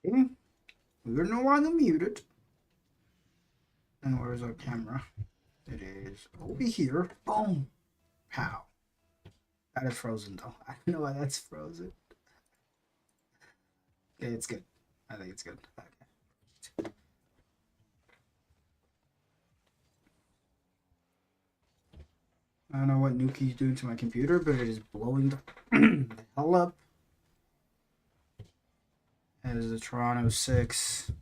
Okay. We're no longer muted. And where's our camera? It is over here. Boom. Pow. That is frozen though. I don't know why that's frozen. Okay, it's good. I think it's good. Okay. I don't know what Nuki's doing to my computer, but it is blowing the hell up. It is the Toronto 6.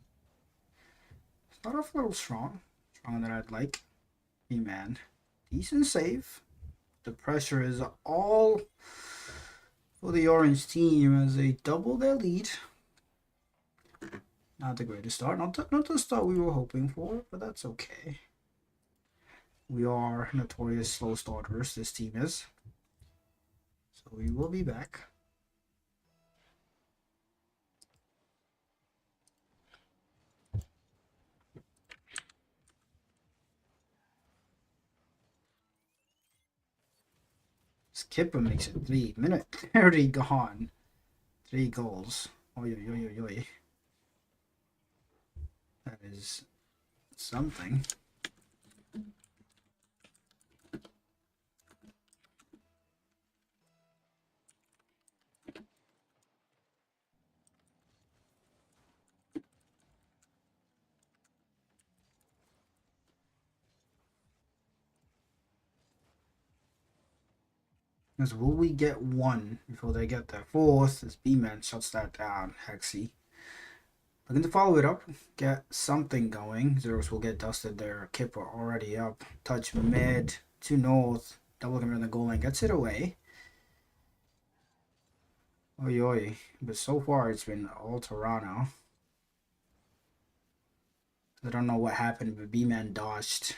Start off a little strong. Stronger than I'd like. B-man. Decent save. The pressure is all for the orange team as they double their lead. Not the greatest start. Not the start we were hoping for, but that's okay. We are notorious slow starters, this team is. So we will be back. Skipper makes it 3 minute 30 gone. 3 goals. Oi, oi, oi, oi. That is something. Because will we get one before they get their fourth? As B-Man shuts that down. Hexy. Looking to follow it up. Get something going. Zeros will get dusted there. Kipper already up. Touch mid to north. Double him in the goal line. Gets it away. Oi, oi. But so far it's been all Toronto. I don't know what happened, but B-Man dodged.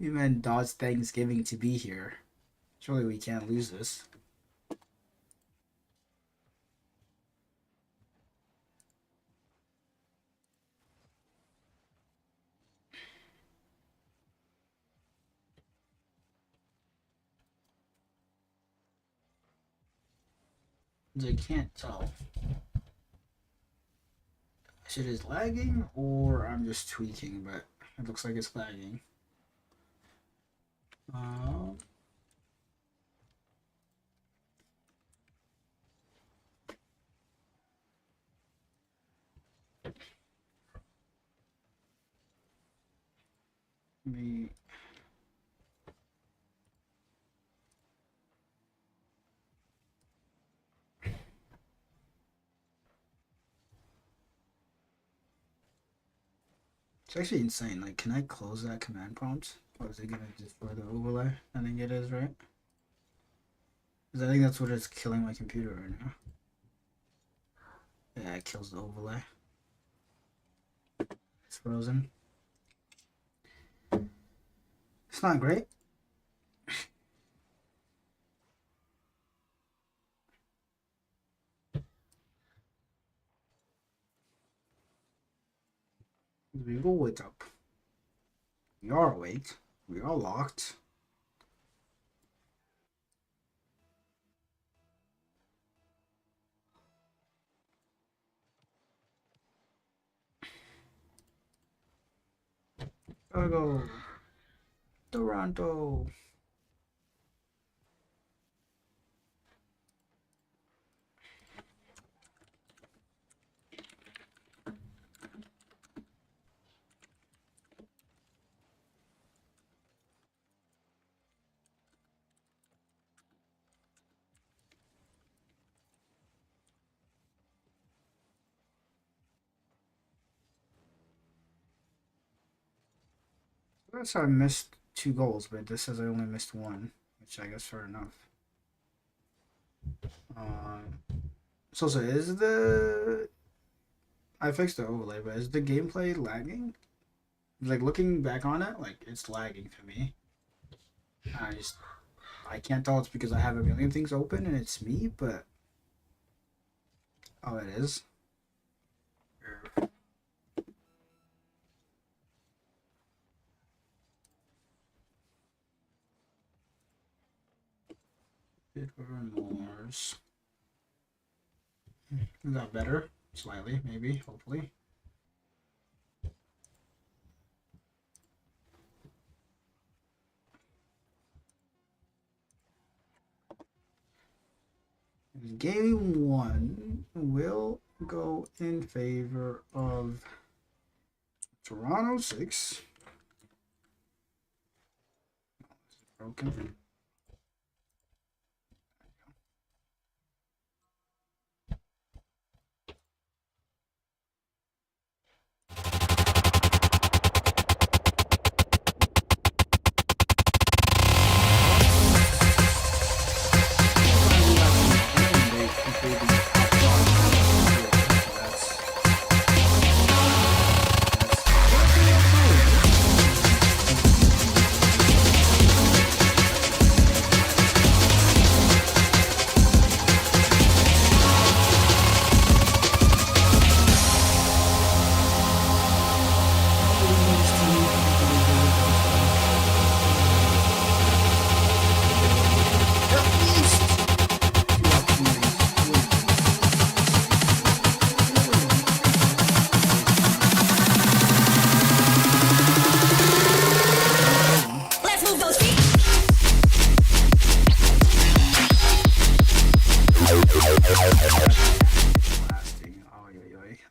B-Man dodged Thanksgiving to be here. Surely we can't lose this. I can't tell. Shit is lagging or I'm just tweaking, but it looks like it's lagging. Um, me. It's actually insane. Like, can I close that command prompt? Or is it gonna just further overlay? I think it is, right? Because I think that's what is killing my computer right now. Yeah, it kills the overlay. It's frozen. It's not great. We will wake up. We are awake. We are locked. Gotta go. Toronto. That's how I missed 2 goals, but this says I only missed one, which I guess fair enough. So is the I fixed the overlay, but is the gameplay lagging? Like looking back on it, like it's lagging for me. I just I can't tell it's because I have a million things open and it's me, but oh, it is. It remorse. Is that better? Slightly, maybe, hopefully. Game one will go in favor of Toronto 6. Broken.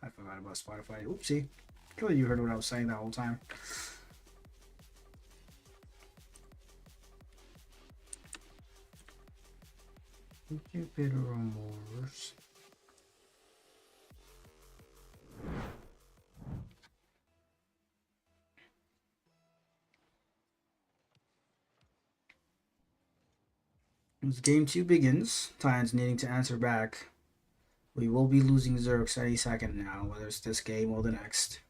I forgot about Spotify. Oopsie. Clearly you heard what I was saying that whole time. Jupiter remorse. As game 2 begins, Titans needing to answer back. We will be losing Zerx any second now, whether it's this game or the next.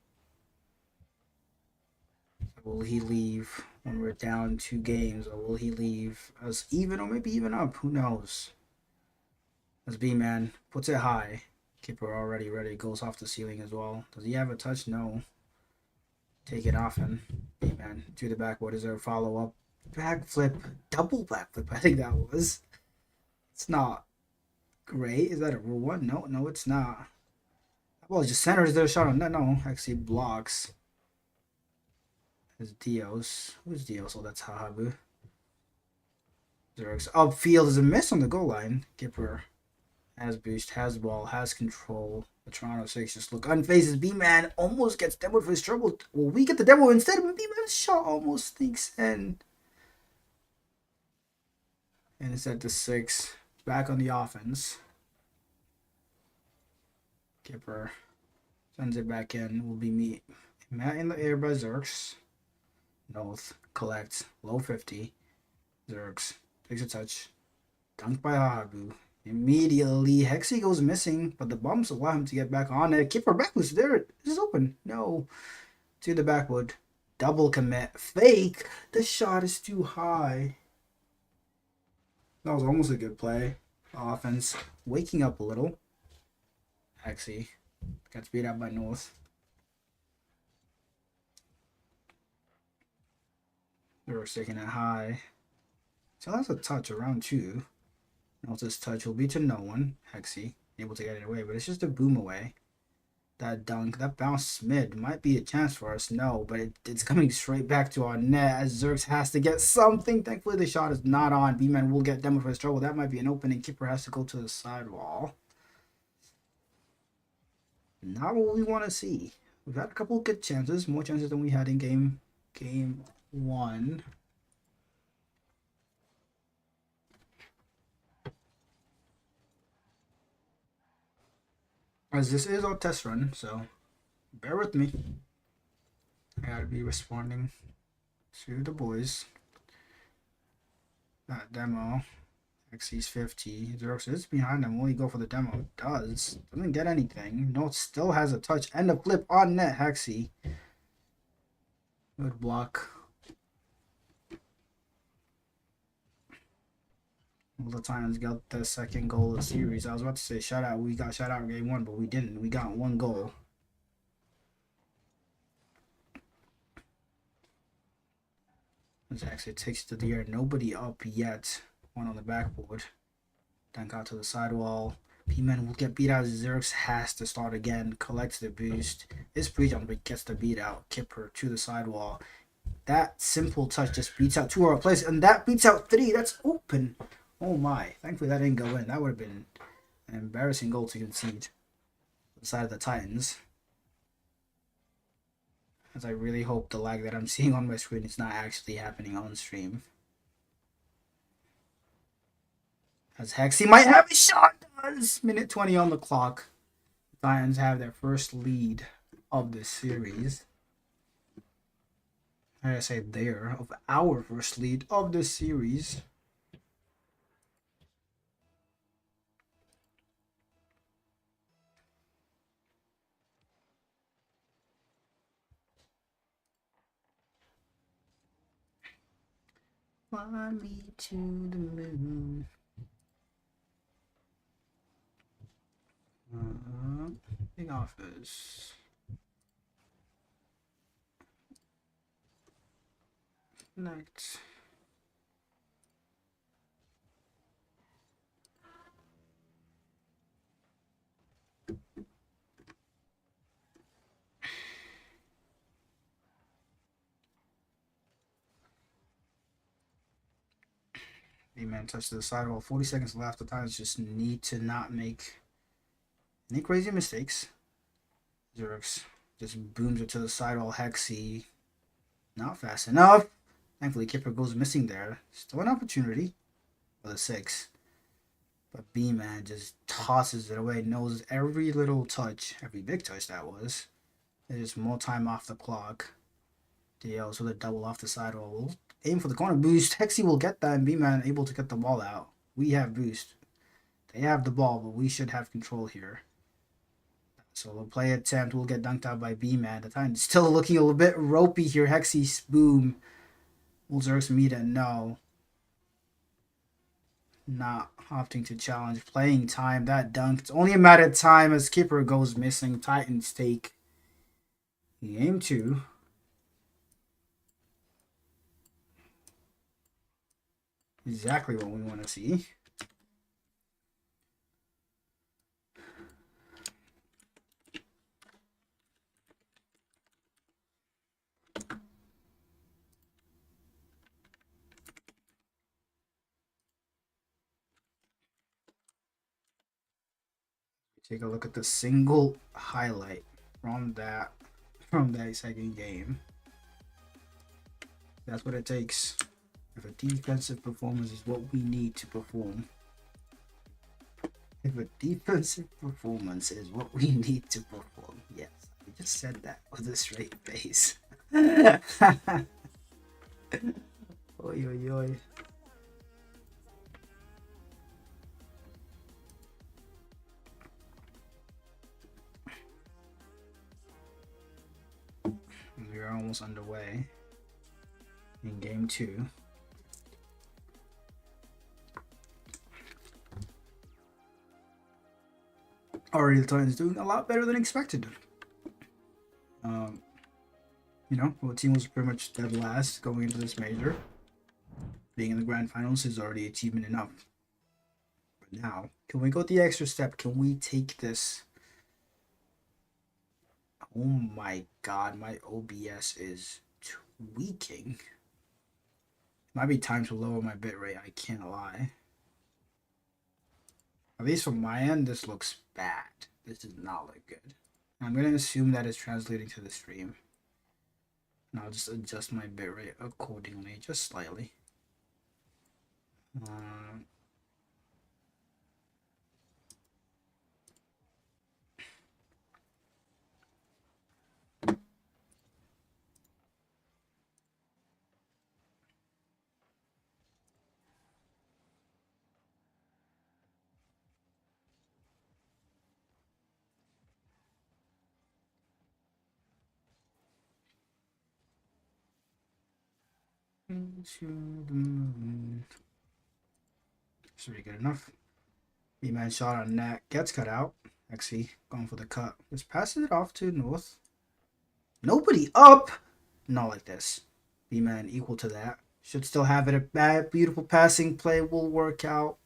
Will he leave when we're down 2 games, or will he leave us even or maybe even up? Who knows? As B-Man puts it high. Keeper already ready, goes off the ceiling as well. Does he have a touch? No. Take it off and B-Man to the backboard. Is there a follow-up? Backflip, double backflip, I think that was. It's not great. Is that a rule 1? No, it's not. Well, just centers their shot on that. No, actually blocks. Is Dios. Who's Dios? Oh, that's Hahabu. Zerx upfield is a miss on the goal line. Kipper has boost, has ball, has control. The Toronto 6 just look unfazed. B-Man almost gets demoed for his trouble. Well, we get the demo instead, but B-Man's shot almost sneaks in. And it's at the 6. Back on the offense. Kipper sends it back in. Will be me. Matt in the air by Zerx. North collects. Low 50. Zerx takes a touch. Dunked by Hahabu. Immediately, Hexy goes missing, but the bumps allow him to get back on it. Kipper backwards. There it is open. No. To the backwood. Double commit. Fake. The shot is too high. That was almost a good play. Offense waking up a little. Hexy gets beat out by North. They were taking it high. So that's a touch around 2. North's touch will be to no one. Hexy able to get it away, but it's just a boom away. That dunk, that bounce mid might be a chance for us. No, but it's coming straight back to our net as Zerx has to get something. Thankfully, the shot is not on. B-Man will get demo for his trouble. That might be an opening. Kipper has to go to the sidewall. Not what we want to see. We've had a couple good chances, more chances than we had in game 1. As this is our test run, so bear with me. I gotta be responding to the boys. That demo. Xy's 50. Xerox is behind him. Will he go for the demo? Does. Doesn't get anything. Note still has a touch and a flip on net. Hexy. Good block. All the times got the second goal of the series. I was about to say shout out. We got shout out in game 1, but we didn't. We got 1 goal. This actually takes to the air. Nobody up yet. One on the backboard. Dunk out to the sidewall. B-Man will get beat out. Xerx has to start again. Collects the boost. His pre-jump gets the beat out. Kipper to the sidewall. That simple touch just beats out 2 our plays, and that beats out 3. That's open. Oh my. Thankfully that didn't go in. That would have been an embarrassing goal to concede. On the side of the Titans. As I really hope the lag that I'm seeing on my screen is not actually happening on stream. As Hexy might have a shot. Does. Minute 20 on the clock. The Titans have their first lead of this series. I say of our first lead of this series. Fly me to the moon. Big office. Connect. B-Man touch to the sidewall. 40 seconds left. The Titans just need to not make any crazy mistakes. Xerx just booms it to the sidewall. Hexy. Not fast enough. Thankfully, Kipper goes missing there. Still an opportunity for the 6. But B-Man just tosses it away. Knows every little touch. Every big touch that was. There's just more time off the clock. DLs with a double off the sidewall. We'll aim for the corner boost. Hexy will get that, and B-Man able to get the ball out. We have boost. They have the ball, but we should have control here. So the play attempt will get dunked out by B-Man. The time still looking a little bit ropey here. Hexy's boom. Will Xerx meet it? No. Not opting to challenge. Playing time. That dunk. It's only a matter of time as Kipper goes missing. Titans take game 2. Exactly what we want to see. Take a look at the single highlight from that second game. That's what it takes. If a defensive performance is what we need to perform. If a defensive performance is what we need to perform. Yes, I just said that with a straight face. Oi, oi, oi. We are almost underway in game 2. Already the Titans doing a lot better than expected. Our team was pretty much dead last going into this major. Being in the grand finals is already achievement enough. But now, can we go the extra step? Can we take this? Oh my god, my OBS is tweaking. Might be time to lower my bitrate, I can't lie. At least from my end, this looks bad. This does not look good. I'm going to assume that it's translating to the stream. And I'll just adjust my bitrate accordingly, just slightly. Into the moon. Should be good enough. B-Man shot on net. Gets cut out. Actually, going for the cut. Just passes it off to North. Nobody up! Not like this. B-Man equal to that. Should still have it. A bad, beautiful passing play will work out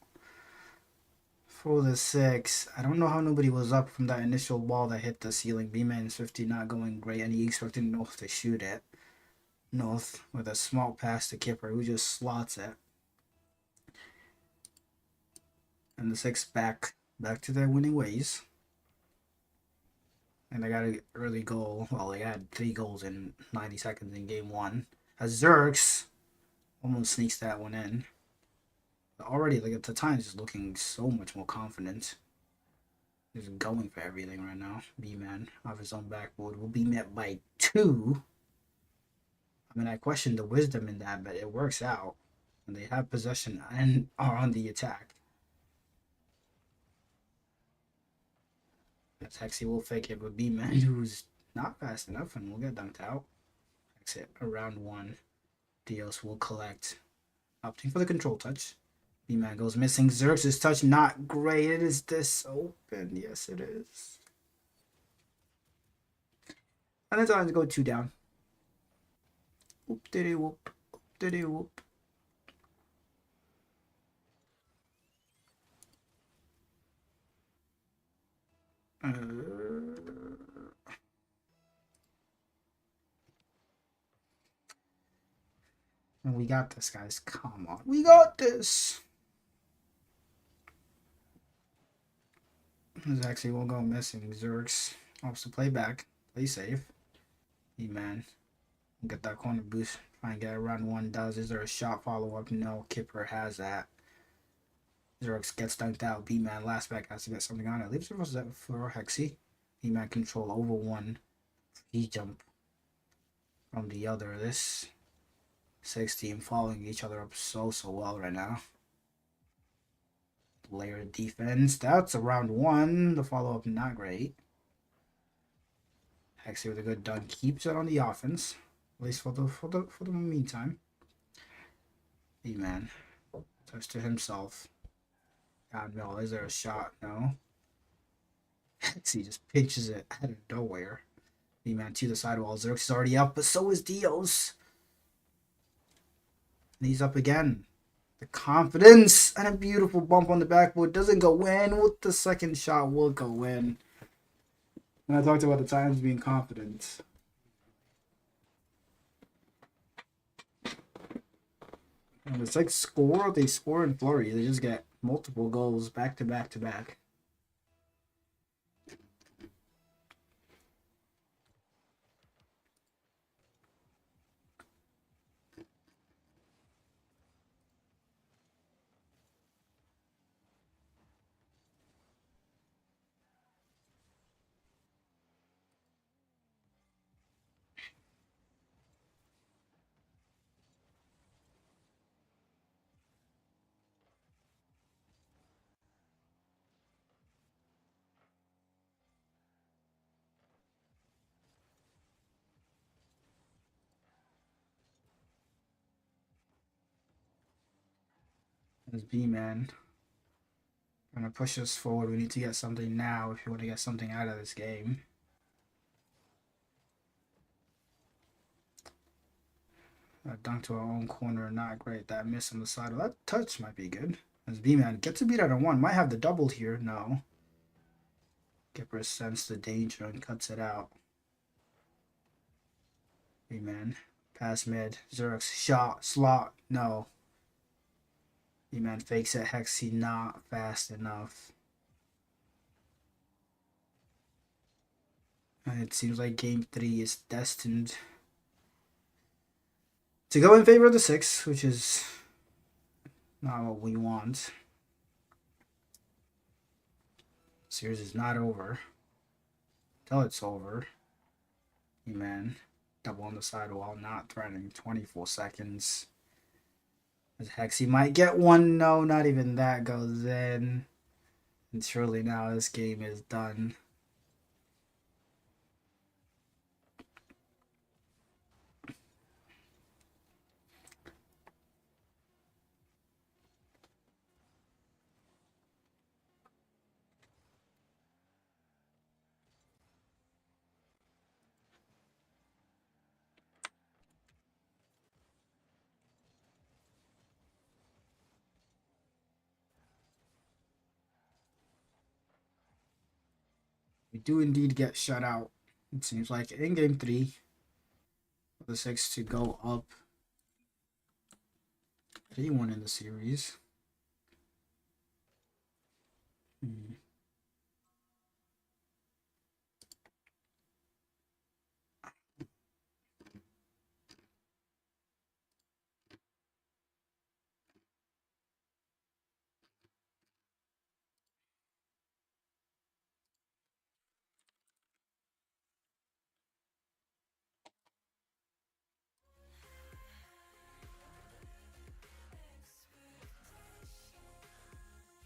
for the 6. I don't know how nobody was up from that initial ball that hit the ceiling. B-Man's 50 not going great, and he expected North to shoot it. North with a small pass to Kipper, who just slots it. And the 6 back to their winning ways. And they got an early goal. Well, they had 3 goals in 90 seconds in game 1. As Zerks almost sneaks that one in. Already, like at the time, he's looking so much more confident. He's going for everything right now. B-Man off his own backboard will be met by 2. I mean, I question the wisdom in that, but it works out. And they have possession and are on the attack. That's Hexy will fake it, but B-Man, who's not fast enough, and will get dunked out. Exit around 1. Dios will collect. Opting for the control touch. B-Man goes missing. Xerxes' touch not great. It is this open. Yes, it is. And it's time to go 2 down. Whoop diddy whoop. Whoop diddy whoop. And we got this, guys. Come on. We got this. This actually will go missing. Zerx opts to play back. Play safe. B-Man. Get that corner boost. Try and get around 1. Does. Is there a shot follow-up? No. Kipper has that. Zerx gets dunked out. B-Man last back has to get something on it. Leaves it for Hexy. B-Man control over 1. He jump from the other. This 6 team following each other up so well right now. Layered defense. That's around 1. The follow-up not great. Hexy with a good dunk keeps it on the offense. At least for the meantime. B-Man touch to himself. God no, is there a shot? No. Hexy just pinches it out of nowhere. B-Man to the sidewall. Xerx is already up, but so is Dios. And he's up again. The confidence and a beautiful bump on the backboard doesn't go in. With the second shot will go in. And I talked about the times being confident. And it's like they score in flurry. They just get multiple goals back to back to back. As B-Man gonna push us forward. We need to get something now if you want to get something out of this game. That dunk to our own corner, not great. That miss on the side. Well, that touch might be good. As B-Man gets a beat out of 1. Might have the double here. No. Kipper sensed the danger and cuts it out. B-Man. Pass mid. Xerx. Shot. Slot. No. B-Man fakes it. Hexy not fast enough. And it seems like game 3 is destined to go in favor of the 6, which is not what we want. Series is not over until it's over. B-Man double on the sidewall, not threatening. 24 seconds. As Hexy might get 1. No, not even that goes in. And surely now this game is done. We do indeed get shut out. It seems like in game 3, for the 6 to go up 3-1 in the series. Hmm.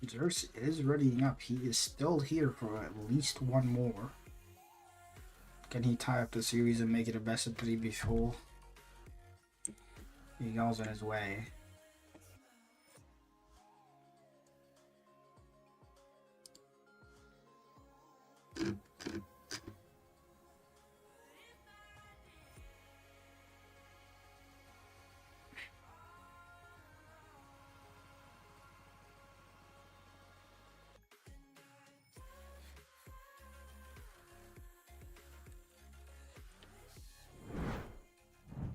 Xerxes is readying up. He is still here for at least one more. Can he tie up the series and make it a best of 3 before he goes on his way?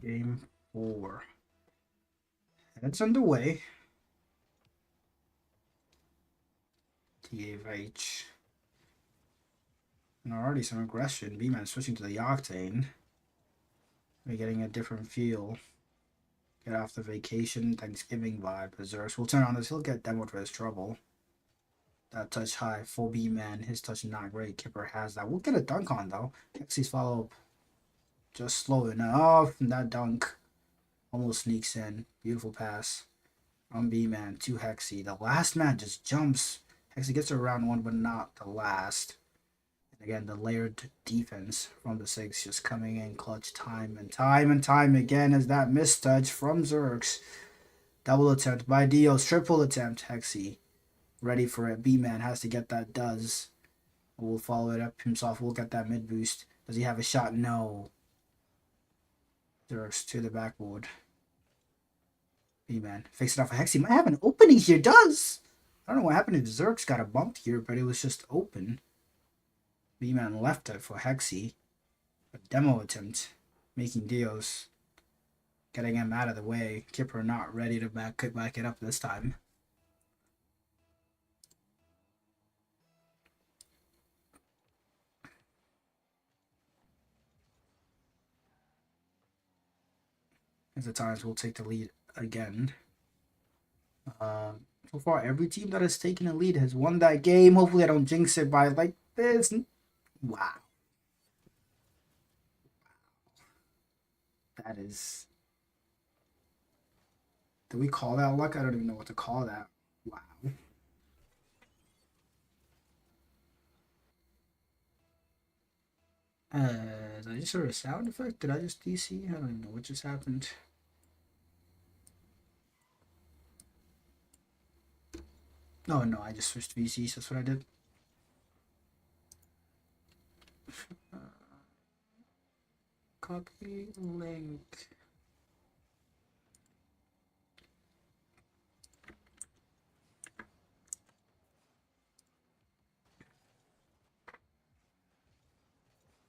Game 4. And it's underway. TAH. And already some aggression. B-Man switching to the Octane. We're getting a different feel. Get off the vacation, Thanksgiving vibe. Berserk will turn on this. He'll get demoed for his trouble. That touch high. Full B-Man. His touch not great. Kipper has that. We'll get a dunk on though. Hexy's follow up. Just slow enough. And that dunk almost sneaks in. Beautiful pass from B-Man to Hexy. The last man just jumps. Hexy gets around one, but not the last. And again, the layered defense from the 6 just coming in clutch time and time again as that mistouch from Zerx. Double attempt by Dios. Triple attempt. Hexy ready for it. B-Man has to get that does. We'll follow it up himself. We'll get that mid boost. Does he have a shot? No. Zerx to the backboard. B-Man fix it off for Hexy. Might have an opening here. Does. I don't know what happened if Zerx got a bump here, but it was just open. B-Man left it for Hexy. A demo attempt. Making Dios. Getting him out of the way. Kipper not ready to back it up this time. As the times will take the lead again. So far, every team that has taken a lead has won that game. Hopefully, I don't jinx it by like this. Wow. That is. Do we call that luck? I don't even know what to call that. Wow. Did I just hear a sound effect? Did I just DC? I don't even know what just happened. No, no, I just switched VCs. That's what I did. Copy link.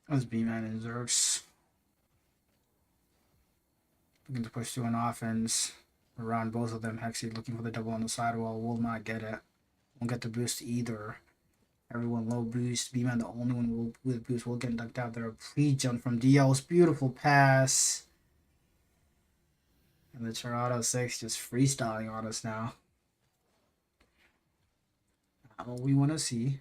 That's B-Man and Zerx. Looking to push to an offense around both of them. Hexy looking for the double on the sidewall. Will not get it. Won't get the boost either. Everyone low boost. B-Man the only one with boost. Will get dunked out there. A pre-jump from DL's beautiful pass. And the Toronto 6 just freestyling on us now. Not what we want to see.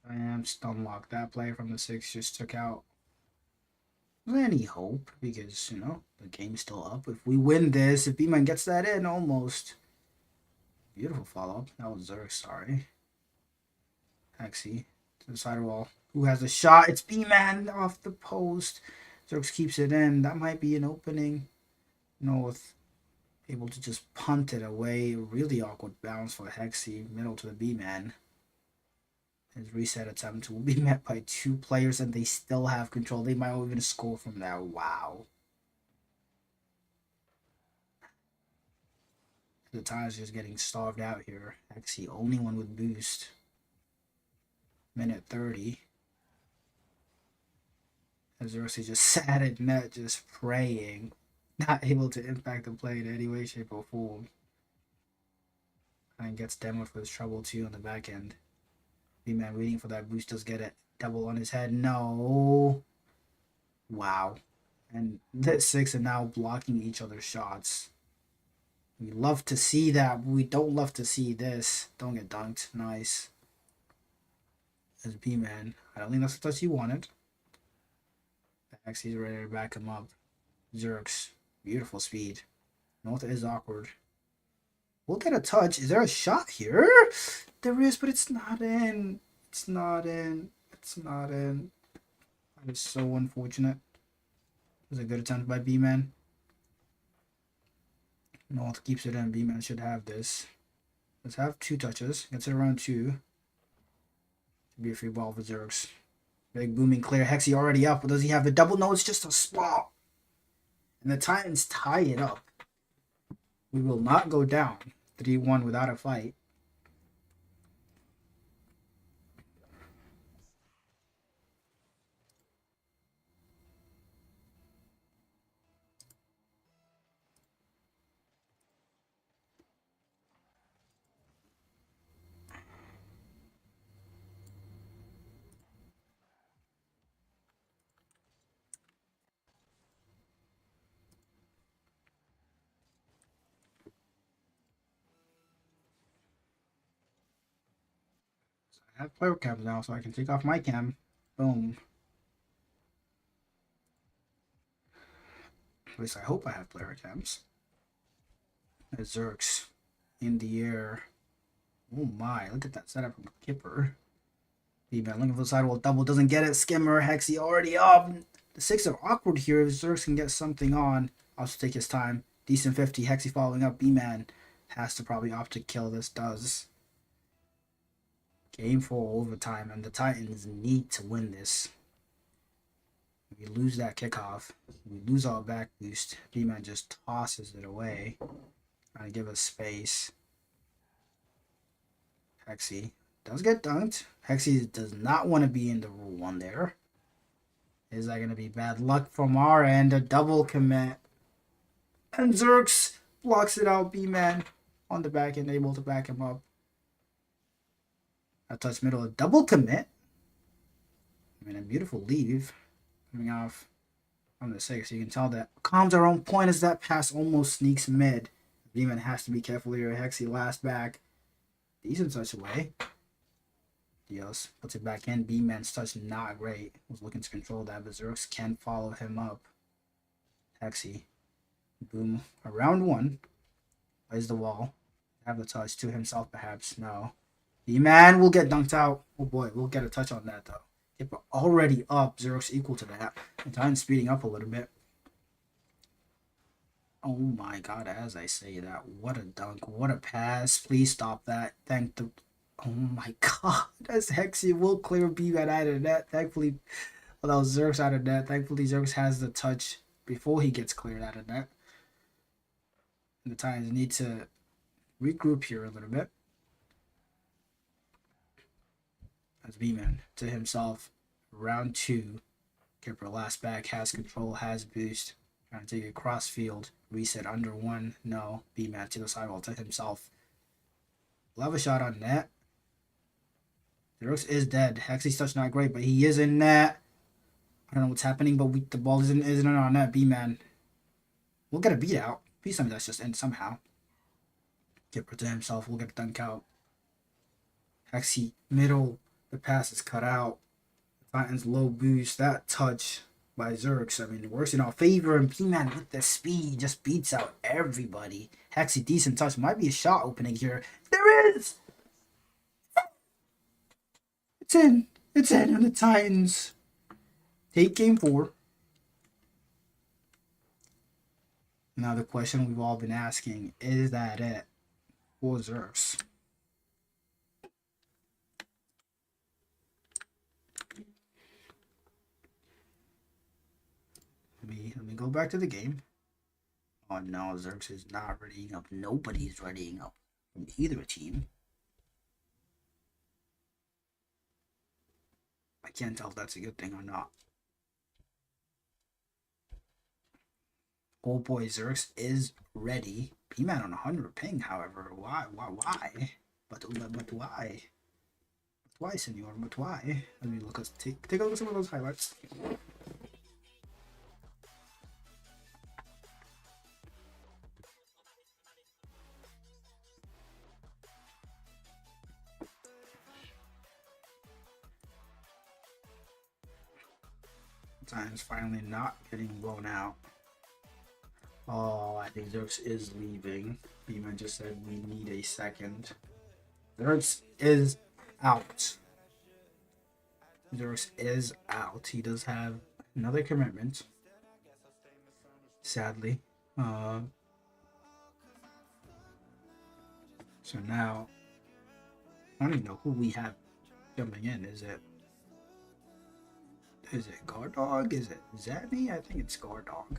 I am stunlocked. That player from the 6 just took out any hope because, you know, the game's still up. If we win this, if B-Man gets that in, almost. Beautiful follow-up. That was Zerg, sorry. Hexy to the sidewall. Who has a shot? It's B-Man off the post. Zerg keeps it in. That might be an opening. North able to just punt it away. Really awkward bounce for Hexy. Middle to the B-Man. His reset attempt will be met by 2 players and they still have control. They might even score from that. Wow. The Times just getting starved out here. Hexy, only one with boost. Minute 30. Azursi just sat at net, just praying. Not able to impact the play in any way, shape, or form. And gets demoed for his trouble too on the back end. B-Man waiting for that boost, does get it. Double on his head. No. Wow. And the 6 are now blocking each other's shots. We love to see that, but we don't love to see this. Don't get dunked. Nice. As B-Man. I don't think that's the touch he wanted. He's ready to back him up. Zerx. Beautiful speed. North is awkward. We'll get a touch. Is there a shot here? There is, but it's not in. It's not in. It's not in. That is so unfortunate. It was a good attempt by B-Man. North keeps it in. B-Man should have this. Let's have 2 touches. Gets it around 2. Should be a free ball for Zerx. Big booming clear. Hexy already up. But does he have the double? No, it's just a spot. And the Titans tie it up. We will not go down 3-1 without a fight. I have player cams now, so I can take off my cam. Boom. At least I hope I have player cams. Zerx in the air. Oh my, look at that setup from Kipper. B-Man looking for the sidewall double, doesn't get it. Skimmer, Hexy already up. The 6 are awkward here. If Zerx can get something on, I'll just take his time. Decent 50, Hexy following up. B-Man has to probably opt to kill this. Does. Game 4 overtime, and the Titans need to win this. We lose that kickoff. We lose our back boost. B-Man just tosses it away. Trying to give us space. Hexy does get dunked. Hexy does not want to be in the rule 1 there. Is that going to be bad luck from our end? A double commit. And Zerx blocks it out. B-Man on the back end, able to back him up. A touch middle, a double commit. I mean, a beautiful leave coming off on the 6. You can tell that comms are on point as that pass almost sneaks mid. B-Man has to be careful here. Hexy last back. Decent touch away. Dios puts it back in. B-Man's touch not great. Was looking to control that, but Zerx can follow him up. Hexy. Boom. Around 1. Plays the wall. Have the touch to himself, perhaps. No. B-Man will get dunked out. Oh boy, we'll get a touch on that though. Kipper already up. Zerx equal to that. And time speeding up a little bit. Oh my god, as I say that, what a dunk, what a pass. Please stop that. Thank the... Oh my god, as Hexy will clear B-Man out of net. Thankfully, allow Zerx out of net. Thankfully, Zerx has the touch before he gets cleared out of net. And the Titans need to regroup here a little bit. As B-Man to himself, round 2. Kipper last back, has control, has boost. Trying to take it cross field. Reset under 1. No. B-Man to the sidewall to himself. We'll have a shot on net. Zerx is dead. Hexy's touch not great, but he is in net. I don't know what's happening, but the ball isn't on net. B-Man. We'll get a beat out. Please tell me that's just in somehow. Kipper to himself. We'll get a dunk out. Hexy middle. The pass is cut out. Titans low boost. That touch by Zerx, I mean, it works in our favor. And B-Man with the speed just beats out everybody. Hexy, decent touch. Might be a shot opening here. There is! It's in. It's in. And the Titans take game 4. Now the question we've all been asking, is that it for Xerxes? Let me go back to the game. Oh no, Xerxes is not readying up. Nobody's readying up from either team. I can't tell if that's a good thing or not. Old boy Xerxes is ready. B-Man on 100 ping, however. Why? But why? But why, senor? But why? Let me look. Take a look at some of those highlights. Times finally not getting blown out. Oh, I think Xerxes is leaving. B-Man just said we need a second. Xerxes is out. Xerxes is out. He does have another commitment. Sadly. So now, I don't even know who we have jumping in. Is it Gardog? Is it Zanny? I think it's Gardog.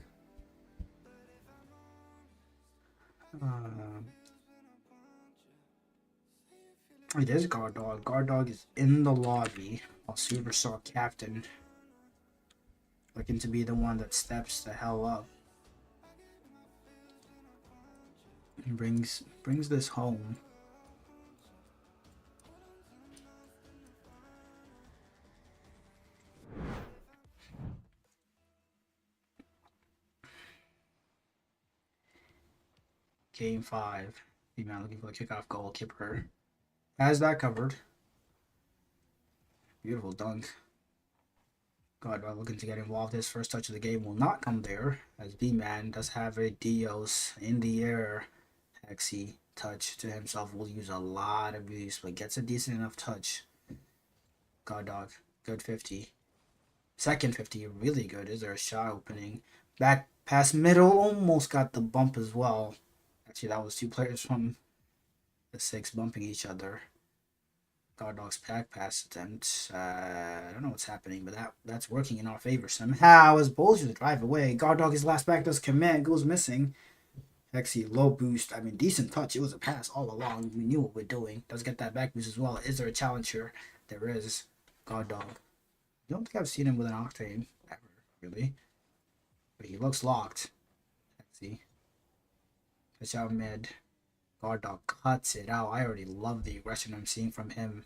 It is Gardog. Gardog is in the lobby. While Superstar Captain looking to be the one that steps the hell up. He brings this home. Game 5. B-Man looking for a kickoff goal. Kipper has that covered. Beautiful dunk. Godwell looking to get involved. His first touch of the game will not come there, as B-Man does have a Dios in the air. Hexy touch to himself will use a lot of use, but gets a decent enough touch. God dog, good 50. Second 50, really good. Is there a shot opening? Back past middle, almost got the bump as well. Actually, that was 2 players from the 6 bumping each other. God dog's back pass attempt. I don't know what's happening, but that's working in our favor somehow. As Bulls drive away, God dog his last back does command, goes missing. Hexy low boost. I mean, decent touch. It was a pass all along. We knew what we're doing. Does get that back boost as well. Is there a challenge here? There is. God dog. I don't think I've seen him with an Octane ever, really. But he looks locked. Hexy. Catch out mid. God dog cuts it out. I already love the aggression I'm seeing from him.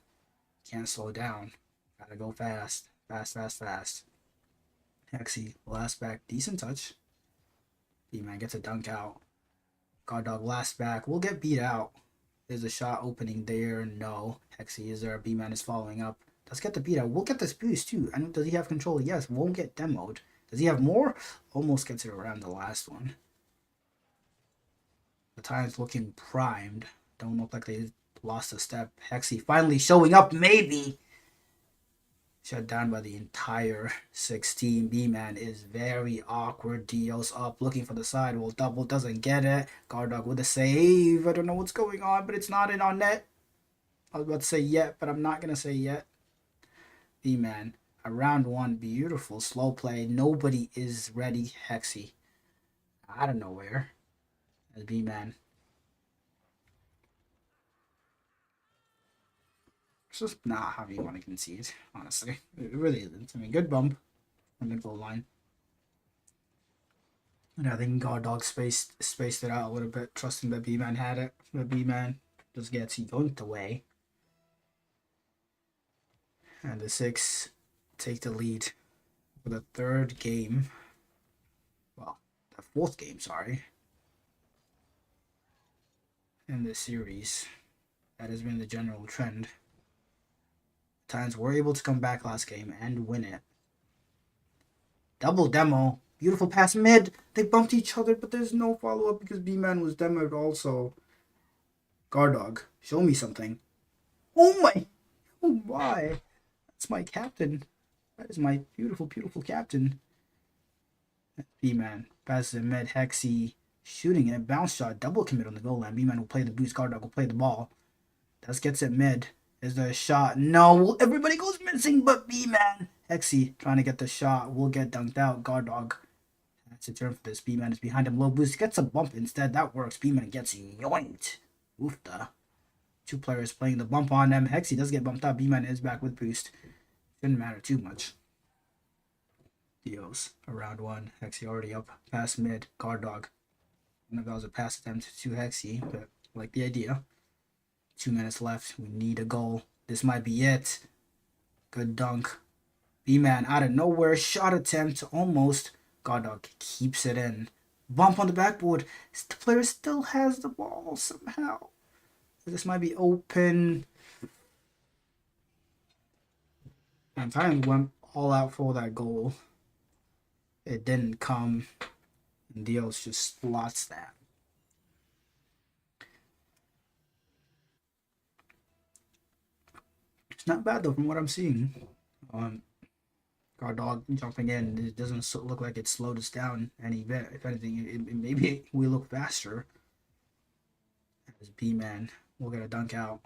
Can't slow down. Gotta go fast. Fast. Hexy, last back. Decent touch. B-Man gets a dunk out. God dog last back. We'll get beat out. There's a shot opening there. No. Hexy is there. B-Man is following up. Let's get the beat out. We'll get this boost too. I know, does he have control? Yes. Won't get demoed. Does he have more? Almost gets it around the last one. The Titans looking primed. Don't look like they lost a step. Hexy finally showing up, maybe. Shut down by the entire 16. B-Man is very awkward. Dios up, looking for the sidewall. Double doesn't get it. Gardog with a save. I don't know what's going on, but it's not in our net. I was about to say yet, but I'm not going to say yet. B-Man, around 1. Beautiful. Slow play. Nobody is ready. Hexy. Out of nowhere. As B-Man. It's just not how you want to concede, honestly. It really isn't. I mean, good bump from the goal line. And I think God Dog spaced it out a little bit, trusting that B-Man had it. But B-Man just gets yoinked away. And the 6 take the lead for the 3rd game. Well, the 4th game, sorry. In this series. That has been the general trend. Titans were able to come back last game and win it. Double demo. Beautiful pass mid. They bumped each other, but there's no follow-up because B-Man was demoed also. Guard dog, show me something. Oh my! Oh my! That's my captain. That is my beautiful, beautiful captain. B-Man passes it mid. Hexy shooting it. Bounce shot. Double commit on the goal line. B-Man will play the boost. Guard dog will play the ball. Dust gets it mid. Is there a shot? No. Everybody goes missing but B-Man. Hexy trying to get the shot. Will get dunked out. Guard dog. That's a turn for this. B-Man is behind him. Low boost. Gets a bump instead. That works. B-Man gets yoinked. Oofta. Two players playing the bump on them. Hexy does get bumped out. B-Man is back with boost. Shouldn't matter too much. Dios around one. Hexy already up. Pass mid. Guard dog. One of those a pass attempt to Hexy, but like the idea. 2 minutes left. We need a goal. This might be it. Good dunk. B-Man out of nowhere. Shot attempt. Almost. Guard dog keeps it in. Bump on the backboard. The player still has the ball somehow. This might be open. And Titans went all out for that goal. It didn't come. And Dios just slots that. It's not bad though from what I'm seeing. Guard dog jumping in. It doesn't look like it slowed us down any bit. If anything, maybe we look faster. As B-Man will get a dunk out.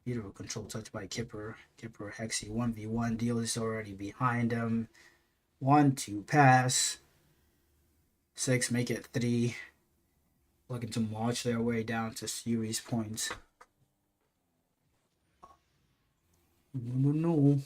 Beautiful control touch by Kipper. Kipper Hexy 1v1. Deal is already behind him. 1-2 pass. 6 make it 3. Looking to march their way down to series points. No.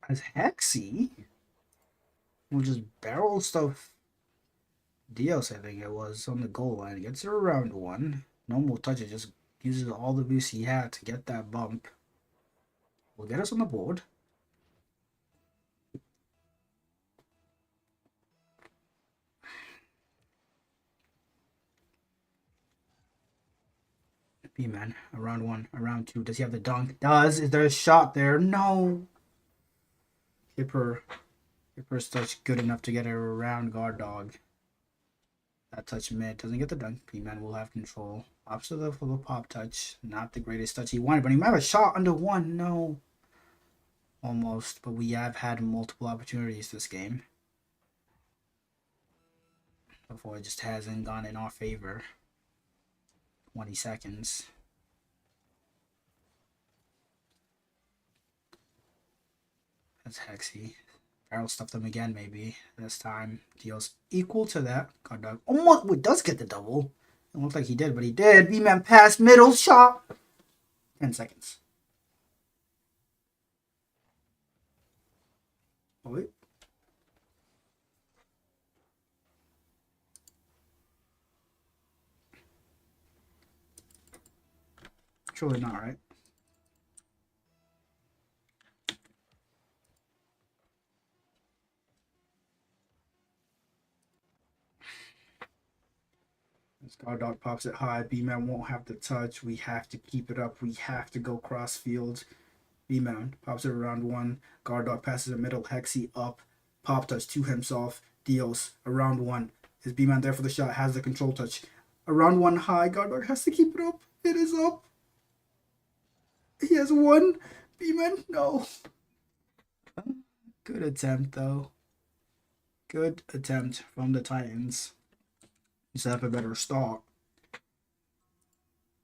As Hexy will just barrel stuff. Dios, I think it was, on the goal line. Gets it around one. No more touches. Just uses all the boost he had to get that bump. Will get us on the board. B-Man, around one, around two. Does he have the dunk? Does. Is there a shot there? No. Hipper's touch good enough to get it around guard dog. That touch mid. Doesn't get the dunk. B-Man will have control. Pops to the full pop touch. Not the greatest touch he wanted, but he might have a shot under one. No. Almost, but we have had multiple opportunities this game. Before it just hasn't gone in our favor. 20 seconds. That's Hexy. Barrel stuff them again, maybe. This time deals equal to that. God dog. Almost it does get the double. It looked like he did, but he did. B-Man pass, middle shot. 10 seconds. Oh, wait. Surely not, right? This guard dog pops it high. B-Man won't have the touch. We have to keep it up. We have to go cross field. B-Man pops it around one. Guard dog passes the middle. Hexy up. Pop touch to himself. Dios around one. Is B-Man there for the shot? Has the control touch. Around one high. Guard dog has to keep it up. It is up. He has one. B-Man, no. Good attempt, though. Good attempt from the Titans. Just have a better start.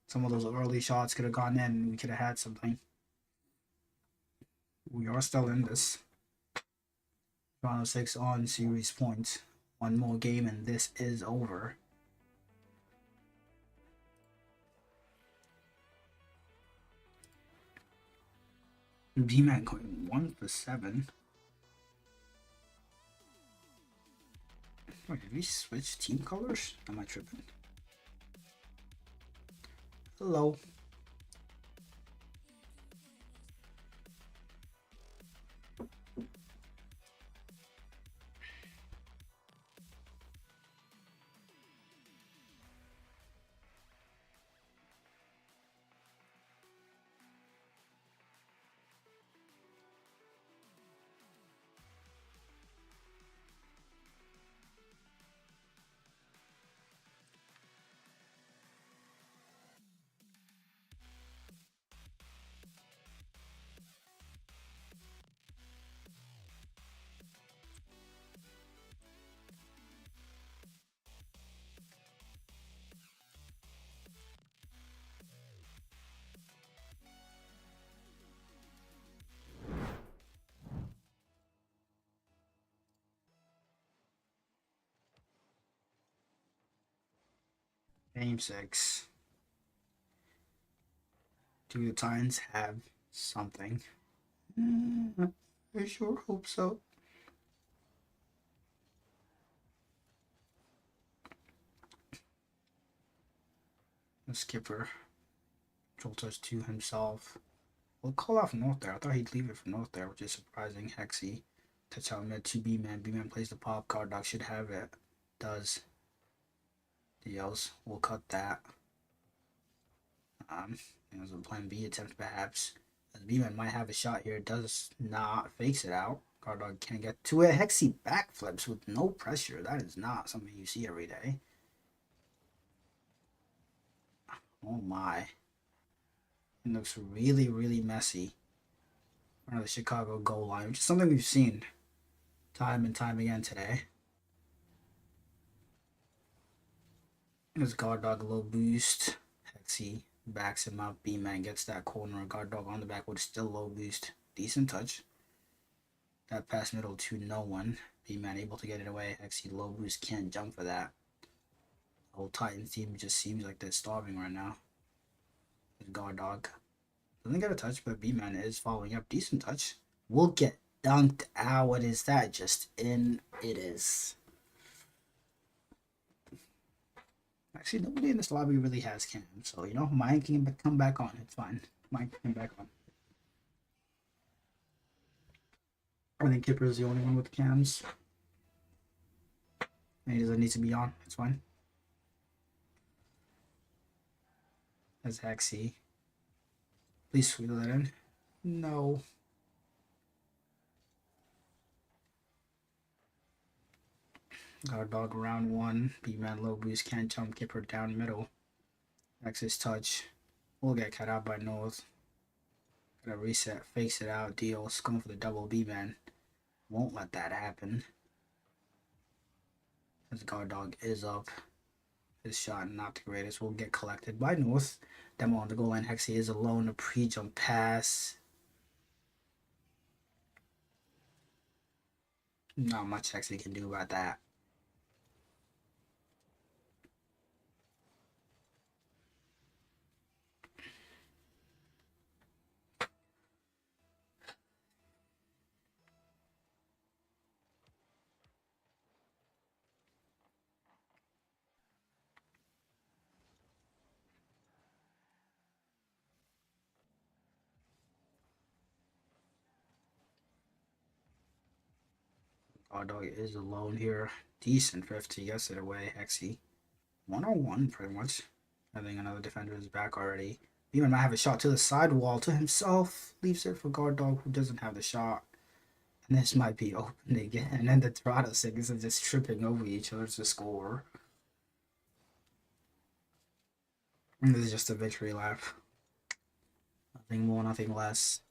Some of those early shots could have gone in and we could have had something. We are still in this. Round of 6 on series points. One more game and this is over. B-Man going 1 for 7. Wait, did we switch team colors? Am I tripping? Hello. Game 6. Do the Titans have something? I sure hope so. The skipper. Control touch to himself. We'll call off North there. I thought he'd leave it for North there, which is surprising. Hexy. Touch out mid to B-Man. B-Man plays the pop. Card Dog should have it. Does. Deals. We'll cut that. It was a plan B attempt perhaps. As B-Man might have a shot here. Does not. Fakes it out. Card Dog can't get to it. Hexy backflips with no pressure. That is not something you see every day. Oh my. It looks really, really messy in front of the Chicago goal line, which is something we've seen time and time again today. There's Guard Dog low boost. Hexy backs him up. B-Man gets that corner. Guard Dog on the back with still low boost. Decent touch. That pass middle to no one. B-Man able to get it away. Hexy low boost can't jump for that. The whole Titans team just seems like they're starving right now. There's Guard Dog. Doesn't get a touch, but B-Man is following up. Decent touch. Will get dunked out. What is that? Just in. It is. Actually, nobody in this lobby really has cam, so you know, mine can come back on. It's fine. Mine can come back on. I think Kipper is the only one with cams. And he doesn't need to be on. It's fine. That's Hexy. Please sweet that in. No. Guard Dog round 1. B-Man low boost. Can't jump. Kipper down middle. Access touch. We'll get cut out by North. Gotta reset. Fakes it out. Deals. Going for the double. B-Man won't let that happen. His Guard Dog is up. His shot not the greatest. Will get collected by North. Demo on the goal line. Hexy is alone. A pre-jump pass. Not much Hexy can do about that. Guard Dog is alone here. Decent 50. Gets it away. Hexy. 1-on-1 pretty much. I think another defender is back already. Beeman might have a shot to the sidewall to himself. Leaves it for Guard Dog, who doesn't have the shot. And this might be open again. And the Toronto Singers are just tripping over each other to score. And this is just a victory lap. Nothing more, nothing less.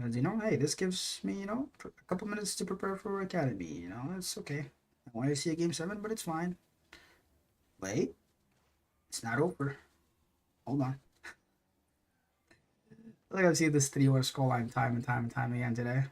As you know, hey, this gives me, a couple minutes to prepare for Academy. It's okay. I want to see a game 7, but it's fine. Wait, it's not over. Hold on. I think I've seen this 3-1 scoreline time and time and time again today.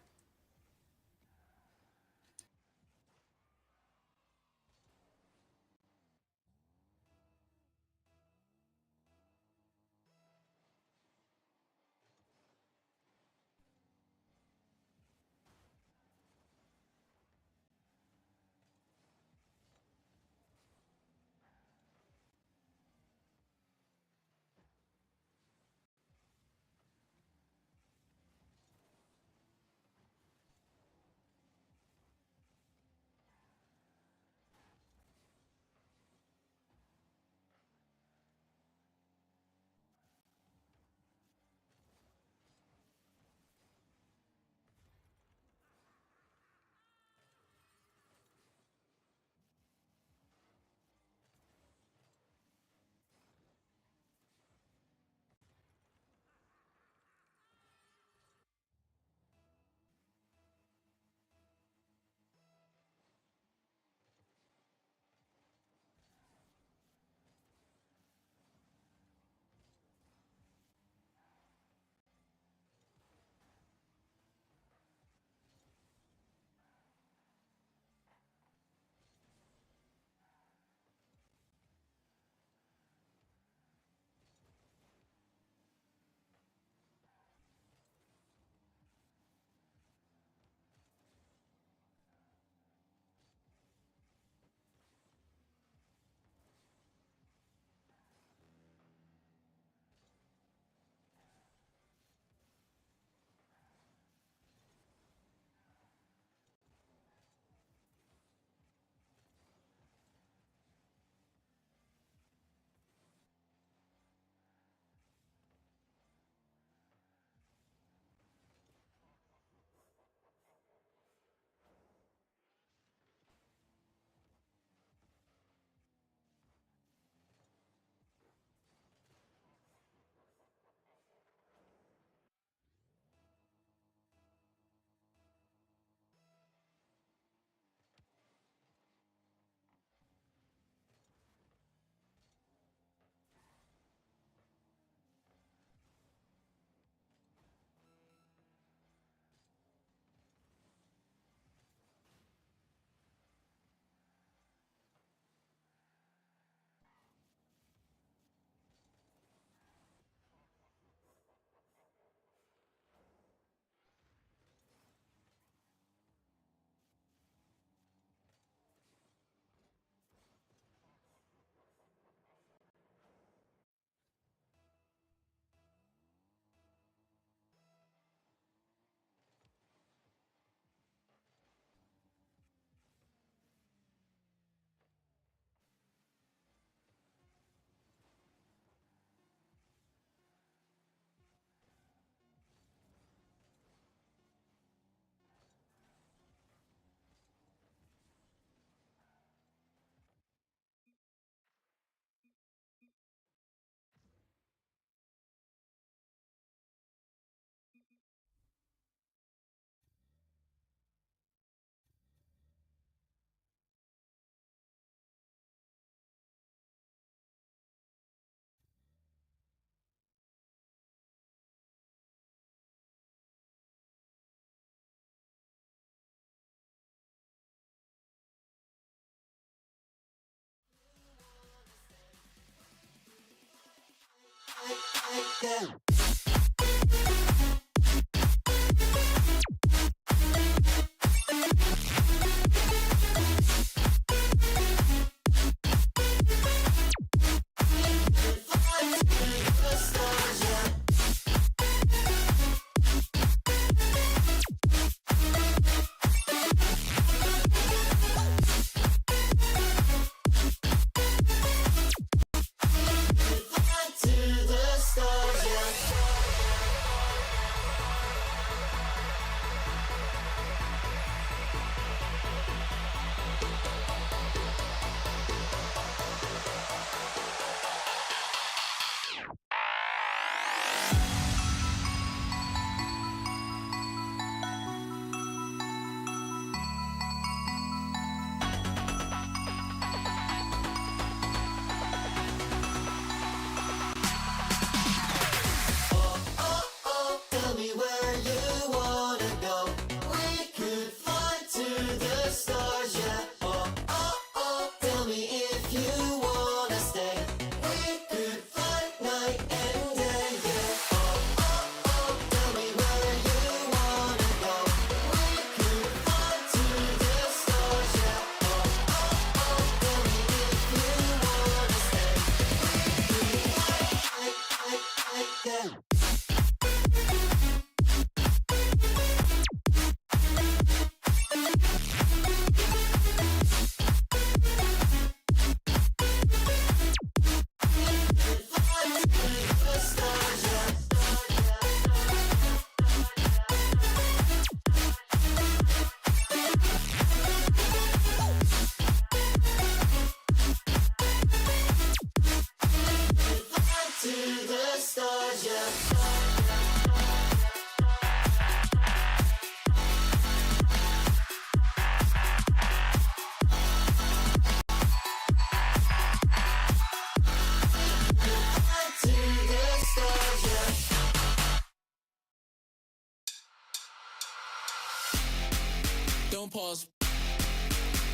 Don't pause.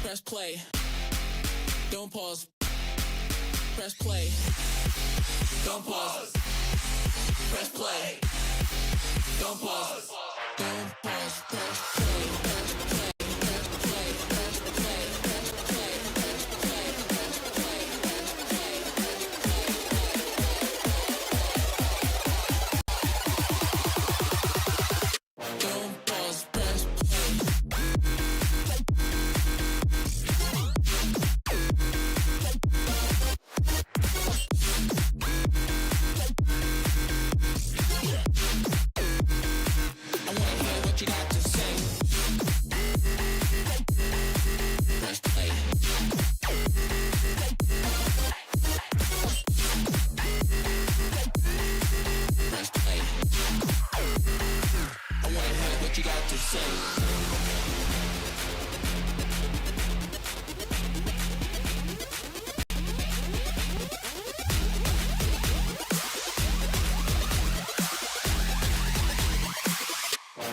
Press play. Don't pause. Press play. Don't pause. Press play. Don't pause. Don't pause. Press play. Press play. Press play. Press play. Press play. Press play. Press play. Press play. Don't pause. Press play. I wanna hear what you got to say. Press play. Press play. I wanna hear what you got to say.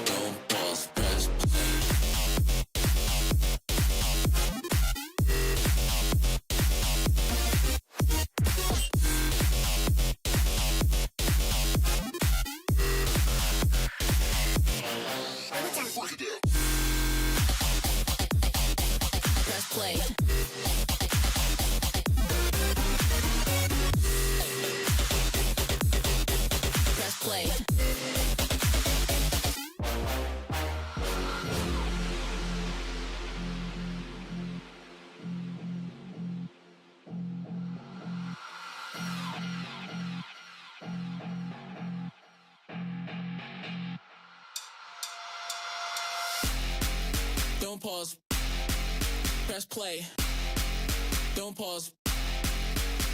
Don't pause, press play. Press play. Press play. Don't pause. Press play. Don't pause.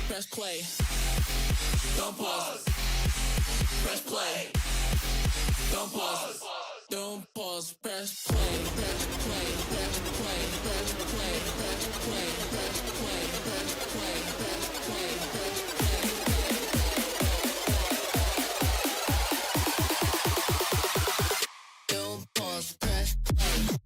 Press play. Don't pause. Press play. Don't pause. Don't pause. Press play. Press play. Press play. Press play. Press play. Press play. Press play. Press play. Press play. Don't pause. Press play.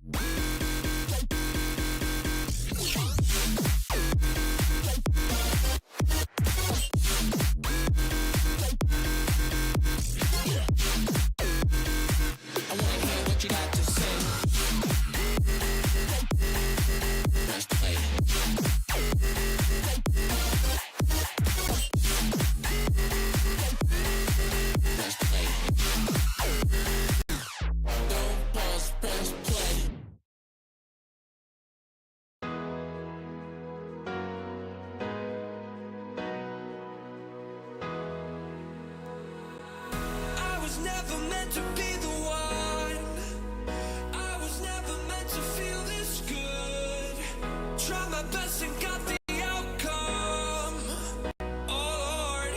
never meant to be the one. I was never meant to feel this good. Try my best and got the outcome. Oh Lord,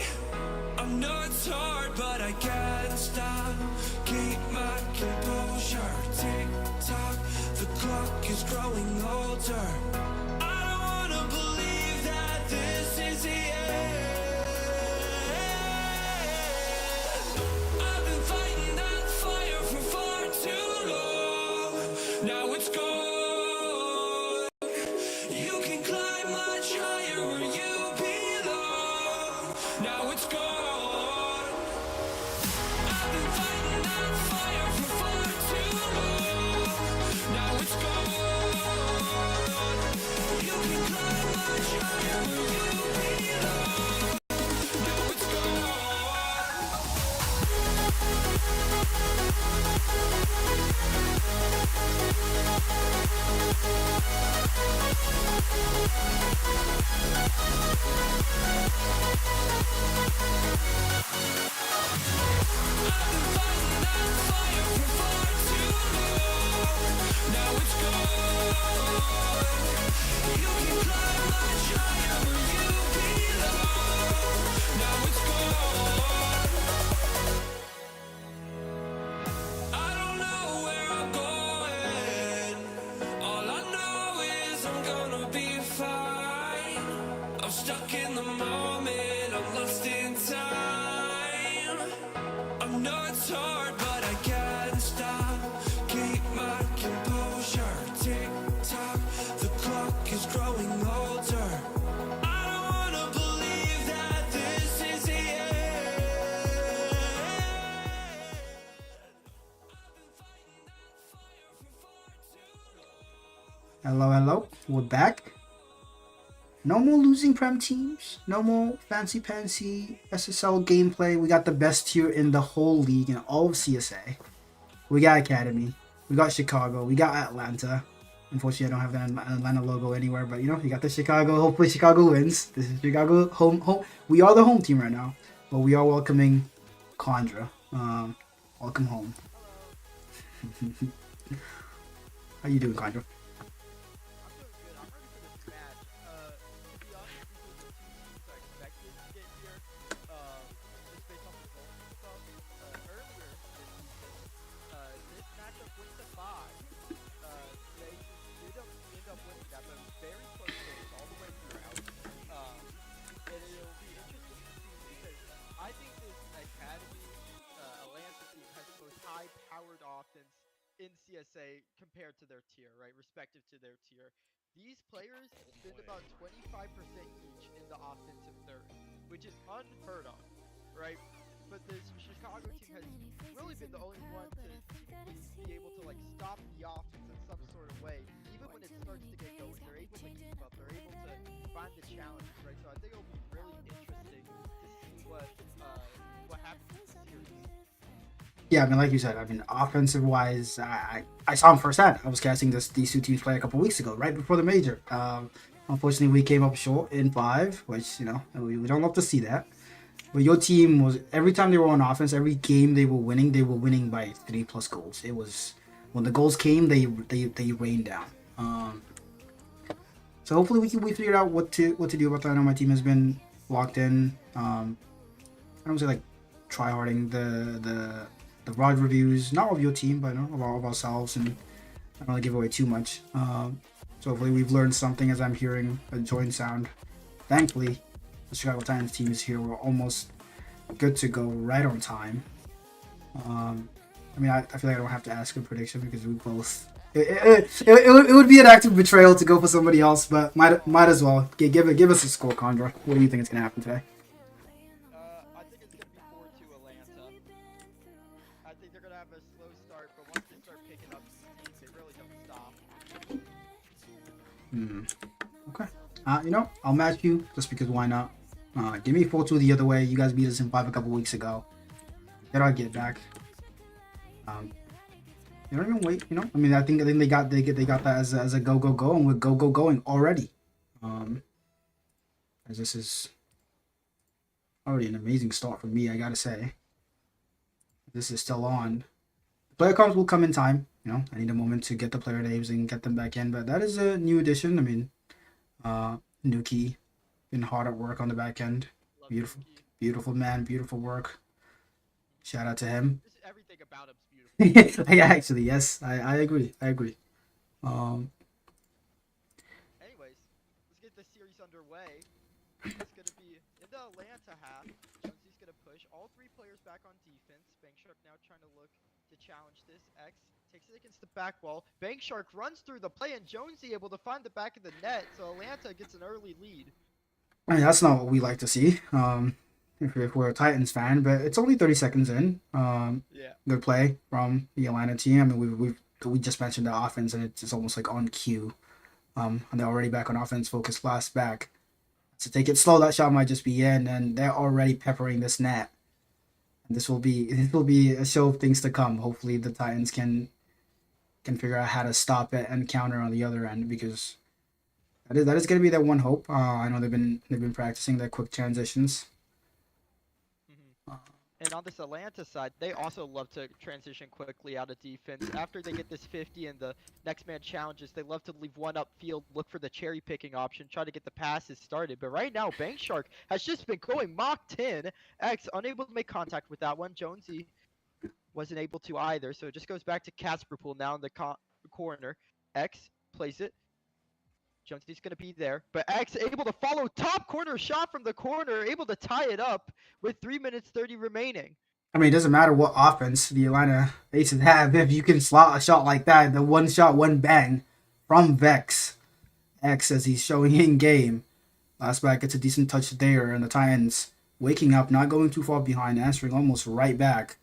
I know it's hard, but I can't stop. Keep my composure. Tick tock, the clock is growing older. I don't wanna believe that this is the end. I've been fighting that fire for far too long. Now it's gone. You can climb much higher where you belong. Now it's gone. I've been fighting that fire for far too long. Now it's gone. You can climb much higher where you belong. Now it's gone. I've been fighting that fire for far too long. Now it's gone. You can climb much higher where you belong. Now it's gone. I don't know where I'm going. All I know is I'm gonna be fine. I'm stuck in the moment, I'm lost in time. I know it's hard, but I can't stop. Keep my composure. Tick tock, the clock is growing older. I don't wanna believe that this is the end. I've been fighting that fire for far too long. Hello, hello. We're back. No more losing Prem teams. No more fancy pantsy SSL gameplay. We got the best tier in the whole league in all of CSA. We got Academy. We got Chicago. We got Atlanta. Unfortunately, I don't have an Atlanta logo anywhere, but you know, you got the Chicago. Hopefully, Chicago wins. This is Chicago home. We are the home team right now, but we are welcoming Condra. Welcome home. How you doing, Condra? In CSA compared to their tier, right? Respective to their tier. These players spend about 25% each in the offensive third, which is unheard of, right? But this Chicago team has really been the only one to be able to like stop the offense in some sort of way. Even when it starts to get going, they're able to keep up. They're able to find the challenge, right? So I think it'll be really interesting to see what happens in this series. Yeah, I mean, like you said, I mean, offensive wise, I saw him firsthand. I was casting these two teams play a couple weeks ago, right before the major. Unfortunately, we came up short in 5, which, you know, we don't love to see that. But your team was, every time they were on offense, every game they were winning by 3+ goals. It was, when the goals came, they rained down. So hopefully we figured out what to do about that. I know my team has been locked in. I don't say like tryharding the ROD reviews, not of your team, but of all of ourselves, and I don't want to give away too much. So hopefully we've learned something as I'm hearing a joint sound. Thankfully, the Chicago Titans team is here. We're almost good to go, right on time. I mean, I feel like I don't have to ask a prediction because we both... It would be an act of betrayal to go for somebody else, but might as well. Give us a score, Condra. What do you think is going to happen today? I think it's going to be 4-2 Atlanta. I think they're going to have a slow start, but once they start picking up teams, they really don't stop. Okay. You know, I'll match you just because why not? Give me 4-2 the other way. You guys beat us in 5 a couple weeks ago. Get our get back. You don't even wait, you know. I mean, I think they got that as a go, and we're going already. As this is already an amazing start for me, I gotta say. This is still on. The player comps will come in time. I need a moment to get the player names and get them back in. But that is a new addition. I mean, Nuki been hard at work on the back end. Love Beautiful, Yuki. beautiful man, beautiful work. Shout out to him. Just everything about him's beautiful. Yeah, actually, yes, I agree. I agree. Um, Anyways, let's get this series underway. It's gonna be in the Atlanta half. Jonesy's gonna push all three players back on defense. Bank Shark now trying to look to challenge this. X takes it against the back wall. Bank Shark runs through the play, and Jonesy able to find the back of the net. So Atlanta gets an early lead. I mean, that's not what we like to see. If we're a Titans fan, but it's only 30 seconds in. Yeah. Good play from the Atlanta team. I mean, we just mentioned the offense, and it's almost like on cue. And they're already back on offense, focus last back. So take it slow. That shot might just be in, and they're already peppering this net. And this will be a show of things to come. Hopefully, the Titans can figure out how to stop it and counter on the other end, because that is going to be their one hope. I know they've been practicing their quick transitions. And on this Atlanta side, they also love to transition quickly out of defense. After they get this 50 and the next man challenges, they love to leave one upfield, look for the cherry picking option, try to get the passes started. But right now, Bank Shark has just been going Mach 10. X unable to make contact with that one. Jonesy wasn't able to either. So it just goes back to Casper Pool now in the corner. X plays it. Jonesy's going to be there, but X able to follow top corner shot from the corner, able to tie it up with 3 minutes 30 remaining. I mean, it doesn't matter what offense the Atlanta Aces have. If you can slot a shot like that, the one shot, one bang from Vex. X, as he's showing in game. Last back gets a decent touch there, and the Titans waking up, not going too far behind, answering almost right back.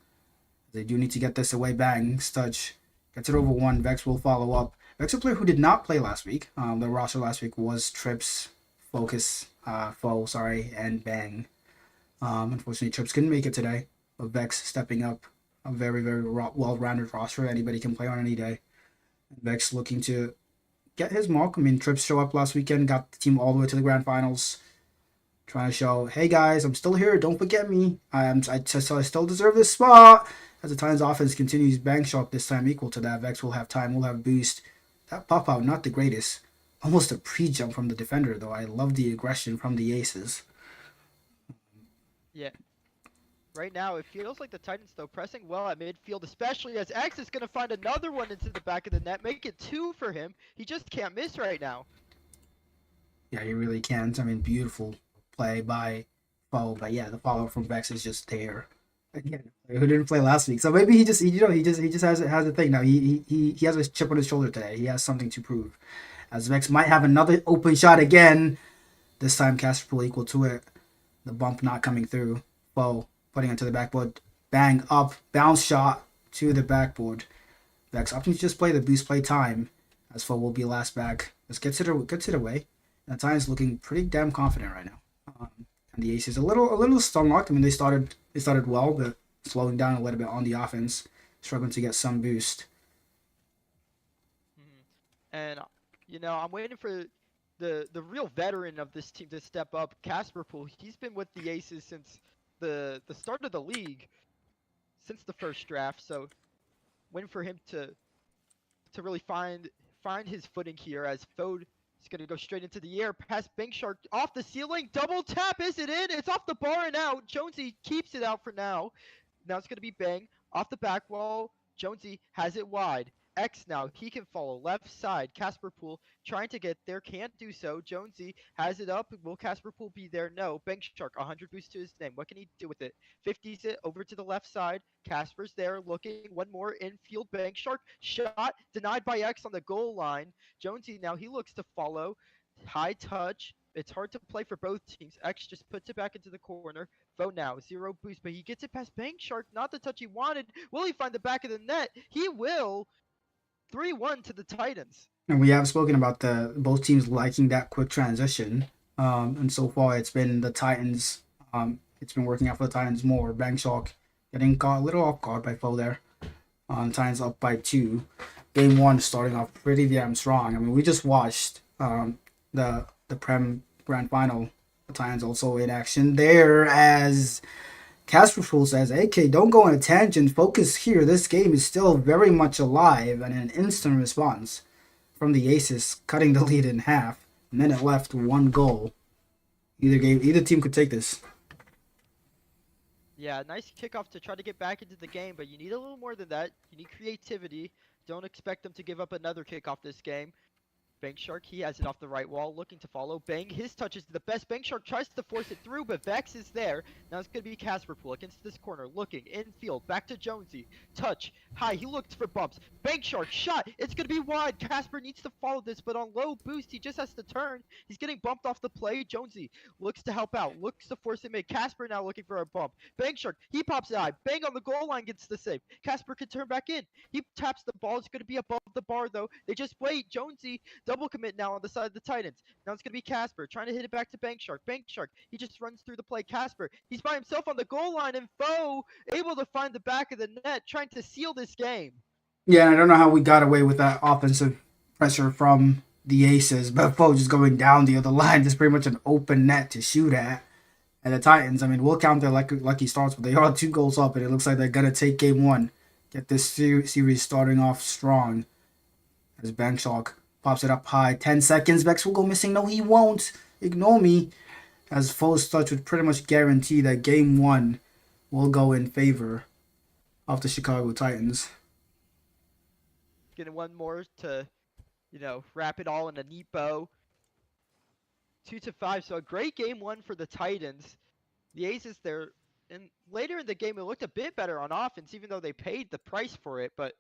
They do need to get this away. Bang. Studge gets it over one. Vex will follow up. Vex, a player who did not play last week. The roster last week was Trips, Focus, Foe, and Bang. Unfortunately, Trips couldn't make it today. But Vex stepping up. A very, very well-rounded roster. Anybody can play on any day. Vex looking to get his mark. I mean, Trips show up last weekend, got the team all the way to the grand finals. Trying to show, hey guys, I'm still here. Don't forget me. I still deserve this spot. As the Titans offense continues, Bang Shark this time equal to that. Vex will have time, will have boost. That pop out, not the greatest. Almost a pre-jump from the defender, though. I love the aggression from the Aces. Yeah. Right now, it feels like the Titans, though, pressing well at midfield, especially as X is going to find another one into the back of the net, make it 2 for him. He just can't miss right now. Yeah, he really can't. I mean, beautiful play by Foe, but yeah, the follow-up from Vex is just there. Again, who didn't play last week, so maybe he just has a thing now. He has a chip on his shoulder today. He has something to prove. As Vex might have another open shot again. This time, Casper will equal to it. The bump not coming through. Foe putting it to the backboard. Bang up, bounce shot to the backboard. Vex opting to just play the boost play time, as Foe will be last back. Just gets it away. And the Titans looking pretty damn confident right now. And the Aces a little stun-locked. I mean, they started well, but slowing down a little bit on the offense, struggling to get some boost. And I'm waiting for the real veteran of this team to step up, Casper Pool. He's been with the Aces since the start of the league, since the first draft. So waiting for him to really find his footing here, as Fode is going to go straight into the air, past Bank Shark, off the ceiling, double tap, is it in? It's off the bar and out. Jonesy keeps it out for now. Now it's going to be Bang, off the back wall. Jonesy has it wide. X now, he can follow left side. Casper Pool trying to get there, can't do so. Jonesy has it up. Will Casper Pool be there? No. Bank Shark, 100 boost to his name. What can he do with it? 50s it over to the left side. Casper's there looking. One more infield. Bank Shark shot denied by X on the goal line. Jonesy now, he looks to follow. High touch. It's hard to play for both teams. X just puts it back into the corner. Foe now, 0 boost, but he gets it past Bank Shark. Not the touch he wanted. Will he find the back of the net? He will. 3-1 to the Titans. And we have spoken about both teams liking that quick transition. And so far it's been the Titans. It's been working out for the Titans more. Bang Shark getting caught a little off guard by Foe there. Titans up by 2. Game 1 starting off pretty damn strong. I mean, we just watched the Prem Grand Final. The Titans also in action there, as Casperpool says, AK, don't go on a tangent. Focus here. This game is still very much alive, and an instant response from the Aces, cutting the lead in half. Minute left, 1 goal. Either team could take this. Yeah, nice kickoff to try to get back into the game, but you need a little more than that. You need creativity. Don't expect them to give up another kickoff this game. Bank Shark, he has it off the right wall, looking to follow. Bang, his touch is the best. Bank Shark tries to force it through, but Vex is there. Now it's going to be Casperpool against this corner, looking, infield, back to Jonesy. Touch, high, he looks for bumps. Bank Shark, shot, it's going to be wide. Casper needs to follow this, but on low boost, he just has to turn. He's getting bumped off the play. Jonesy looks to help out, looks to force it mid. Casper now looking for a bump. Bank Shark, he pops it high. Bang on the goal line gets the save. Casper can turn back in. He taps the ball. It's going to be above the bar, though. They just wait. Jonesy double commit now on the side of the Titans. Now it's going to be Casper trying to hit it back to Bank Shark. Bank Shark, he just runs through the play. Casper, he's by himself on the goal line, and Foe able to find the back of the net, trying to seal this game. Yeah, I don't know how we got away with that offensive pressure from the Aces, but Foe just going down the other line. Just pretty much an open net to shoot at. And the Titans, I mean, we'll count their lucky starts, but they are 2 goals up, and it looks like they're going to take game one. Get this series starting off strong. As Bankshark pops it up high. 10 seconds. Vex will go missing. No, he won't. Ignore me. As Foe's touch would pretty much guarantee that game one will go in favor of the Chicago Titans. Getting one more to, wrap it all in a neat bow. 2-5. So a great game one for the Titans. The Aces there, and later in the game it looked a bit better on offense, even though they paid the price for it, but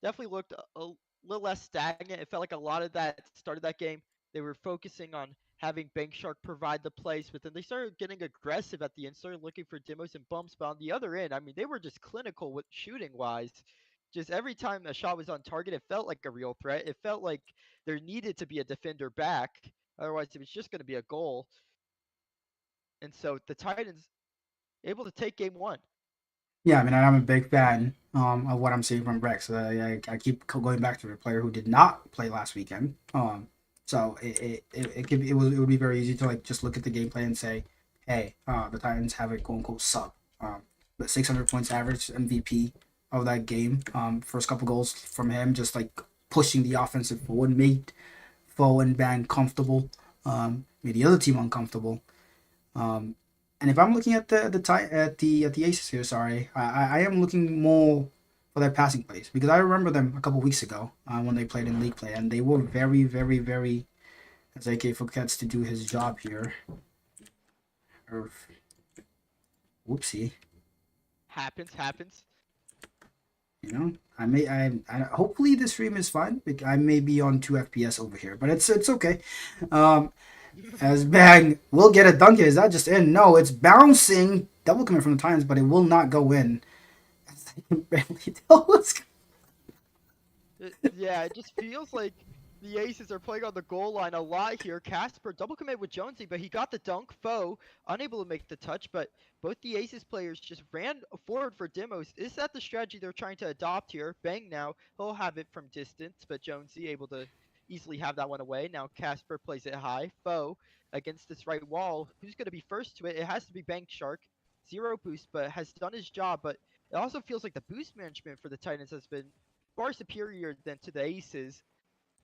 definitely looked a little less stagnant. It felt like a lot of that started that game. They were focusing on having Bank Shark provide the plays, but then they started getting aggressive at the end, started looking for demos and bumps. But on the other end, I mean, they were just clinical with shooting wise. Just every time a shot was on target, it felt like a real threat. It felt like there needed to be a defender back. Otherwise, it was just going to be a goal. And so the Titans able to take game one. Yeah, I mean, I'm a big fan of what I'm seeing from Rex. I keep going back to the player who did not play last weekend. So it would be very easy to like just look at the gameplay and say, hey, the Titans have a quote unquote sub. But 600 points average MVP of that game. First couple goals from him, just like pushing the offensive forward, made Foe and Bang comfortable, made the other team uncomfortable. And if I'm looking at the Aces here, sorry, I am looking more for their passing plays because I remember them a couple weeks ago when they played in league play, and they were very, very, very, as AK forgets to do his job here. Whoopsie. Happens. You know, I hopefully the stream is fine. I may be on 2 FPS over here, but it's okay. As Bang will get a dunk. Is that just in? No, it's bouncing. Double commit from the Titans, but it will not go in. Barely tell what's Yeah, it just feels like the Aces are playing on the goal line a lot here. Casper double commit with Jonesy, but he got the dunk. Foe unable to make the touch, but both the Aces players just ran forward for demos. Is that the strategy they're trying to adopt here? Bang now, he'll have it from distance, but Jonesy able to easily have that one away. Now Casper plays it high. Foe against this right wall. Who's going to be first to it? It has to be Bank Shark. 0 boost, but has done his job, but it also feels like the boost management for the Titans has been far superior than to the Aces.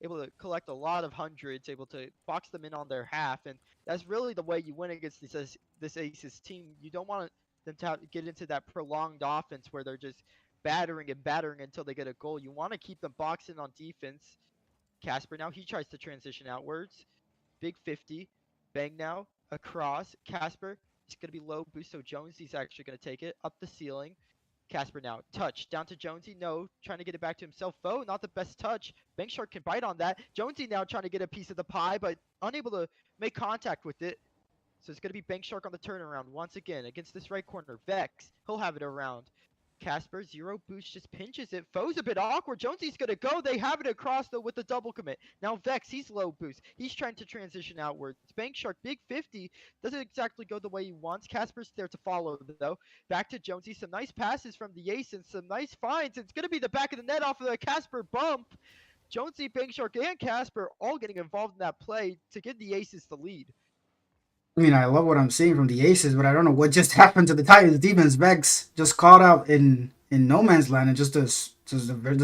Able to collect a lot of hundreds, able to box them in on their half, and that's really the way you win against this Aces team. You don't want them to get into that prolonged offense where they're just battering and battering until they get a goal. You want to keep them boxing on defense. Casper now, he tries to transition outwards. Big 50. Bang now, across. Casper, it's going to be low boost, so Jonesy's actually going to take it up the ceiling. Casper now, touch, down to Jonesy, no, trying to get it back to himself. Foe, not the best touch. Bankshark can bite on that. Jonesy now trying to get a piece of the pie, but unable to make contact with it. So it's going to be Bankshark on the turnaround once again against this right corner. Vex, he'll have it around. Casper, 0 boost, just pinches it. Foe's a bit awkward. Jonesy's going to go. They have it across, though, with the double commit. Now Vex, he's low boost. He's trying to transition outwards. Bankshark, big 50. Doesn't exactly go the way he wants. Casper's there to follow, though. Back to Jonesy. Some nice passes from the ace and some nice finds. It's going to be the back of the net off of the Casper bump. Jonesy, Bankshark, and Casper all getting involved in that play to give the Aces the lead. I mean, I love what I'm seeing from the Aces, but I don't know what just happened to the Titans defense. Vex just caught out in no man's land, and just the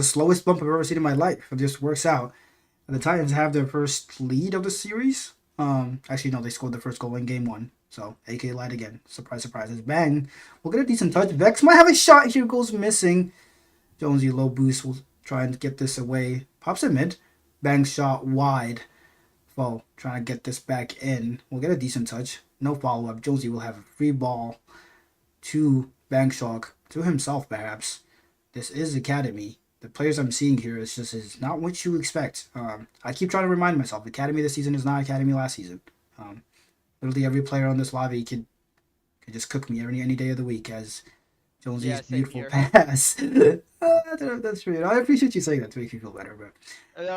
slowest bump I've ever seen in my life. It just works out. The Titans have their first lead of the series. Actually, no, they scored the first goal in game one. So, AK light again. Surprise, surprises. Bang. We'll get a decent touch. Vex might have a shot here. Goes missing. Jonesy low boost will try and get this away. Pops it mid. Bang shot wide. Well, trying to get this back in. We'll get a decent touch. No follow up. Jonesy will have a free ball to Bangshock, to himself perhaps. This is Academy. The players I'm seeing here is not what you expect. I keep trying to remind myself, Academy this season is not Academy last season. Um, Literally every player on this lobby could just cook me any day of the week as Jonesy's Yeah, same beautiful here. pass. That's true. I appreciate you saying that to make me feel better, but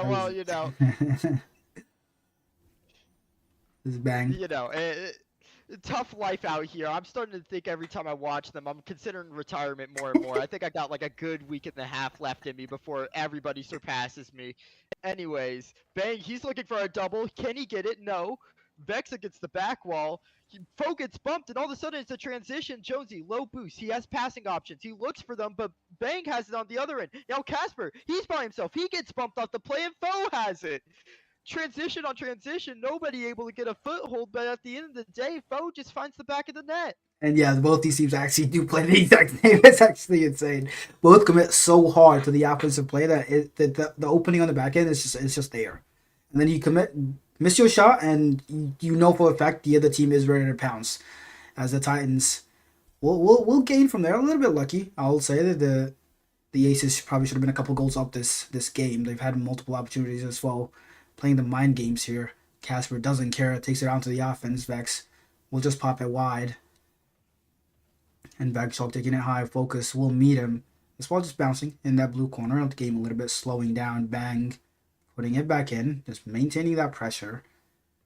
Well, you know, this bang. you know, tough life out here. I'm starting to think every time I watch them, I'm considering retirement more and more. I think I got like a good week and a half left in me before everybody surpasses me. Anyways, Bang, he's looking for a double. Can he get it? No. Vex against the back wall. Fo gets bumped, and all of a sudden it's a transition. Jonesy, low boost. He has passing options. He looks for them, but Bang has it on the other end. Now Casper, he's by himself. He gets bumped off the play, and Fo has it. Transition on transition, nobody able to get a foothold, but at the end of the day, Fo just finds the back of the net. And yeah, both these teams actually do play the exact same. It's actually insane. Both commit so hard to the offensive play that the opening on the back end is just there. And then you miss your shot, and you know for a fact the other team is ready to pounce. As the Titans will gain from there. A little bit lucky, I'll say that the Aces probably should have been a couple goals up this game. They've had multiple opportunities as well, playing the mind games here. Casper doesn't care, takes it out to the offense. Vex will just pop it wide. And Bagshock taking it high, focus will meet him. This ball just bouncing in that blue corner of the game, a little bit slowing down. Bang, putting it back in, just maintaining that pressure.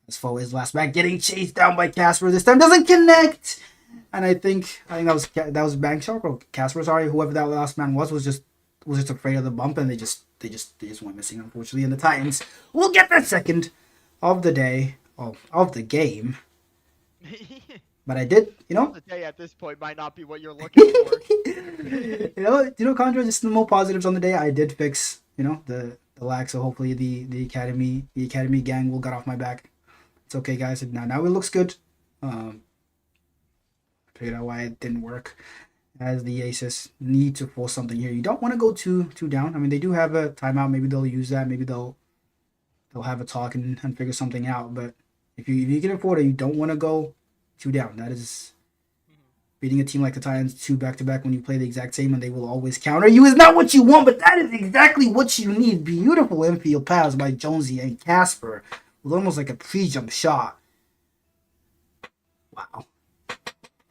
As Fo is last back, getting chased down by Casper. This time doesn't connect. And I think that was Bagshock or Casper. Sorry, whoever that last man was just afraid of the bump, and they just went missing. Unfortunately, and the Titans will get their second of the day, of the game. But I did, The day at this point might not be what you're looking for. Contra, just the more positives on the day. I did fix, the lag, so hopefully the academy gang will get off my back. It's okay, guys. Now it looks good. Figured out why it didn't work. As the Aces need to force something here. You don't want to go too down. I mean, they do have a timeout. Maybe they'll use that. Maybe they'll have a talk and figure something out. But if you can afford it, you don't want to go too down. That is beating a team like the Titans 2 back-to-back when you play the exact same and they will always counter you is not what you want, but that is exactly what you need. Beautiful infield pass by Jonesy and Casper with almost like a pre-jump shot. Wow.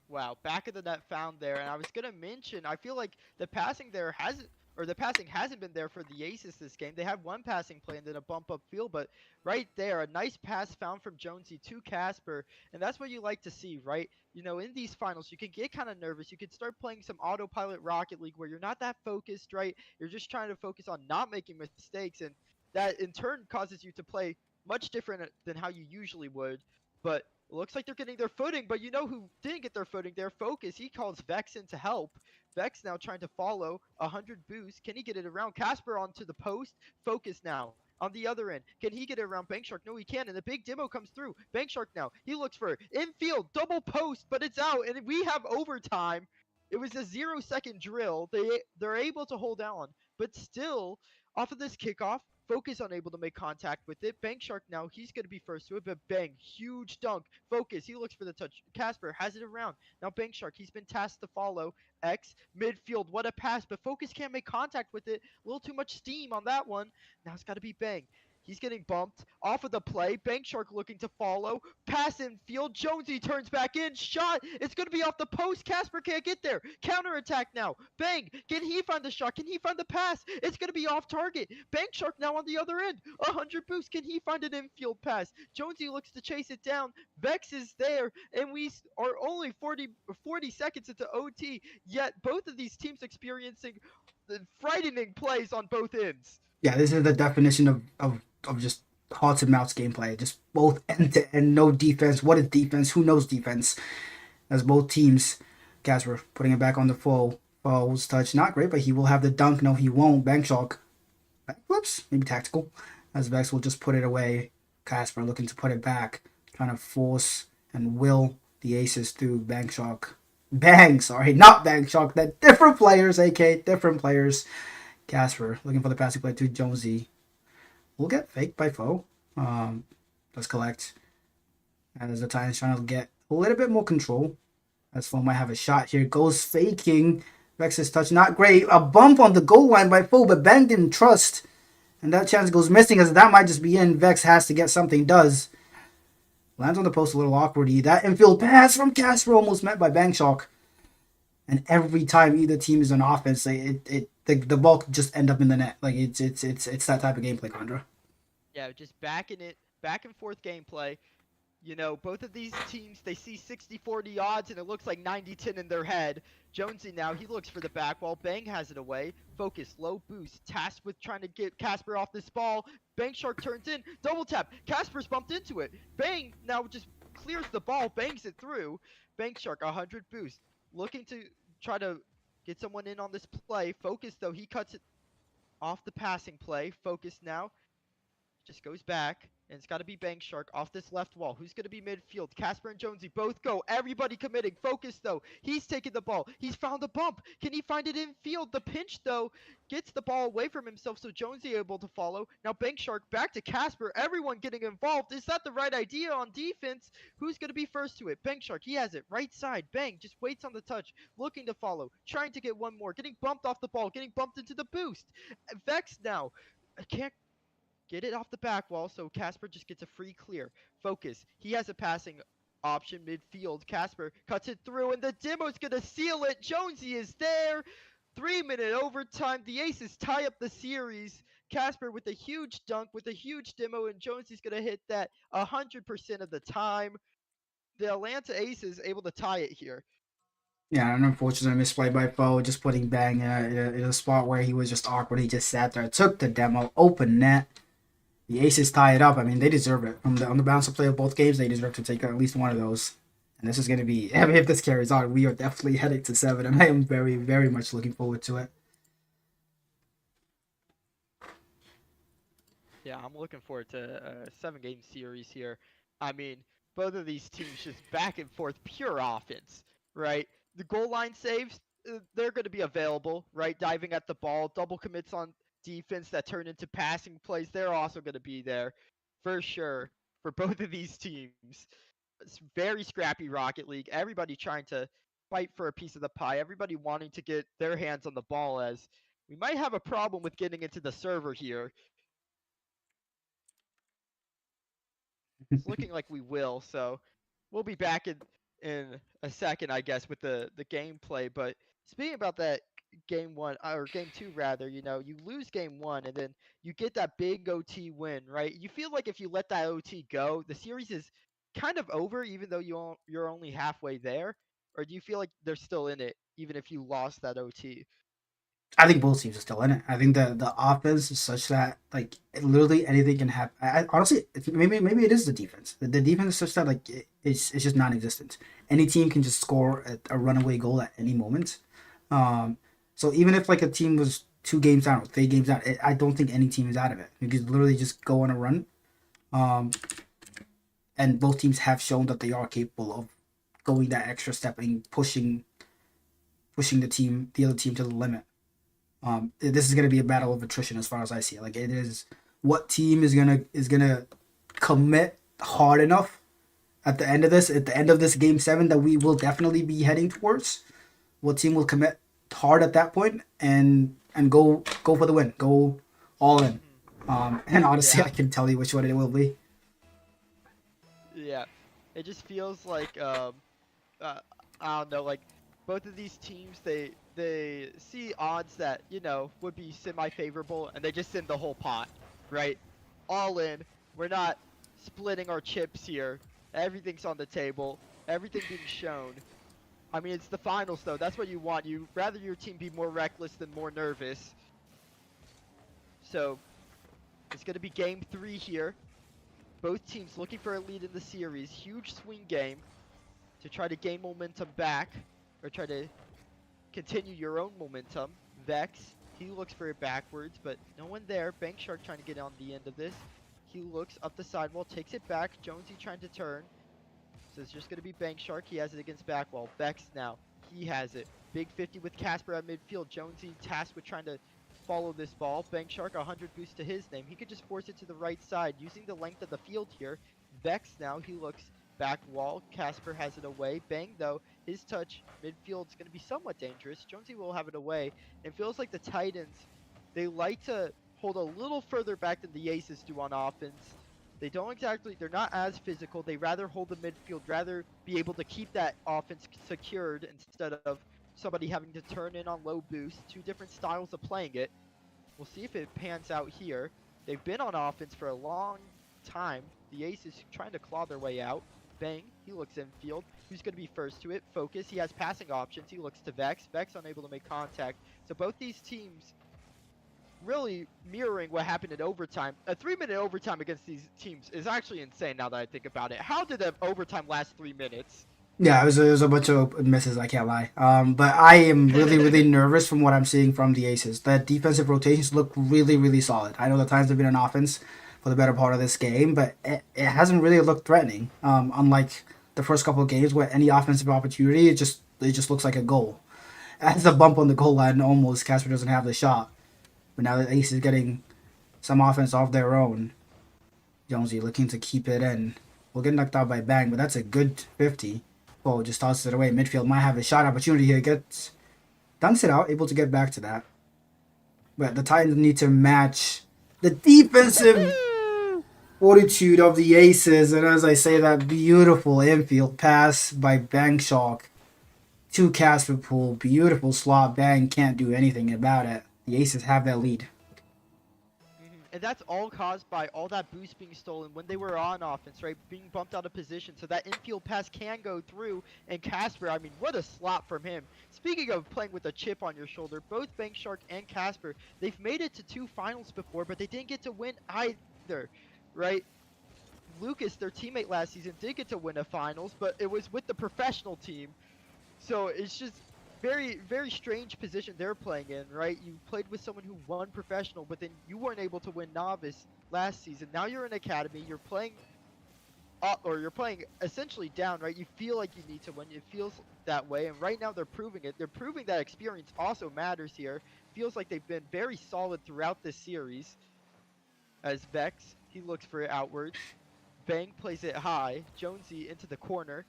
Wow, back of the net found there, and I was gonna mention, I feel like the passing hasn't been there for the Aces this game. They had one passing play and then a bump up field, but right there, a nice pass found from Jonesy to Casper, and that's what you like to see, right? In these finals, you can get kind of nervous. You can start playing some autopilot Rocket League where you're not that focused, right? You're just trying to focus on not making mistakes, and that in turn causes you to play much different than how you usually would. But it looks like they're getting their footing, but you know who didn't get their footing? Their focus. He calls Vex in to help. Vex now trying to follow 100 boost. Can he get it around Casper onto the post? Focus now on the other end. Can he get it around Bankshark? No, he can. And the big demo comes through. Bankshark now. He looks for it. Infield, double post, but it's out. And we have overtime. It was a 0-second drill. They're able to hold on, but still, off of this kickoff, Focus unable to make contact with it. Bankshark now, he's going to be first to it, but bang, huge dunk. Focus, he looks for the touch. Casper has it around. Now Bankshark, he's been tasked to follow. X, midfield, what a pass, but Focus can't make contact with it. A little too much steam on that one. Now it's got to be Bang. He's getting bumped off of the play. Bankshark looking to follow. Pass in field. Jonesy turns back in. Shot. It's going to be off the post. Casper can't get there. Counter attack now. Bang. Can he find the shot? Can he find the pass? It's going to be off target. Bankshark now on the other end. 100 boost. Can he find an infield pass? Jonesy looks to chase it down. Vex is there. And we are only 40 seconds into OT. Yet both of these teams experiencing frightening plays on both ends. Yeah, this is the definition of just hearts and mouths gameplay. Just both end to end, no defense. What is defense? Who knows defense? As both teams, Casper putting it back on the full. Foul's touch, not great, but he will have the dunk. No, he won't. Bank shock. Backflips? Maybe tactical. As Vex will just put it away. Casper looking to put it back. Trying to force and will the aces through Bank shock. Bang! Sorry, not Bank shock. That different players, aka different players. Casper looking for the passing play to Jonesy. Will get faked by foe. Let's collect. And as the Titans trying to get a little bit more control. As foe might have a shot here. Goes faking. Vex's touch, not great. A bump on the goal line by foe, but Bang didn't trust. And that chance goes missing as that might just be in. Vex has to get something, does. Lands on the post a little awkwardly. That infield pass from Casper almost met by Bang shock. And every time either team is on offense, the ball could just end up in the net. Like it's that type of gameplay, Condra. Yeah, just back and forth gameplay. You know, both of these teams, they see 60-40 odds, and it looks like 90-10 in their head. Jonesy now, he looks for the back wall. Bang has it away. Focus, low boost. Tasked with trying to get Casper off this ball. Bang Shark turns in. Double tap. Casper's bumped into it. Bang now just clears the ball. Bangs it through. Bang Shark, 100 boost. Looking to try to get someone in on this play. Focus, though, he cuts it off the passing play. Focus now. Just goes back, and it's got to be Bank Shark off this left wall. Who's going to be midfield? Casper and Jonesy both go. Everybody committing. Focus, though. He's taking the ball. He's found the bump. Can he find it in field? The pinch, though, gets the ball away from himself, so Jonesy able to follow. Now Bank Shark back to Casper. Everyone getting involved. Is that the right idea on defense? Who's going to be first to it? Bank Shark, he has it. Right side. Bang, just waits on the touch. Looking to follow. Trying to get one more. Getting bumped off the ball. Getting bumped into the boost. Vex now. I can't get it off the back wall, so Casper just gets a free clear. Focus. He has a passing option midfield. Casper cuts it through, and the demo's gonna seal it. Jonesy is there. 3-minute overtime. The Aces tie up the series. Casper with a huge dunk, with a huge demo, and Jonesy's gonna hit that 100% of the time. The Atlanta Aces able to tie it here. Yeah, an unfortunate misplay by foe, just putting Bang in a spot where he was just awkward. He just sat there, took the demo, open net. The Aces tie it up. I mean, they deserve it. On the balance of play of both games, they deserve to take at least one of those. And this is going to be, I mean, if this carries on, we are definitely heading to 7, and I am very, very much looking forward to it. Yeah, I'm looking forward to a 7-game series here. I mean, both of these teams just back and forth, pure offense, right? The goal line saves, they're going to be available, right? Diving at the ball, double commits on defense that turn into passing plays, they're also going to be there for sure for both of these teams. It's very scrappy Rocket League. Everybody trying to fight for a piece of the pie. Everybody wanting to get their hands on the ball, as we might have a problem with getting into the server here. It's looking like we will, so we'll be back in a second, I guess, with the gameplay. But speaking about that game one, or game two rather, you know, you lose game one and then you get that big OT win, right? You feel like if you let that OT go, the series is kind of over, even though you're only halfway there. Or do you feel like they're still in it, even if you lost that OT? I think both teams are still in it. I think the offense is such that like literally anything can happen. Honestly, maybe it is the defense. The defense is such that like it's just non-existent. Any team can just score a runaway goal at any moment. Um, so even if like a team was 2 games down or 3 games down, I don't think any team is out of it. You could literally just go on a run. Um, and both teams have shown that they are capable of going that extra step and pushing the other team to the limit. This is going to be a battle of attrition as far as I see it. Like it is, what team is gonna commit hard enough at the end of this game 7 that we will definitely be heading towards. What team will commit hard at that point and go for the win, go all in. And honestly, Yeah. I can tell you which one it will be. Yeah, it just feels like uh, I don't know, like both of these teams, they see odds that would be semi-favorable, and they just send the whole pot, right? All in. We're not splitting our chips here. Everything's on the table. Everything being shown. I mean, it's the finals though. That's what you want. You rather your team be more reckless than more nervous. So it's gonna be game 3 here. Both teams looking for a lead in the series. Huge swing game to try to gain momentum back, or try to continue your own momentum. Vex, he looks for it backwards, but no one there. Bank Shark trying to get on the end of this. He looks up the sidewall, takes it back. Jonesy trying to turn. So it's just going to be Bank Shark. He has it against backwall. Vex now. He has it. Big 50 with Casper at midfield. Jonesy tasked with trying to follow this ball. Bank Shark 100 boost to his name. He could just force it to the right side using the length of the field here. Vex now. He looks back wall. Casper has it away. Bang though. His touch midfield is going to be somewhat dangerous. Jonesy will have it away. It feels like the Titans, they like to hold a little further back than the Aces do on offense. They don't exactly, they're not as physical. They rather hold the midfield, rather be able to keep that offense secured instead of somebody having to turn in on low boost. Two different styles of playing it. We'll see if it pans out here. They've been on offense for a long time. The Aces trying to claw their way out. Bang, he looks infield. Who's going to be first to it? Focus, he has passing options. He looks to Vex. Vex unable to make contact. So both these teams really mirroring what happened in overtime. A 3-minute overtime against these teams is actually insane now that I think about it. How did the overtime last 3 minutes? Yeah, it was a bunch of misses. I can't lie. But I am really nervous from what I'm seeing from the Aces. The defensive rotations look really solid. I know the times have been on offense for the better part of this game, but it hasn't really looked threatening. Unlike the first couple of games where any offensive opportunity, it just looks like a goal. As a bump on the goal line, almost Casper doesn't have the shot. But now the Aces getting some offense off their own. Jonesy looking to keep it in. We'll get knocked out by Bang, but that's a good 50. Oh, just tosses it away. Midfield might have a shot opportunity here. Dunks it out, able to get back to that. But the Titans need to match the defensive fortitude of the Aces. And as I say, that beautiful infield pass by Bang Shark to Casper Pool. Beautiful slot. Bang can't do anything about it. The Aces have that lead. And that's all caused by all that boost being stolen when they were on offense, right? Being bumped out of position so that infield pass can go through. And Casper, I mean, what a slot from him. Speaking of playing with a chip on your shoulder, both Bank Shark and Casper, they've made it to 2 finals before, but they didn't get to win either, right? Lucas, their teammate last season, did get to win a finals, but it was with the professional team. So it's just very strange position they're playing in, right? You played with someone who won professional, but then you weren't able to win novice last season. Now you're in academy, you're playing up, or you're playing essentially down, right? You feel like you need to win. It feels that way, and right now they're proving it. They're proving that experience also matters here. Feels like they've been very solid throughout this series. As Vex, he looks for it outwards. Bang plays it high. Jonesy into the corner.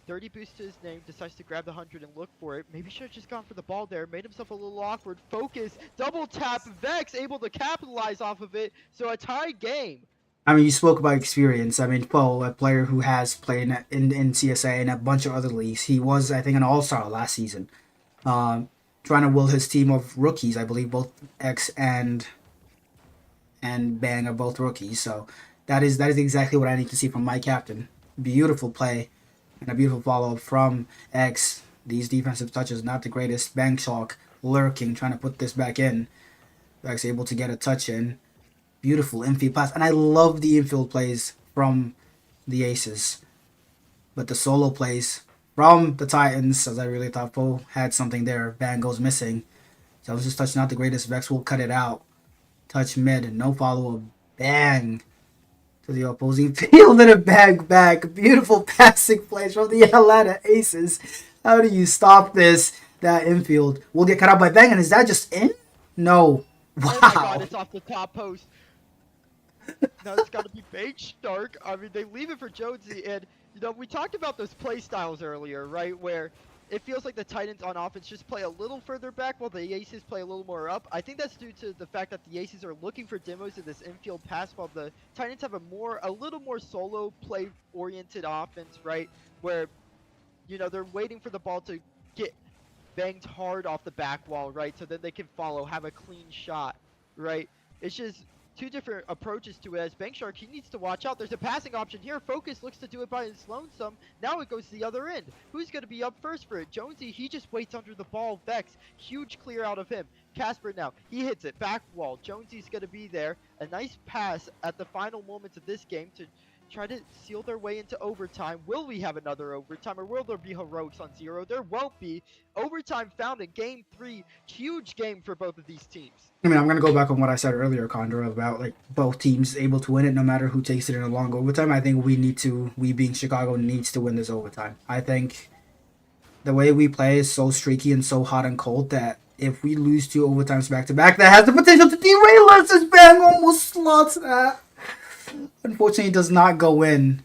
30 boost to his name, decides to grab the 100 and look for it. Maybe should have just gone for the ball there. Made himself a little awkward. Focus, double tap, Vex able to capitalize off of it. So a tie game. I mean, you spoke about experience. I mean, Poe, a player who has played in CSA and a bunch of other leagues. He was, I think, an all-star last season. Trying to will his team of rookies. I believe both X and Bang are both rookies. So that is exactly what I need to see from my captain. Beautiful play and a beautiful follow-up from X. These defensive touches, not the greatest. Bang Shark lurking, trying to put this back in. X able to get a touch in. Beautiful infield pass. And I love the infield plays from the Aces. But the solo plays from the Titans, as I really thought Poe had something there. Bang goes missing. So this touch not the greatest. Vex will cut it out. Touch mid, no follow-up. Bang to the opposing field and a bag back. Beautiful passing plays from the Atlanta Aces. How do you stop this? That infield will get cut out by Bang, and is that just in? No. Wow. Oh my god, it's off the top post. Now it's got to be Bank Shark. I mean, they leave it for Jonesy, and you know, we talked about those play styles earlier, right? Where it feels like the Titans on offense just play a little further back while the Aces play a little more up. I think that's due to the fact that the Aces are looking for demos in this infield pass while the Titans have a little more solo play oriented offense, right? Where, you know, they're waiting for the ball to get banged hard off the back wall, right? So then they can follow, have a clean shot, right? It's just two different approaches to it. As Bank Shark, he needs to watch out. There's a passing option here. Focus looks to do it by his lonesome. Now it goes to the other end. Who's going to be up first for it? Jonesy, he just waits under the ball. Vex, huge clear out of him. Casper now, he hits it. Back wall. Jonesy's going to be there. A nice pass at the final moments of this game to try to seal their way into overtime. Will we have another overtime, or will there be heroics on zero? There won't be. Overtime found in game 3. Huge game for both of these teams. I mean, I'm gonna go back on what I said earlier, Condor, about like both teams able to win it no matter who takes it in a long overtime. I think we being Chicago, needs to win this overtime. I think the way we play is so streaky and so hot and cold that if we lose 2 overtimes back to back, that has the potential to derail us. As Bang almost slots that. Unfortunately, it does not go in.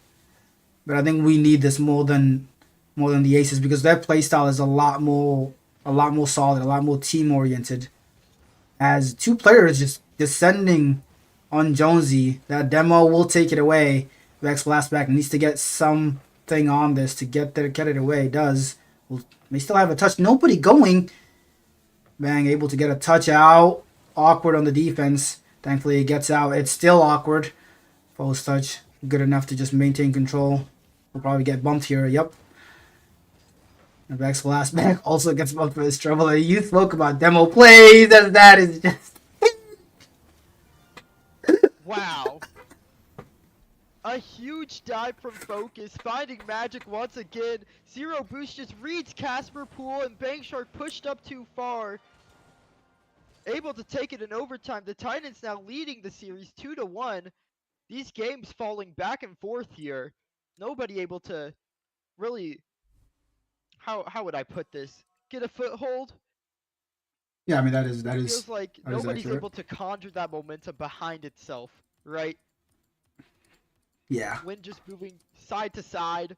But I think we need this more than the Aces, because their playstyle is a lot more solid, a lot more team oriented. As 2 players just descending on Jonesy, that demo will take it away. Vex Blastback needs to get something on this to get it away. It does. May still have a touch. Nobody going. Bang, able to get a touch out. Awkward on the defense. Thankfully, it gets out. It's still awkward. Post touch. Good enough to just maintain control. We'll probably get bumped here. Yep. And Vex Blastback also gets bumped for his trouble. You spoke about demo plays, and that is just... Wow. A huge dive from Focus, finding magic once again. Zero Boost just reads Casper Pool, and Bank Shark pushed up too far. Able to take it in overtime. The Titans now leading the series 2-1. These games falling back and forth here. Nobody able to really, how would I put this? Get a foothold? Yeah, I mean, that Feels like that is nobody's accurate. able to conjure that momentum behind itself, right? Yeah. Wind just moving side to side.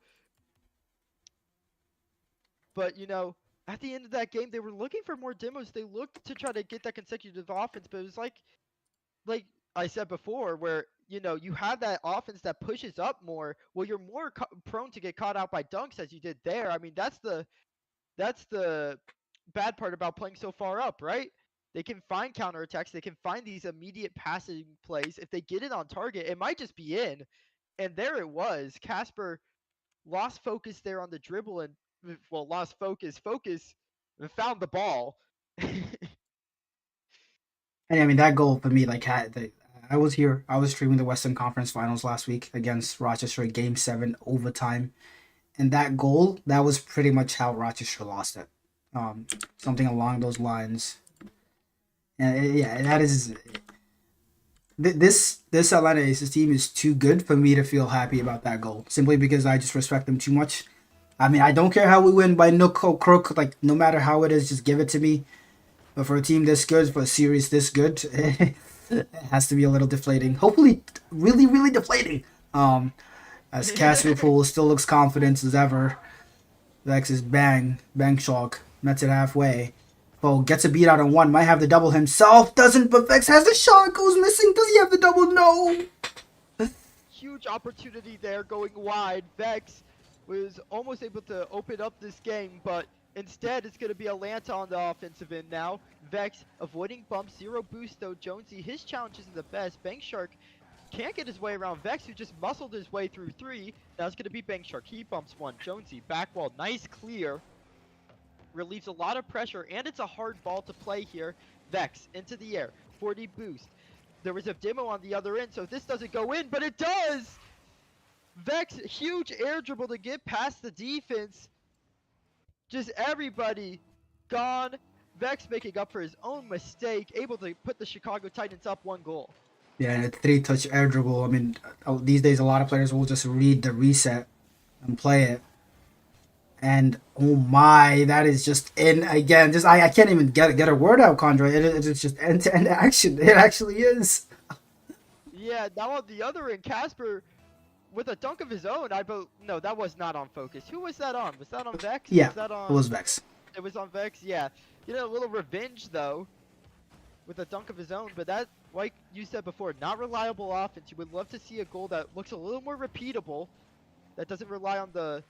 But, you know, at the end of that game, they were looking for more demos. They looked to try to get that consecutive offense, but it was like I said before, where, you know, you have that offense that pushes up more. Well, you're more prone to get caught out by dunks as you did there. I mean, that's the bad part about playing so far up, right? They can find counterattacks. They can find these immediate passing plays. If they get it on target, it might just be in. And there it was. Casper lost focus there on the dribble and, well, lost focus. Focus found the ball. And I mean, that goal for me, like, I was here. I was streaming the Western Conference Finals last week against Rochester, Game 7 overtime, and that goal, that was pretty much how Rochester lost it. Something along those lines. And yeah, that is this Atlanta Aces team is too good for me to feel happy about that goal. Simply because I just respect them too much. I mean, I don't care how we win by nook or crook. Like, no matter how it is, just give it to me. But for a team this good, for a series this good, it has to be a little deflating. Hopefully, really, really deflating. As Casper Pool still looks confident as ever. Vex is bang shock. Mets it halfway. Oh, gets a beat out on one. Might have the double himself. Doesn't, but Vex has the shot. Goes missing. Does he have the double? No. Huge opportunity there going wide. Vex was almost able to open up this game, but instead it's going to be Atlanta on the offensive end now. Vex avoiding bumps. Zero Boost though. Jonesy, his challenge isn't the best. Bank Shark can't get his way around Vex, who just muscled his way through 3. Now it's going to be Bank Shark. He bumps one. Jonesy, back wall. Nice clear. Relieves a lot of pressure, and it's a hard ball to play here. Vex into the air. 40 boost. There was a demo on the other end, so this doesn't go in, but it does! Vex, huge air dribble to get past the defense. Just everybody gone. Vex making up for his own mistake, able to put the Chicago Titans up 1 goal. Yeah, and a 3-touch air dribble. I mean, these days a lot of players will just read the reset and play it. And oh my, that is just in again. Just I can't even get a word out, Condra. It's just end-to-end action. It actually is. Yeah, now on the other end, Casper with a dunk of his own. No, that was not on Focus. Who was that on? Was that on Vex? Yeah, was that on... it was Vex. It was on Vex, yeah. You know, a little revenge though, with a dunk of his own. But that, like you said before, not reliable offense. You would love to see a goal that looks a little more repeatable, that doesn't rely on the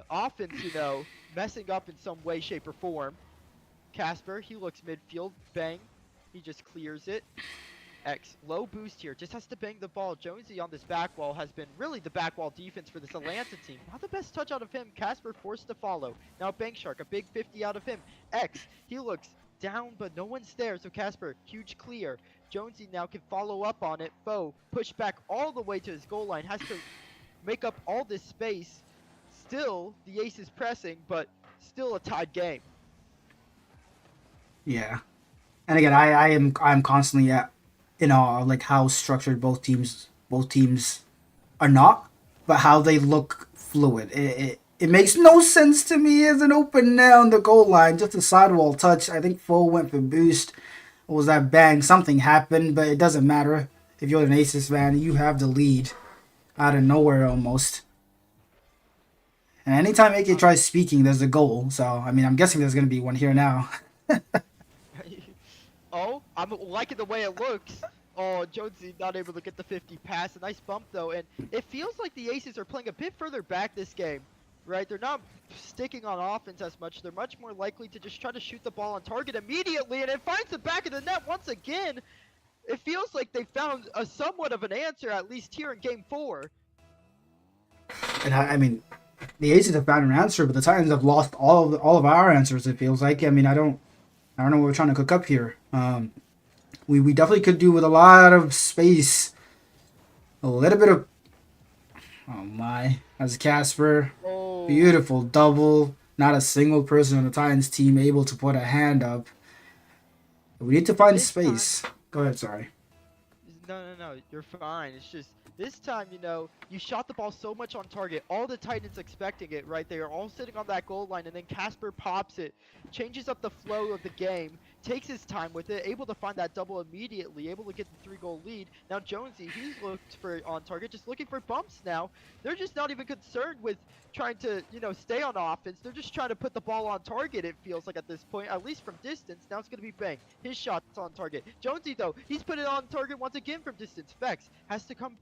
offense, you know, messing up in some way, shape, or form. Casper, he looks midfield, bang, he just clears it. X, low boost here, just has to bang the ball. Jonesy on this back wall has been really the back wall defense for this Atlanta team. Not the best touch out of him. Casper forced to follow. Now Bank Shark, a big 50 out of him. X, he looks down, but no one's there. So Casper, huge clear. Jonesy now can follow up on it. Foe, push back all the way to his goal line. Has to make up all this space. Still, the ace is pressing, but still a tied game. Yeah. And again, I'm constantly in awe of like how structured both teams are not, but how they look fluid. It makes no sense to me as an open net on the goal line, just a sidewall touch. I think Foe went for boost. Or was that bang? Something happened, but it doesn't matter. If you're an Aces fan, you have the lead out of nowhere almost. And anytime AK tries speaking, there's a goal. So, I mean, I'm guessing there's going to be one here now. Oh, I'm liking the way it looks. Oh, Jonesy not able to get the 50 pass. A nice bump, though. And it feels like the Aces are playing a bit further back this game, right? They're not sticking on offense as much. They're much more likely to just try to shoot the ball on target immediately. And it finds the back of the net once again. It feels like they found a somewhat of an answer, at least here in Game 4. And I mean, the Aces have found an answer, but the Titans have lost all of our answers. It feels like. I mean, I don't know what we're trying to cook up here. We definitely could do with a lot of space, a little bit of. Oh my! As Casper, Oh. beautiful double. Not a single person on the Titans team able to put a hand up. We need to find This space. Go ahead. Sorry. No, you're fine. It's just this time, you know, you shot the ball so much on target. All the Titans expecting it, right? They are all sitting on that goal line, and then Casper pops it, changes up the flow of the game, takes his time with it, able to find that double immediately, able to get the 3-goal lead. Now Jonesy, he's looked for on target, just looking for bumps now. They're just not even concerned with trying to, you know, stay on offense. They're just trying to put the ball on target, it feels like at this point, at least from distance. Now it's going to be Bang. His shot's on target. Jonesy, though, he's put it on target once again from distance. Vex has to come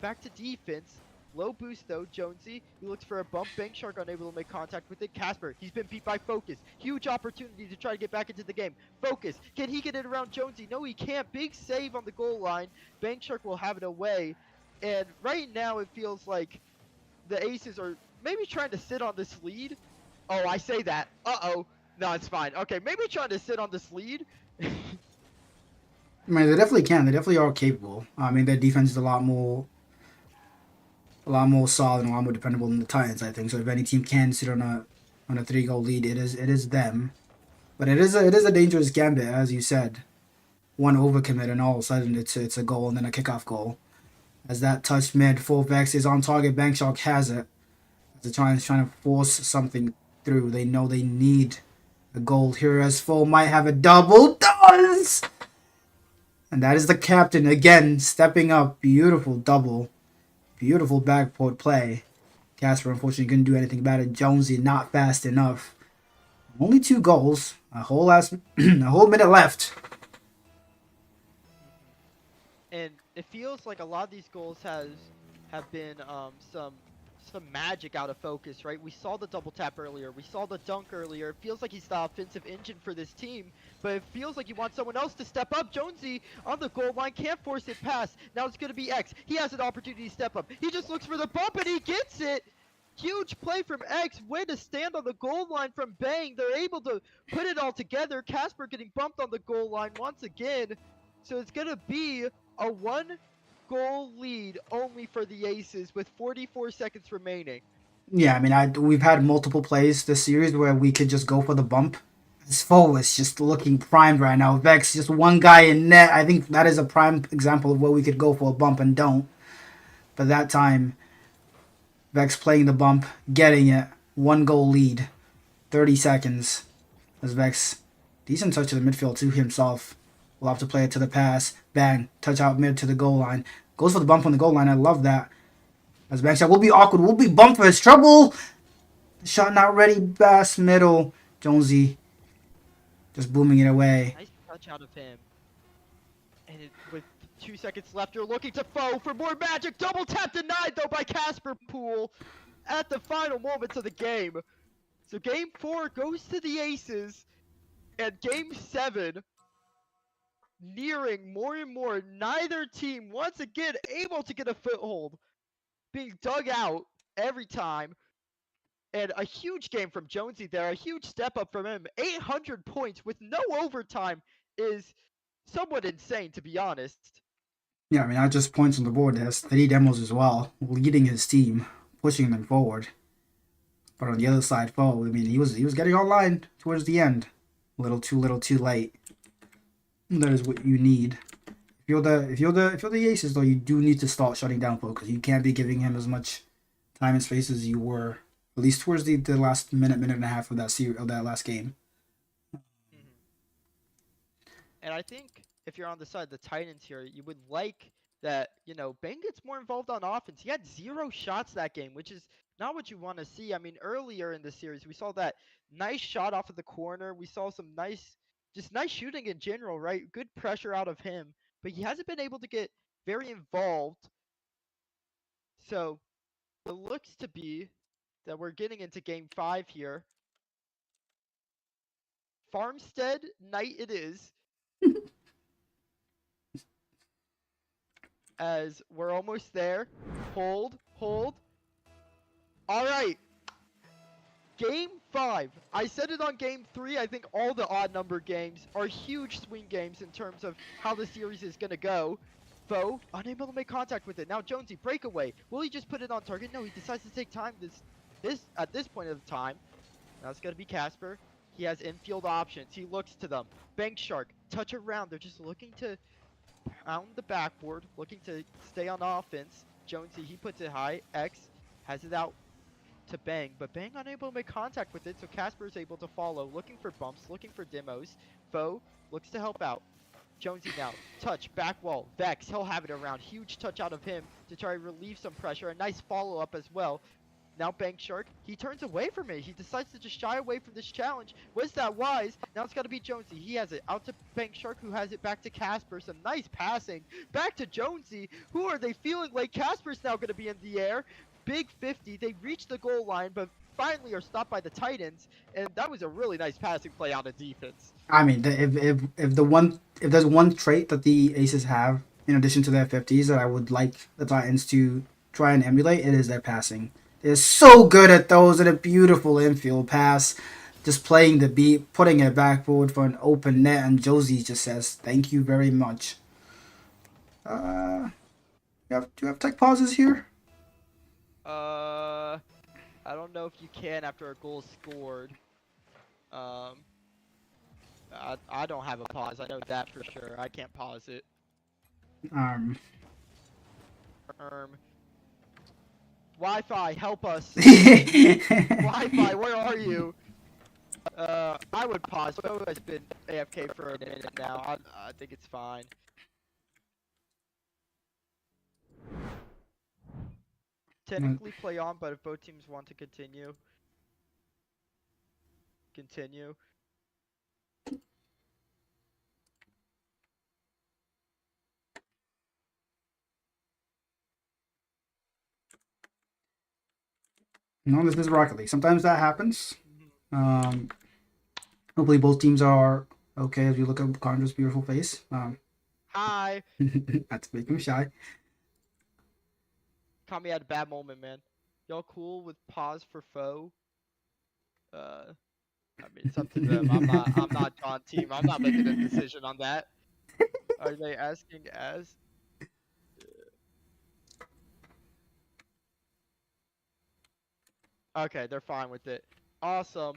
back to defense. Low boost though, Jonesy. He looks for a bump. Bank Shark unable to make contact with it. Casper, he's been beat by Focus. Huge opportunity to try to get back into the game. Focus, can he get it around Jonesy? No, he can't. Big save on the goal line. Bank Shark will have it away. And right now it feels like the Aces are maybe trying to sit on this lead. Oh, I say that. Uh-oh. No, it's fine. Okay, maybe trying to sit on this lead. I mean, they definitely can. They definitely are capable. I mean, their defense is a lot more solid and a lot more dependable than the Titans, I think. So if any team can sit on a 3-goal lead, it is them. But it is a dangerous gambit, as you said. One overcommit and all of a sudden it's a goal and then a kickoff goal. As that touch mid, full Vex is on target. Bank Shark has it. The Giants trying to force something through. They know they need a goal here as Foe might have a double. Does! And that is the captain again stepping up. Beautiful double. Beautiful backport play. Casper unfortunately couldn't do anything about it. Jonesy not fast enough. Only 2 goals. A whole minute left. And it feels like a lot of these goals have been some magic out of Focus, right? We saw the double tap earlier. We saw the dunk earlier. It feels like he's the offensive engine for this team, but it feels like you want someone else to step up. Jonesy on the goal line can't force it past. Now it's going to be X. He has an opportunity to step up. He just looks for the bump and he gets it. Huge play from X. Way to stand on the goal line from Bang. They're able to put it all together. Casper getting bumped on the goal line once again. So it's going to be a 1-goal lead only for the Aces with 44 seconds remaining. Yeah, I mean, we've had multiple plays this series where we could just go for the bump. This Foe is just looking primed right now. Vex, just one guy in net. I think that is a prime example of where we could go for a bump and don't. But that time, Vex playing the bump, getting it. 1-goal lead. 30 seconds. As Vex, decent touch to the midfield to himself. We'll have to play it to the pass. Bang. Touch out mid to the goal line. Goes for the bump on the goal line. I love that. As Bang shot will be awkward. Will be bumped for his trouble. Shot not ready. Bass middle. Jonesy just booming it away. Nice touch out of him. And with 2 seconds left, you're looking to Foe for more magic. Double tap denied, though, by Casper Poole at the final moments of the game. So Game 4 goes to the Aces, and Game 7 nearing more and more. Neither team once again able to get a foothold, being dug out every time. And a huge game from Jonesy there, a huge step up from him. 800 points with no overtime is somewhat insane, to be honest. Yeah, I mean, not just points on the board. He has 3 demos as well, leading his team, pushing them forward. But on the other side, Foe, I mean, he was getting online towards the end. Little too late. That is what you need. If you're the Aces though, you do need to start shutting down Foe because you can't be giving him as much time and space as you were, at least towards the last minute and a half of that last game. Mm-hmm. And I think if you're on the side of the Titans here, you would like that, Bang gets more involved on offense. He had 0 shots that game, which is not what you want to see. I mean, earlier in the series, we saw that nice shot off of the corner. We saw some just nice shooting in general, right? Good pressure out of him, but he hasn't been able to get very involved. So it looks to be that we're getting into game 5 here. Farmstead night it is, as we're almost there. Hold. All right. Game 5. I said it on game 3. I think all the odd number games are huge swing games in terms of how the series is going to go. Foe unable to make contact with it. Now Jonesy breakaway. Will he just put it on target? No, he decides to take time at this point of the time. Now it's going to be Casper. He has infield options. He looks to them. Bank Shark touch around. They're just looking to pound the backboard, looking to stay on offense. Jonesy, he puts it high. X has it out to Bang, but Bang unable to make contact with it, so Casper is able to follow, looking for bumps, looking for demos. Foe looks to help out. Jonesy now, touch, back wall, Vex, he'll have it around. Huge touch out of him to try to relieve some pressure. A nice follow-up as well. Now Bank Shark, he turns away from it. He decides to just shy away from this challenge. Was that wise? Now it's got to be Jonesy. He has it out to Bank Shark, who has it back to Casper. Some nice passing. Back to Jonesy. Who are they feeling like? Casper's now going to be in the air. Big 50. They reach the goal line, but finally are stopped by the Titans. And that was a really nice passing play out of defense. I mean, if there's one trait that the Aces have in addition to their 50s that I would like the Titans to try and emulate, it is their passing. They're so good at those and a beautiful infield pass, just playing the beat, putting it back forward for an open net, and Josie just says, "Thank you very much." Do you have tech pauses here? I don't know if you can after a goal is scored. I don't have a pause. I know that for sure. I can't pause it. Um. Wi-Fi, help us. Wi-Fi, where are you? I would pause. Bo has been AFK for a minute now. I think it's fine. Technically play on, but if both teams want to continue. No, this is Rocket League. Sometimes that happens. Hopefully both teams are okay as you look at Condra's beautiful face. Hi. Not to make him shy. Caught me at a bad moment, man. Y'all cool with pause for foe? I mean, it's up to them. I'm not on team. I'm not making a decision on that. Are they asking as? Okay, they're fine with it. Awesome.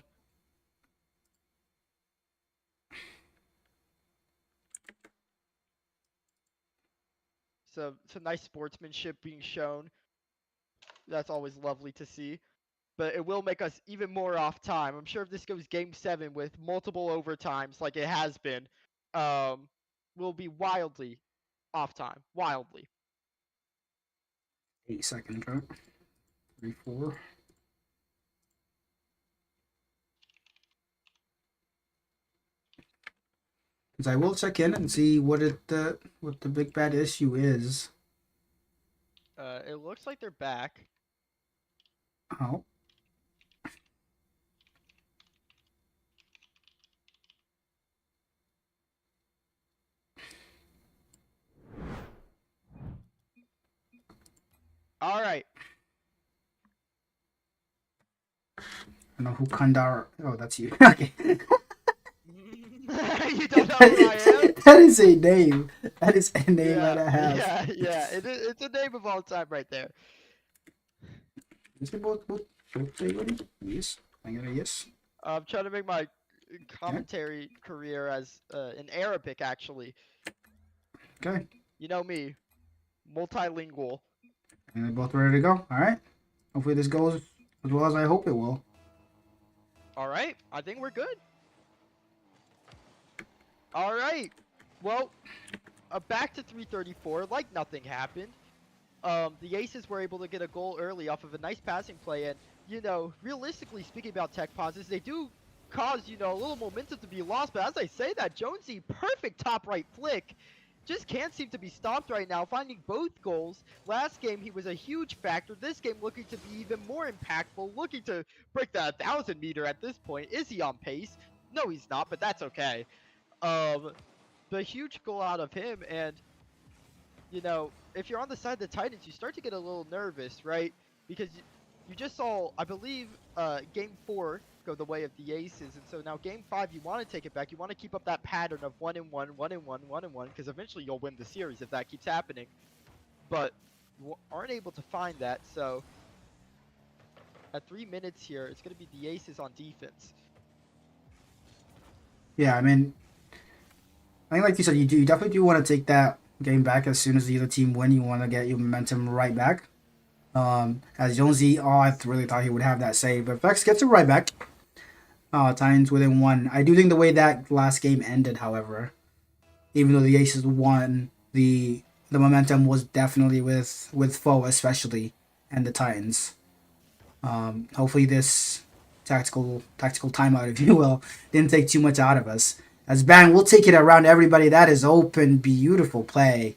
So some nice sportsmanship being shown. That's always lovely to see. But it will make us even more off time. I'm sure if this goes game 7 with multiple overtimes like it has been, we'll be wildly off time. Wildly. 8 seconds, right? 3, 4. Because I will check in and see what the big bad issue is. It looks like they're back. Oh. I don't know who Kandar. Oh, that's you. Okay. You don't know who I am? That is a name. That is a name and Yeah, a half. yeah. It's a name of all time right there. Is it both say already? Yes. I got a yes. I'm trying to make my commentary career as in Arabic, actually. Okay. You know me, multilingual. And they're both ready to go. All right. Hopefully this goes as well as I hope it will. All right, I think we're good. All right, well, back to 334, like nothing happened. The Aces were able to get a goal early off of a nice passing play, and you know, realistically speaking about tech pauses, they do cause a little momentum to be lost. But as I say that, Jonesy, perfect top right flick, just can't seem to be stopped right now, finding both goals. Last game he was a huge factor. This game looking to be even more impactful, looking to break the 1,000-meter at this point. Is he on pace? No, he's not, but that's okay. The huge goal out of him, and if you're on the side of the Titans, you start to get a little nervous, right? Because you just saw, I believe, Game 4 go the way of the Aces, and so now Game 5, you want to take it back. You want to keep up that pattern of 1-1, 1-1, 1-1, because eventually you'll win the series if that keeps happening. But you aren't able to find that, so at 3 minutes here, it's going to be the Aces on defense. Yeah, I mean, I think like you said, you definitely do want to take that game back as soon as the other team win. You want to get your momentum right back. As Jonesy, I really thought he would have that save, but Vex gets it right back. Titans within one. I do think the way that last game ended, however, even though the Aces won, the momentum was definitely with Foe especially and the Titans. Hopefully this tactical timeout, if you will, didn't take too much out of us. As Bang, we'll take it around everybody. That is open, beautiful play.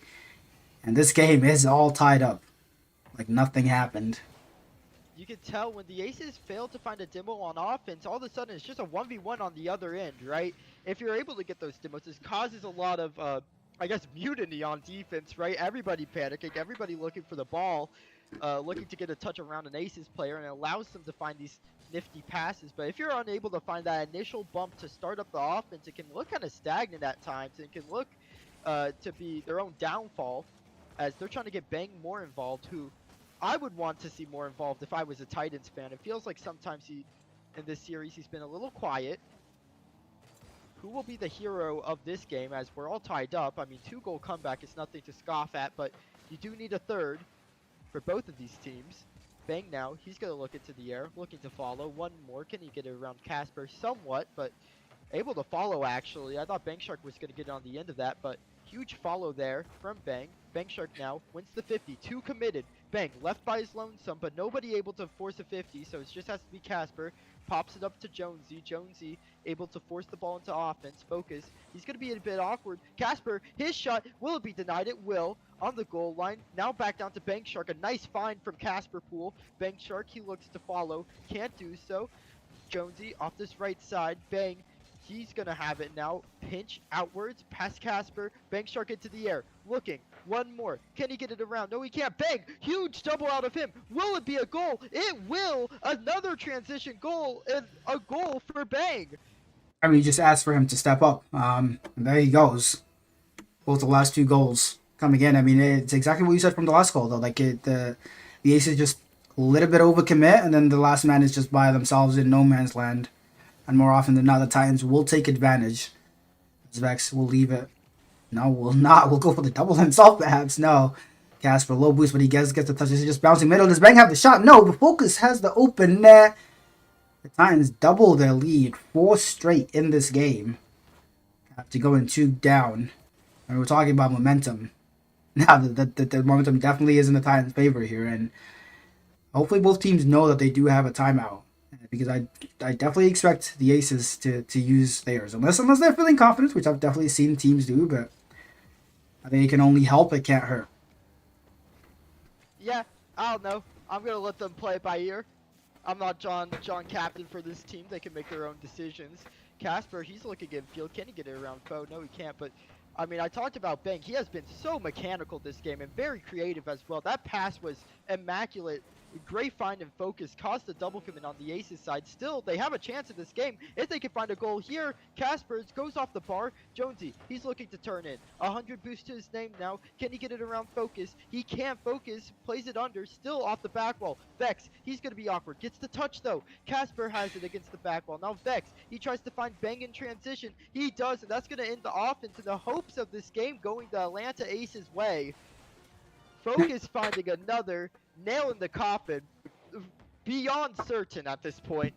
And this game is all tied up. Like nothing happened. You can tell when the Aces fail to find a demo on offense, all of a sudden it's just a 1v1 on the other end, right? If you're able to get those demos, this causes a lot of, I guess, mutiny on defense, right? Everybody panicking, everybody looking for the ball, looking to get a touch around an Aces player, and it allows them to find these nifty passes. But if you're unable to find that initial bump to start up the offense, it can look kind of stagnant at times. It can look to be their own downfall as they're trying to get Bang more involved, who I would want to see more involved if I was a Titans fan. It feels like sometimes in this series, he's been a little quiet. Who will be the hero of this game as we're all tied up? I mean, 2-goal comeback is nothing to scoff at, but you do need a third for both of these teams. Bang now, he's going to look into the air, looking to follow. One more, can he get it around Casper? Somewhat, but able to follow actually. I thought Bang Shark was going to get on the end of that, but huge follow there from Bang. Bang Shark now wins the 50, 2 committed. Bang left by his lonesome, but nobody able to force a 50, so it just has to be Casper. Pops it up to Jonesy. Jonesy able to force the ball into offense. Focus. He's going to be a bit awkward. Casper, his shot, will it be denied? It will. On the goal line. Now back down to Bang Shark. A nice find from Casper Pool. Bang Shark, he looks to follow. Can't do so. Jonesy off this right side. Bang. He's going to have it now. Pinch outwards. Past Casper. Bang Shark into the air. Looking. One more. Can he get it around? No, he can't. Bang. Huge double out of him. Will it be a goal? It will. Another transition goal and a goal for Bang. I mean, you just asked for him to step up. And there he goes. Both the last 2 goals coming in. I mean, it's exactly what you said from the last goal, though. Like, the Aces just a little bit overcommit, and then the last man is just by themselves in no man's land. And more often than not, the Titans will take advantage. Vex will leave it. No, will not. We'll go for the double himself, perhaps. No. Casper, low boost, but he gets the touch. He's just bouncing middle. Does Bang have the shot? No, but Focus has the open net. The Titans double their lead. 4 straight in this game. Have to go in 2 down. And we're talking about momentum. Now, the momentum definitely is in the Titans' favor here. And hopefully both teams know that they do have a timeout. Because I definitely expect the Aces to use theirs. Unless they're feeling confident, which I've definitely seen teams do. But I think it can only help. It can't hurt. Yeah, I don't know. I'm going to let them play it by ear. I'm not John Captain for this team. They can make their own decisions. Casper, he's looking in field. Can he get it around Foe? No, he can't. But, I mean, I talked about Bang. He has been so mechanical this game and very creative as well. That pass was immaculate great find and focus caused the double commit on the Aces side. Still, they have a chance in this game if they can find a goal here. Casper goes off the bar. Jonesy, he's looking to turn in. 100 boost to his name now. Can he get it around focus? He can't focus. Plays it under. Still off the back wall. Vex, he's going to be awkward. Gets the touch though. Casper has it against the back wall. Now Vex, he tries to find Bang in transition. He does, and that's going to end the offense in the hopes of this game going the Atlanta Aces way. Focus finding another nail in the coffin, beyond certain at this point.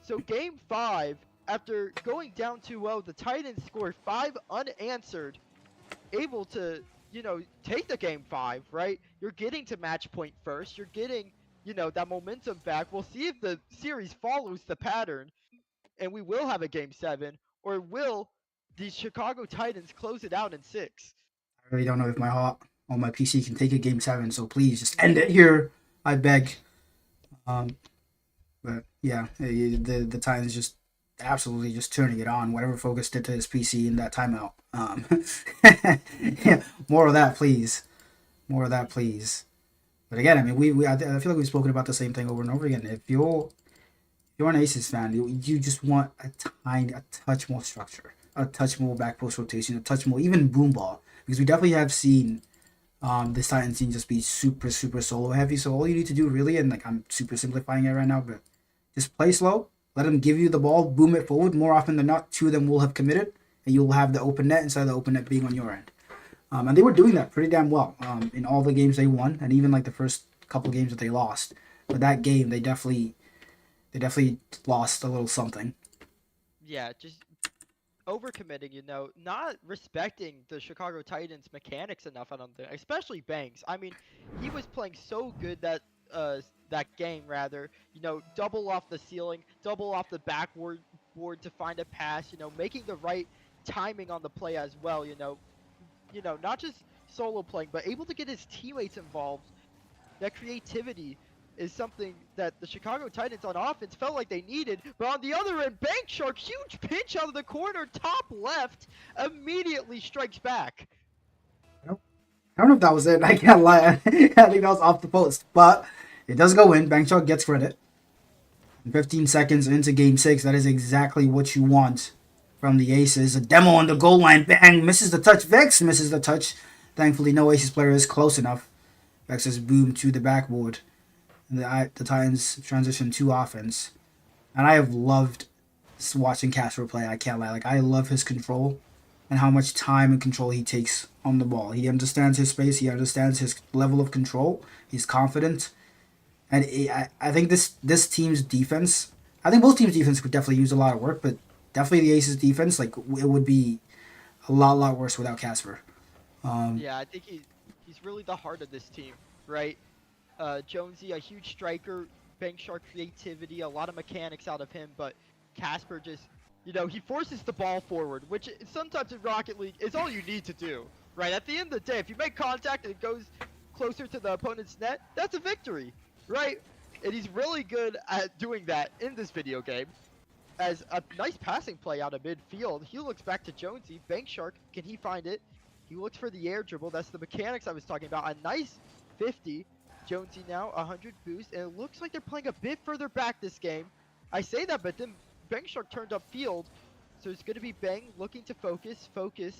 So game 5, after going down 2-0, the Titans scored 5 unanswered, able to, take the game 5, right? You're getting to match point first. You're getting, that momentum back. We'll see if the series follows the pattern, and we will have a game 7, or will the Chicago Titans close it out in 6? I really don't know if my heart or my PC can take a game 7, so please just end it here. I beg. But yeah, the Titans just absolutely just turning it on. Whatever Focus did to his PC in that timeout. Yeah, more of that, please. More of that, please. But again, I mean, I feel like we've spoken about the same thing over and over again. If you're an Aces fan, you just want a touch more structure, a touch more back post rotation, a touch more even boom ball, because we definitely have seen this Titans team just be super solo heavy. So all you need to do really, and like I'm super simplifying it right now, but just play slow, let them give you the ball, boom it forward. More often than not, 2 of them will have committed, and you'll have the open net instead of the open net being on your end. And they were doing that pretty damn well in all the games they won, and even like the first couple games that they lost. But that game, they definitely lost a little something. Yeah, just overcommitting, not respecting the Chicago Titans mechanics enough, I don't think, especially Banks. I mean, he was playing so good that game rather, double off the ceiling, double off the backboard to find a pass, making the right timing on the play as well, not just solo playing, but able to get his teammates involved. That creativity is something that the Chicago Titans on offense felt like they needed. But on the other end, Bank Shark, huge pinch out of the corner, top left, immediately strikes back. I don't know if that was it. I can't lie. I think that was off the post. But it does go in. Bank Shark gets credit. 15 seconds into game 6, that is exactly what you want from the Aces. A demo on the goal line. Bang! Misses the touch. Vex misses the touch. Thankfully, no Aces player is close enough. Vex is boom to the backboard. And the Titans transition to offense. And I have loved watching Casper play. I can't lie. Like, I love his control and how much time and control he takes on the ball. He understands his space. He understands his level of control. He's confident. And I think this team's defense, I think both teams' defense could definitely use a lot of work, but definitely the Aces' defense, like, it would be a lot worse without Casper. Yeah, I think he's really the heart of this team, right? Jonesy, a huge striker, Bank Shark creativity, a lot of mechanics out of him, but Casper just, he forces the ball forward, which sometimes in Rocket League is all you need to do, right? At the end of the day, if you make contact and it goes closer to the opponent's net, that's a victory, right? And he's really good at doing that in this video game. As a nice passing play out of midfield, he looks back to Jonesy. Bank Shark, can he find it? He looks for the air dribble. That's the mechanics I was talking about. A nice 50. Jonesy now 100 boost, and it looks like they're playing a bit further back this game. I say that, but then Bang Shark turned up field, so it's going to be Bang looking to focus. Focus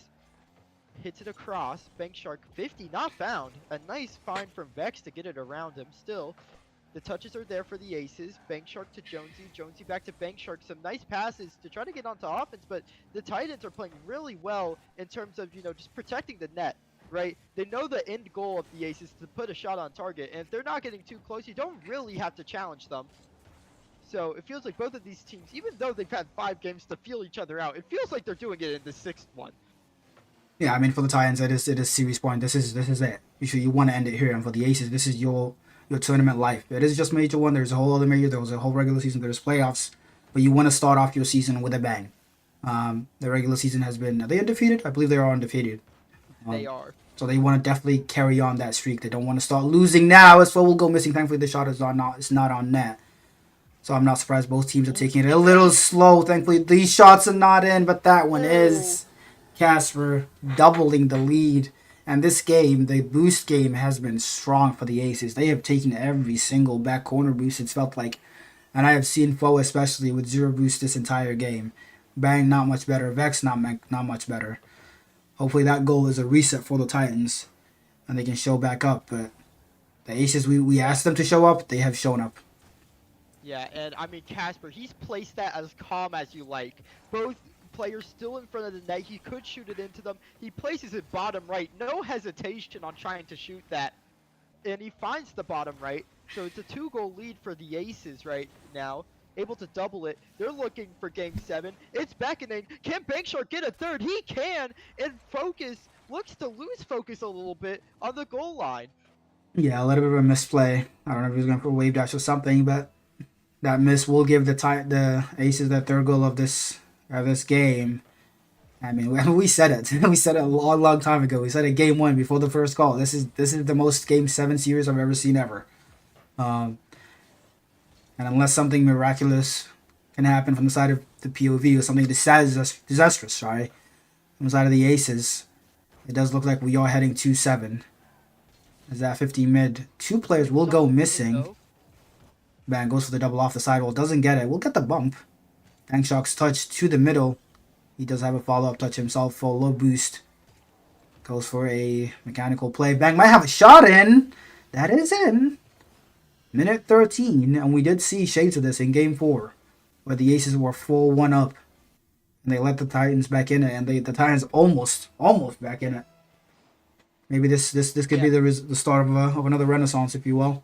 hits it across. Bang Shark 50 not found. A nice find from Vex to get it around him. Still, the touches are there for the Aces. Bang Shark to Jonesy. Jonesy back to Bang Shark. Some nice passes to try to get onto offense, but the Titans are playing really well in terms of, just protecting the net. Right? They know the end goal of the Aces is to put a shot on target, and if they're not getting too close, you don't really have to challenge them. So it feels like both of these teams, even though they've had 5 games to feel each other out, it feels like they're doing it in the 6th one. Yeah, I mean, for the Titans, it is series point. This is it. You want to end it here, and for the Aces, this is your tournament life. It is just major one. There's a whole other major. There was a whole regular season. There's playoffs, but you want to start off your season with a bang. The regular season has been. Are they undefeated? I believe they are undefeated. They are. So they want to definitely carry on that streak. They don't want to start losing now. As well will go missing. Thankfully, the shot is not on net. So I'm not surprised both teams are taking it a little slow. Thankfully, these shots are not in, but that one is. Casper doubling the lead. And this game, the boost game, has been strong for the Aces. They have taken every single back corner boost. It's felt like, and I have seen Foe especially with zero boost this entire game. Bang, not much better. Vex, not much better. Hopefully that goal is a reset for the Titans, and they can show back up. But the Aces, we Yeah. asked them to show up. They have shown up. Yeah, and I mean Casper, he's placed that as calm as you like. Both players still in front of the net. He could shoot it into them. He places it bottom right. No hesitation on trying to shoot that. And he finds the bottom right. So it's a 2-goal lead for the Aces right now. Able to double it. They're looking for game 7. It's beckoning. Can Bankshark get a third? He can! And Focus looks to lose focus a little bit on the goal line. Yeah, a little bit of a misplay. I don't know if he was going for a wave dash or something, but that miss will give the Aces their third goal of this game. I mean, we said it. We said it a long time ago. We said it game 1 before the first call. This is the most game 7 series I've ever seen ever. And unless something miraculous can happen from the side of the POV or something disastrous, sorry, from the side of the Aces, it does look like we are heading 2-7. As that 50 mid, 2 players will go missing. Bang goes for the double off the sidewall, doesn't get it. We'll get the bump. Bankshark's touch to the middle. He does have a follow-up touch himself for low boost. Goes for a mechanical play. Bang might have a shot in. That is in. Minute 13, and we did see shades of this in Game 4, where the Aces were full 1-up, and they let the Titans back in it, and the Titans almost back in it. Maybe this could be the start of another renaissance, if you will.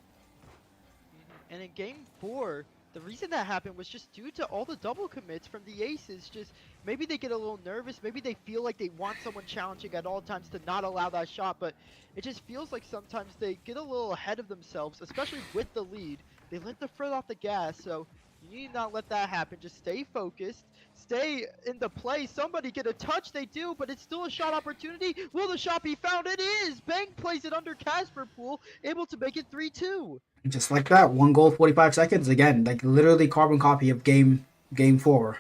And in game 4, the reason that happened was just due to all the double commits from the Aces. Just maybe they get a little nervous. Maybe they feel like they want someone challenging at all times to not allow that shot. But it just feels like sometimes they get a little ahead of themselves, especially with the lead. They let the foot off the gas. So you need not let that happen. Just stay focused. Stay in the play. Somebody get a touch. They do, but it's still a shot opportunity. Will the shot be found? It is. Bang plays it under Casper Pool, able to make it 3-2. Just like that, 1 goal, 45 seconds. Again, like literally carbon copy of game 4.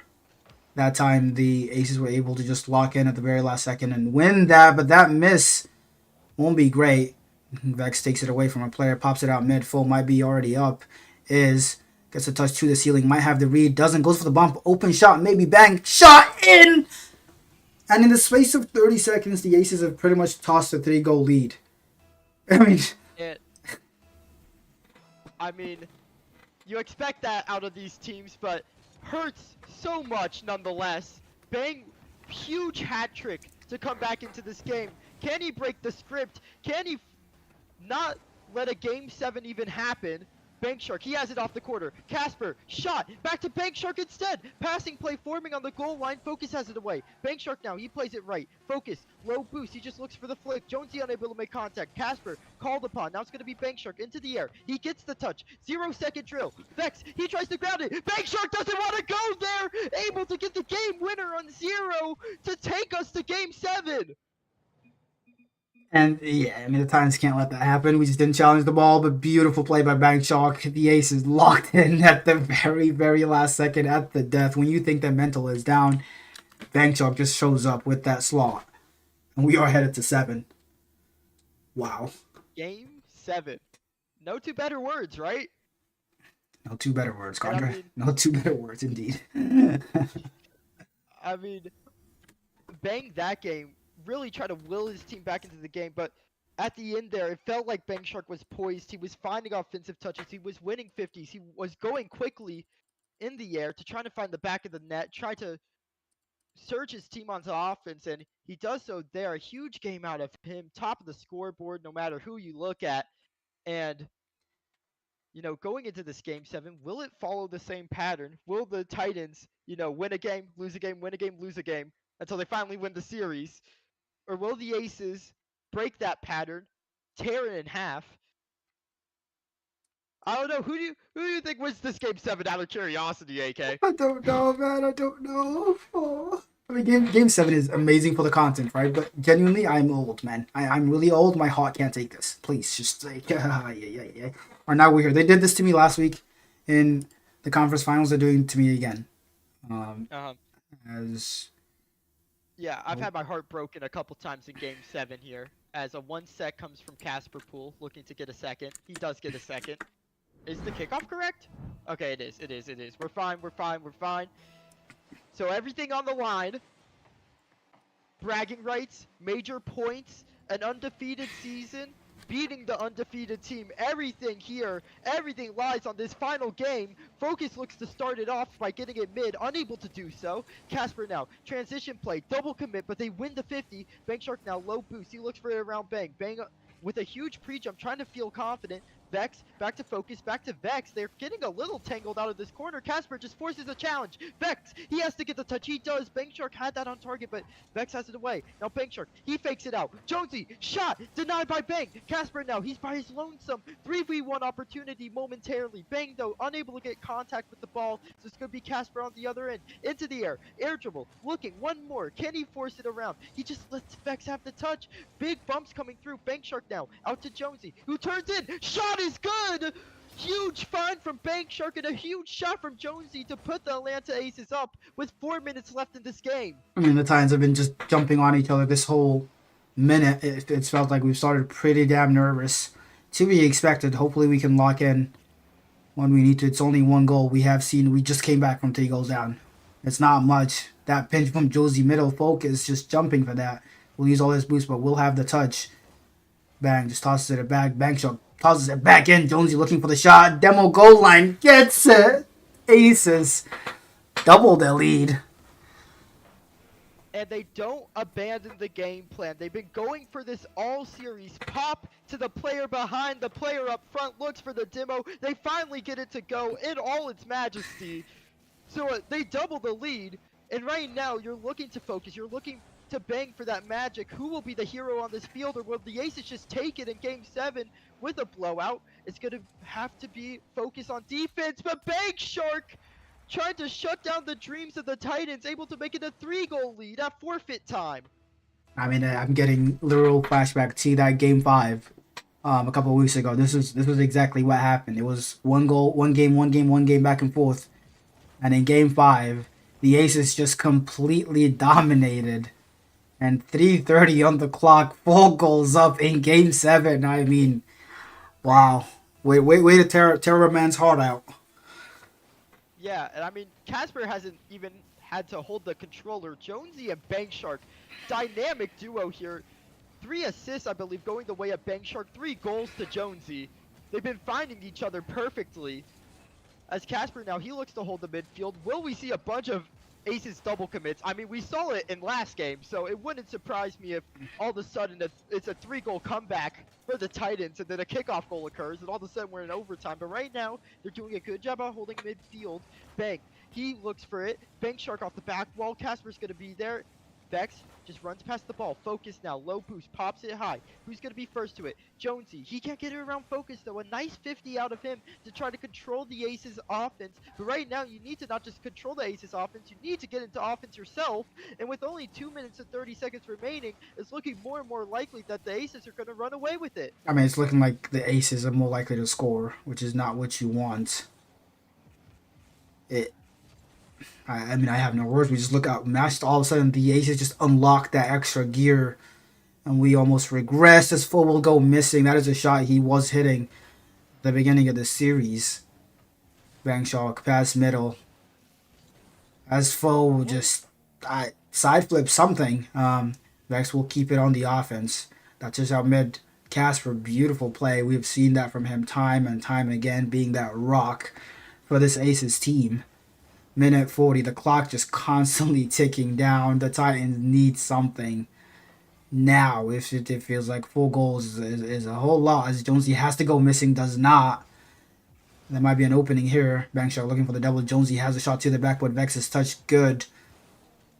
That time the Aces were able to just lock in at the very last second and win that, but that miss won't be great. Vex takes it away from a player, pops it out mid, full might be already up. Gets a touch to the ceiling, might have the read, doesn't, goes for the bump, open shot, maybe bang, shot in! And in the space of 30 seconds, the Aces have pretty much tossed a 3-goal lead. I mean, you expect that out of these teams, but hurts so much nonetheless. Bang, huge hat trick to come back into this game. Can he break the script? Can he not let a game 7 even happen? Bankshark, he has it off the quarter. Casper, shot, back to Bankshark instead. Passing play forming on the goal line. Focus has it away. Bankshark now, he plays it right. Focus, low boost, he just looks for the flick. Jonesy unable to make contact. Casper, called upon. Now it's going to be Bankshark into the air. He gets the touch. 0-second drill. Vex, he tries to ground it. Bankshark doesn't want to go there. Able to get the game winner on 0 to take us to game 7. And yeah, I mean, the Titans can't let that happen. We just didn't challenge the ball, but beautiful play by Bankshark. The Aces locked in at the very last second at the death. When you think the mental is down, Bankshark just shows up with that slot. And we are headed to 7. Wow. Game 7. No two better words, right? No two better words, Condra. I mean, no two better words, indeed. I mean, Bang that game really tried to will his team back into the game, but at the end there, it felt like Bankshark was poised. He was finding offensive touches. He was winning 50s. He was going quickly in the air to try to find the back of the net, try to surge his team onto offense, and he does so there. A huge game out of him, top of the scoreboard, no matter who you look at. And, you know, going into this game 7, will it follow the same pattern? Will the Titans, you know, win a game, lose a game, win a game, lose a game, until they finally win the series? Or will the Aces break that pattern, tear it in half? I don't know. Who do you think wins this game 7 out of curiosity, AK? I don't know, man. I don't know. Oh. I mean, game 7 is amazing for the content, right? But genuinely, I'm old, man. I'm really old. My heart can't take this. Please, just like, yeah. Or now we're here. They did this to me last week in the conference finals. They're doing it to me again. As Yeah, I've had my heart broken a couple times in game 7 here as a 1 sec comes from Casper Pool, looking to get a second. He does get a second. Is the kickoff correct? Okay, it is. It is. It is. We're fine. We're fine. We're fine. So everything on the line. Bragging rights, major points, an undefeated season, beating the undefeated team. Everything here, everything lies on this final game. Focus looks to start it off by getting it mid, unable to do so. Casper now, transition play, double commit, but they win the 50. Bank Shark now low boost. He looks for it around Bang. Bang with a huge pre-jump, trying to feel confident. Vex, back to focus, back to Vex. They're getting a little tangled out of this corner. Casper just forces a challenge. Vex, he has to get the touch. He does. Bank Shark had that on target, but Vex has it away. Now Bank Shark, he fakes it out. Jonesy, shot, denied by Bang. Casper now, he's by his lonesome. 3v1 opportunity momentarily. Bang, though, unable to get contact with the ball, so it's going to be Casper on the other end. Into the air, air dribble, looking, one more. Can he force it around? He just lets Vex have the touch. Big bumps coming through. Bank Shark now, out to Jonesy, who turns in. Shot is good! Huge find from Bank Shark and a huge shot from Jonesy to put the Atlanta Aces up with 4 minutes left in this game. I mean, the Titans have been just jumping on each other this whole minute. It's felt like we've started pretty damn nervous. To be expected. Hopefully we can lock in when we need to. It's only one goal. We just came back from 3 goals down. It's not much. That pinch from Josie middle focus, just jumping for that. We'll use all his boost, but we'll have the touch. Bang, just tosses it back. Bank Shot tosses it back in. Jonesy looking for the shot. Demo goal line. Gets it. Aces. Double the lead. And they don't abandon the game plan. They've been going for this all series. Pop to the player behind. The player up front looks for the demo. They finally get it to go in all its majesty. So they double the lead. And right now, you're looking to focus. You're looking to Bang for that magic. Who will be the hero on this field, or will the Aces just take it in Game 7 with a blowout? It's going to have to be focus on defense, but Bang Shark trying to shut down the dreams of the Titans, able to make it a 3-goal lead at forfeit time. I mean, I'm getting literal flashback to that Game 5 a couple of weeks ago. This was exactly what happened. It was one goal, one game back and forth. And in Game 5, the Aces just completely dominated. And 3:30 on the clock, 4 goals up in Game 7. I mean, wow. Way to tear a man's heart out. Yeah, and I mean, Casper hasn't even had to hold the controller. Jonesy and Bank Shark, dynamic duo here. 3 assists, I believe, going the way of Bank Shark. 3 goals to Jonesy. They've been finding each other perfectly. As Casper now, he looks to hold the midfield. Will we see a bunch of Aces double commits? I mean, we saw it in last game, so it wouldn't surprise me if all of a sudden it's a 3-goal comeback for the Titans, and then a kickoff goal occurs, and all of a sudden we're in overtime. But right now, they're doing a good job of holding midfield. Bang, he looks for it. Bank Shark off the back wall. Casper's going to be there. Vex just runs past the ball. Focus now. Low boost. Pops it high. Who's going to be first to it? Jonesy. He can't get it around Focus, though. A nice 50 out of him to try to control the Aces offense. But right now, you need to not just control the Aces offense. You need to get into offense yourself. And with only 2 minutes and 30 seconds remaining, it's looking more and more likely that the Aces are going to run away with it. I mean, it's looking like the Aces are more likely to score, which is not what you want. I mean, I have no words. We just look out, matched. All of a sudden, the Aces just unlocked that extra gear, and we almost regressed. As Foe will go missing. That is a shot he was hitting at the beginning of the series. Bang Shark, pass middle. As Foe will just side flip something. Vex will keep it on the offense. That's just our mid. Casper, beautiful play. We've seen that from him time and time again, being that rock for this Aces team. Minute 40, the clock just constantly ticking down. The Titans need something now. If it feels like 4 goals is a whole lot, as Jonesy has to go missing, does not. There might be an opening here. Bank Shark looking for the double. Jonesy has a shot to the back, but Vex is touched good.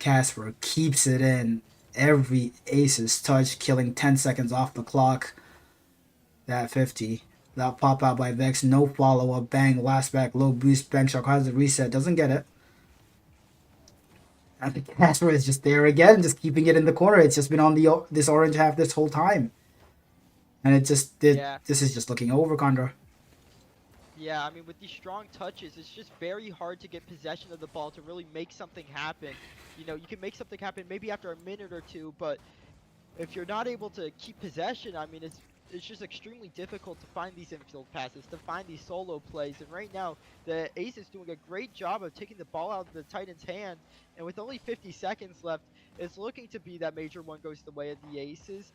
Casper keeps it in. Every Aces touch, killing 10 seconds off the clock. That 50. That pop out by Vex, no follow up. Bang, last back, low boost. Bank Shark has the reset, doesn't get it. I think Casper is just there again, just keeping it in the corner. It's just been on this orange half this whole time, and this is just looking over, Condor. Yeah, I mean, with these strong touches, it's just very hard to get possession of the ball to really make something happen. You know, you can make something happen maybe after a minute or two, but if you're not able to keep possession, I mean, it's just extremely difficult to find these infield passes, to find these solo plays. And right now, the Ace is doing a great job of taking the ball out of the Titans' hand. And with only 50 seconds left, it's looking to be that Major One goes the way of the Aces.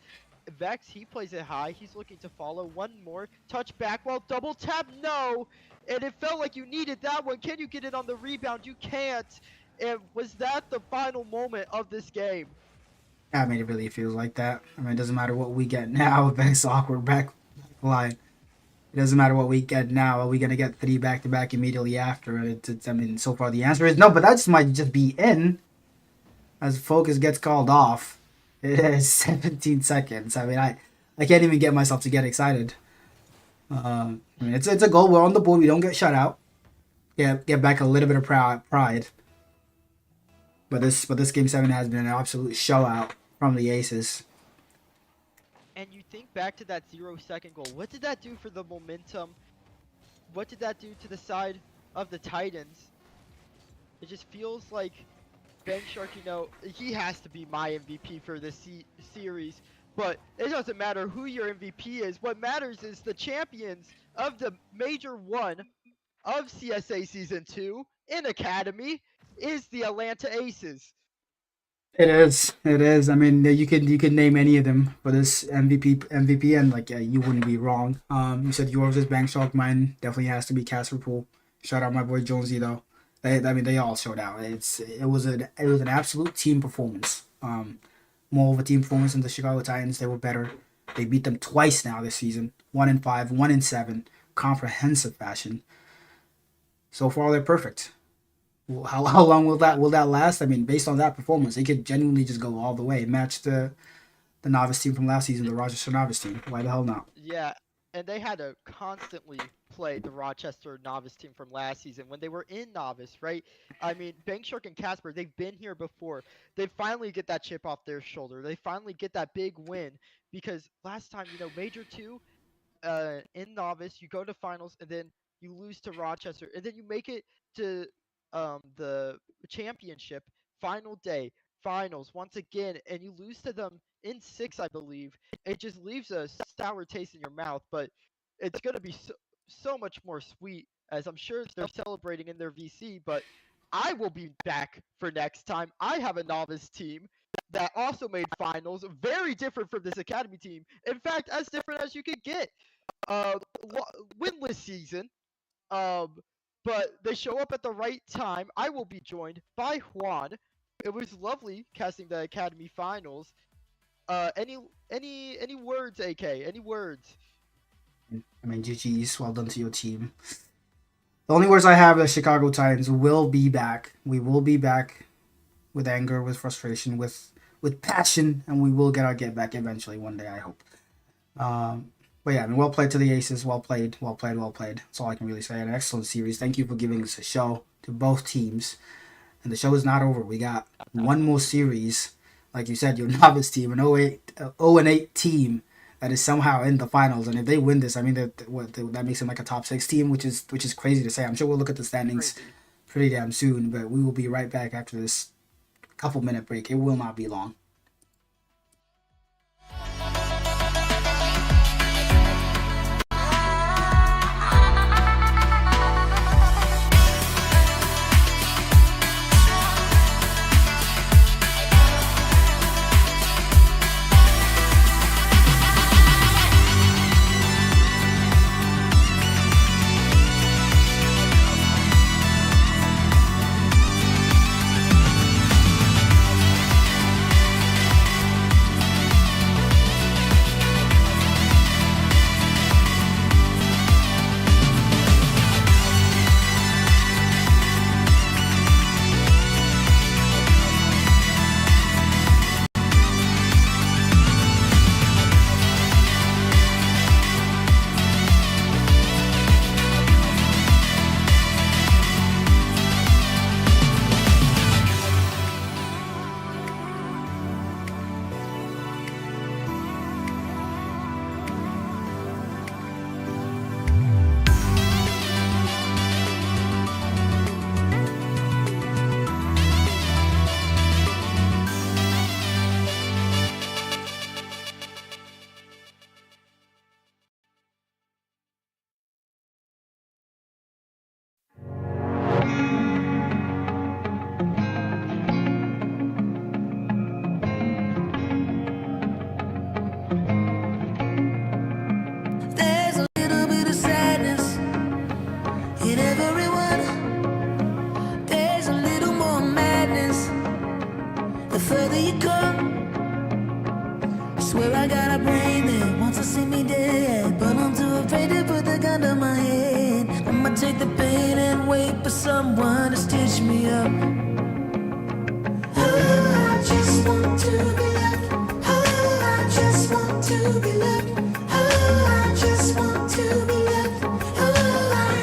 Vex, he plays it high. He's looking to follow. One more. Touch back while double tap. No! And it felt like you needed that one. Can you get it on the rebound? You can't. And was that the final moment of this game? I mean, it really feels like that. I mean, it doesn't matter what we get now. Vex awkward back line. It doesn't matter what we get now. Are we gonna get 3 back to back immediately after? I mean, so far the answer is no. But that just might just be in as focus gets called off. It is 17 seconds. I mean, I can't even get myself to get excited. I mean, it's a goal. We're on the board. We don't get shut out. Get back a little bit of pride. But this game 7 has been an absolute showout from the Aces. And you think back to that 0-second goal. What did that do for the momentum? What did that do to the side of the Titans? It just feels like Bank Shark, you know, he has to be my MVP for this series. But it doesn't matter who your MVP is. What matters is the champions of the Major 1 of CSA Season 2 in Academy is the Atlanta Aces. It is. It is. I mean, you can name any of them for this MVP, and like you wouldn't be wrong. You said yours is Bank Shark. Mine definitely has to be Casper Pool. Shout out my boy Jonesy though. They all showed out. It was an absolute team performance. More of a team performance than the Chicago Titans. They were better. They beat them twice now this season. 1-5, 1-7, comprehensive fashion. So far, they're perfect. How long will that last? I mean, based on that performance, they could genuinely just go all the way, match the Novice team from last season, the Rochester Novice team. Why the hell not? Yeah, and they had to constantly play the Rochester Novice team from last season when they were in Novice, right? I mean, Bank Shark and Casper, they've been here before. They finally get that chip off their shoulder. They finally get that big win because last time, you know, Major 2 in Novice, you go to finals and then you lose to Rochester and then you make it to the championship final day finals once again and you lose to them in 6, I believe. It just leaves a sour taste in your mouth, but it's going to be so much more sweet as I'm sure they're celebrating in their VC, but I will be back for next time. I have a Novice team that also made finals, very different from this Academy team. In fact, as different as you could get. Winless season, but they show up at the right time. I will be joined by Juan. It was lovely casting the Academy finals. Any words, AK? Any words? I mean, GG's. Well done to your team. The only words I have are Chicago Titans will be back. We will be back with anger, with frustration, with passion, and we will get our get back eventually one day, I hope. But yeah, I mean, well played to the Aces. Well played. That's all I can really say. An excellent series. Thank you for giving us a show to both teams. And the show is not over. We got one more series. Like you said, your Novice team, an 0-8 team that is somehow in the finals. And if they win this, I mean, that makes them like a top 6 team, which is crazy to say. I'm sure we'll look at the standings pretty damn soon. But we will be right back after this couple-minute break. It will not be long. will you come? Swear I got a brain that wants to see me dead, but I'm too afraid to put the gun to my head. I'ma take the pain and wait for someone to stitch me up. Oh, I just want to be loved. Oh, I just want to be loved. Oh, I just want to be loved. Oh, I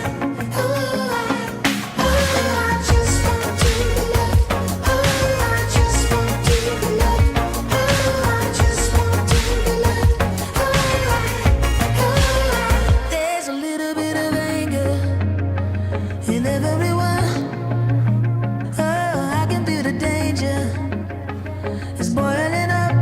just want to be loved. Oh, I just want to be loved. Oh, I just want to be loved. There's a little bit of anger in everyone. Oh, I can feel the danger. It's boiling up.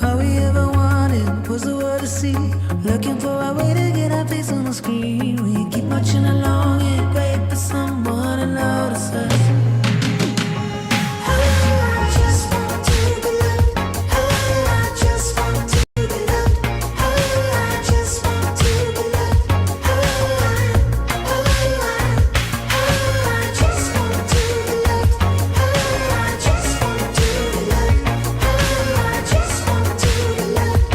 All we ever wanted was the world to see. Looking for a way to get our face on the screen. We keep marching along and wait for someone to notice us. I just want to be loved. I just want to be loved. I just want to be loved. I just want to be loved. I just want to be loved. I just want to be loved.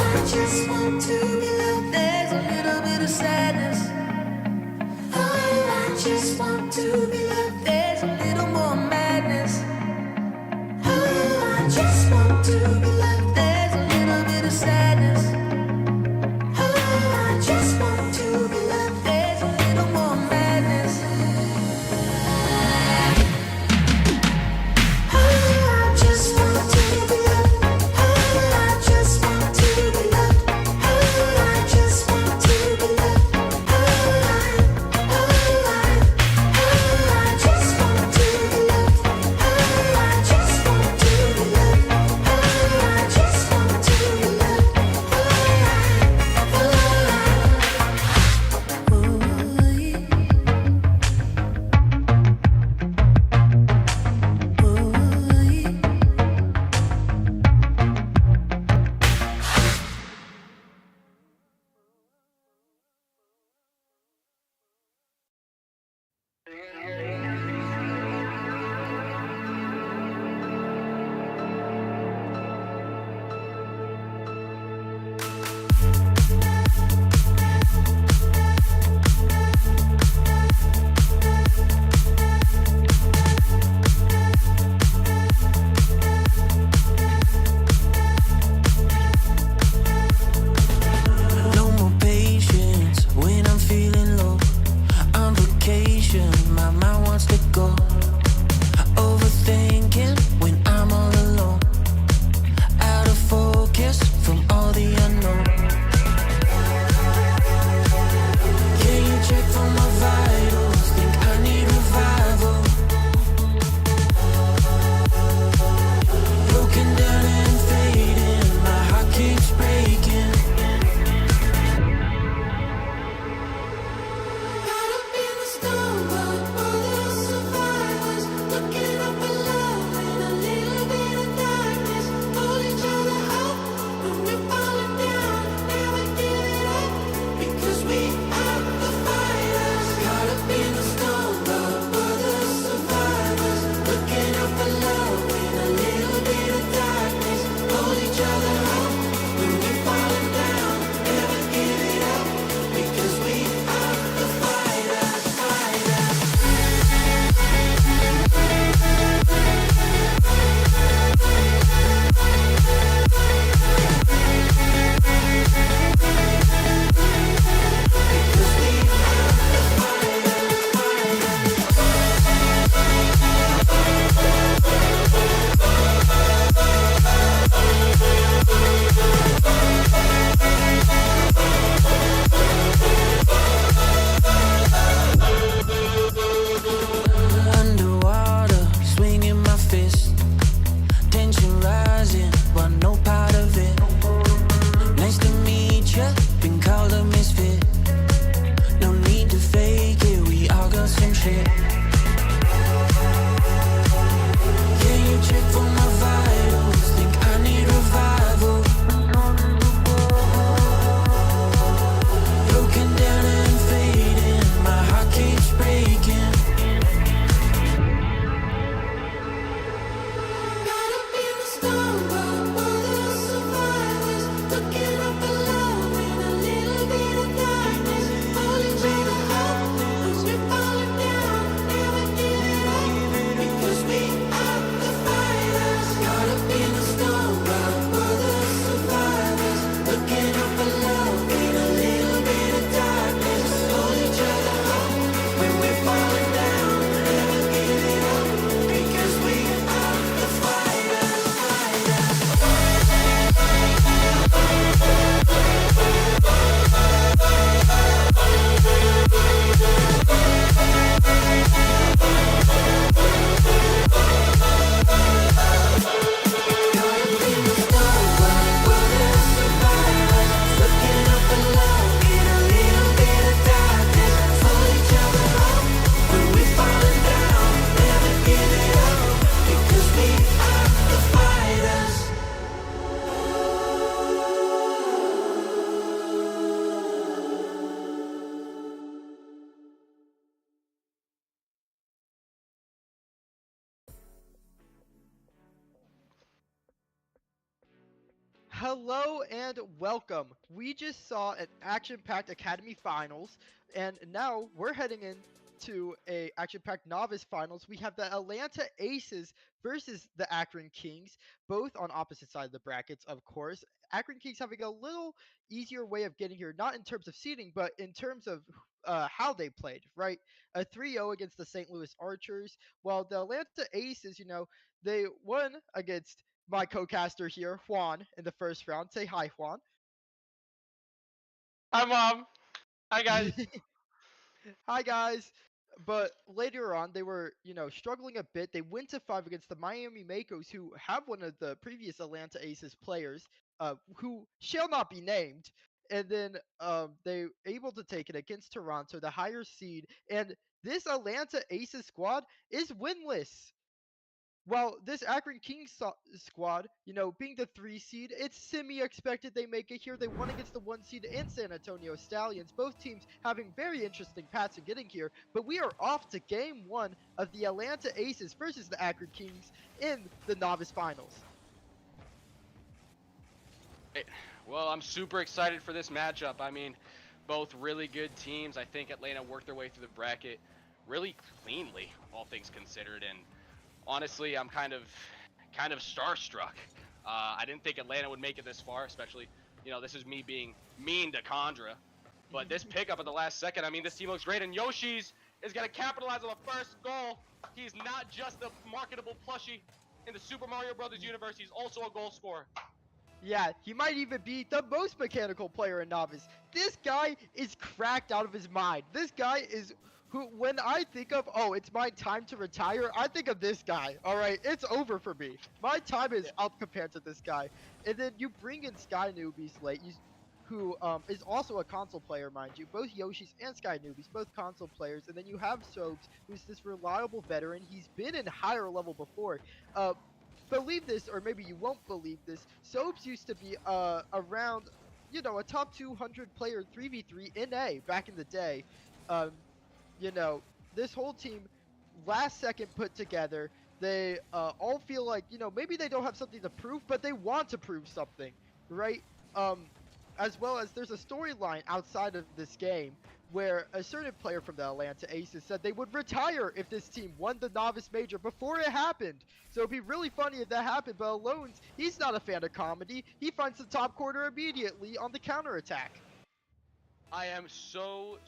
I just want to be loved. There's a little bit of sadness. Oh, I just want to be loved. There's a little more madness. Oh, I just want to be loved. There's a little bit of sadness. Oh, I just want to be loved. There's a little more madness. Oh, I just want to be loved. Oh, I just want to be loved. Oh, I just want to be loved. I just want to be loved. I just want to be loved. I just want shit. Can you check for my vitals? Think I need revival. Broken down and fading, my heart keeps breaking. Caught up in the storm, all the survivors, looking up for love in a little bit of darkness. Hold each other up when we're falling down, never give it up, because we are the fighters. Caught up in the storm, all the survivors, looking up for love in a little bit of darkness. Hold each other up when we're falling down, never give it up, because we are the fighters. Hello and welcome. We just saw an action-packed Academy Finals, and now we're heading into a action-packed Novice Finals. We have the Atlanta Aces versus the Akron Kings, both on opposite sides of the brackets, of course. Akron Kings having a little easier way of getting here, not in terms of seeding, but in terms of how they played, right? A 3-0 against the St. Louis Archers, while the Atlanta Aces, they won against my co-caster here, Juan, in the first round. Say hi, Juan. Hi, Mom. Hi, guys. Hi, guys. But later on, they were, struggling a bit. They went to 5 against the Miami Makos, who have one of the previous Atlanta Aces players, who shall not be named. And then they able to take it against Toronto, the higher seed. And this Atlanta Aces squad is winless. While this Akron Kings squad, being the 3 seed, it's semi-expected they make it here. They won against the 1 seed in San Antonio Stallions. Both teams having very interesting paths in getting here. But we are off to game 1 of the Atlanta Aces versus the Akron Kings in the Novice Finals. Well, I'm super excited for this matchup. I mean, both really good teams. I think Atlanta worked their way through the bracket really cleanly, all things considered. And honestly, I'm kind of starstruck. I didn't think Atlanta would make it this far, especially, this is me being mean to Condra. But this pickup at the last second, I mean, this team looks great, and Yoshi's is going to capitalize on the first goal. He's not just a marketable plushie in the Super Mario Brothers universe, he's also a goal scorer. Yeah, he might even be the most mechanical player in Novice. This guy is cracked out of his mind. This guy is who, when I think of, oh, it's my time to retire, I think of this guy. All right, it's over for me. My time is up compared to this guy. And then you bring in Sky Newbies late, who is also a console player, mind you. Both Yoshi's and Sky Newbies, both console players. And then you have Sobes, who's this reliable veteran. He's been in higher level before. Believe this, or maybe you won't believe this, Sobes used to be around, a top 200 player 3v3 in A back in the day. This whole team, last second put together, they all feel like, maybe they don't have something to prove, but they want to prove something, right? As well as there's a storyline outside of this game where a certain player from the Atlanta Aces said they would retire if this team won the Novice Major before it happened. So it'd be really funny if that happened, but Alones, he's not a fan of comedy. He finds the top corner immediately on the counterattack. I am so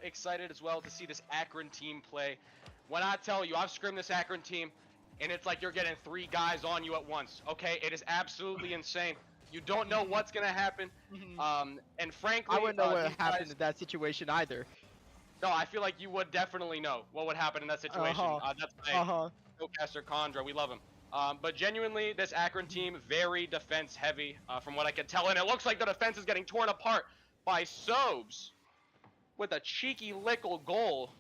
excited as well to see this Akron team play. When I tell you, I've scrimmed this Akron team, and it's like you're getting 3 guys on you at once, okay? It is absolutely insane. You don't know what's going to happen. And frankly, I wouldn't know what happened in that situation either. No, I feel like you would definitely know what would happen in that situation. That's my co-caster Condra. We love him. But genuinely, this Akron team, very defense heavy from what I can tell. And it looks like the defense is getting torn apart by Sobes with a cheeky lickle goal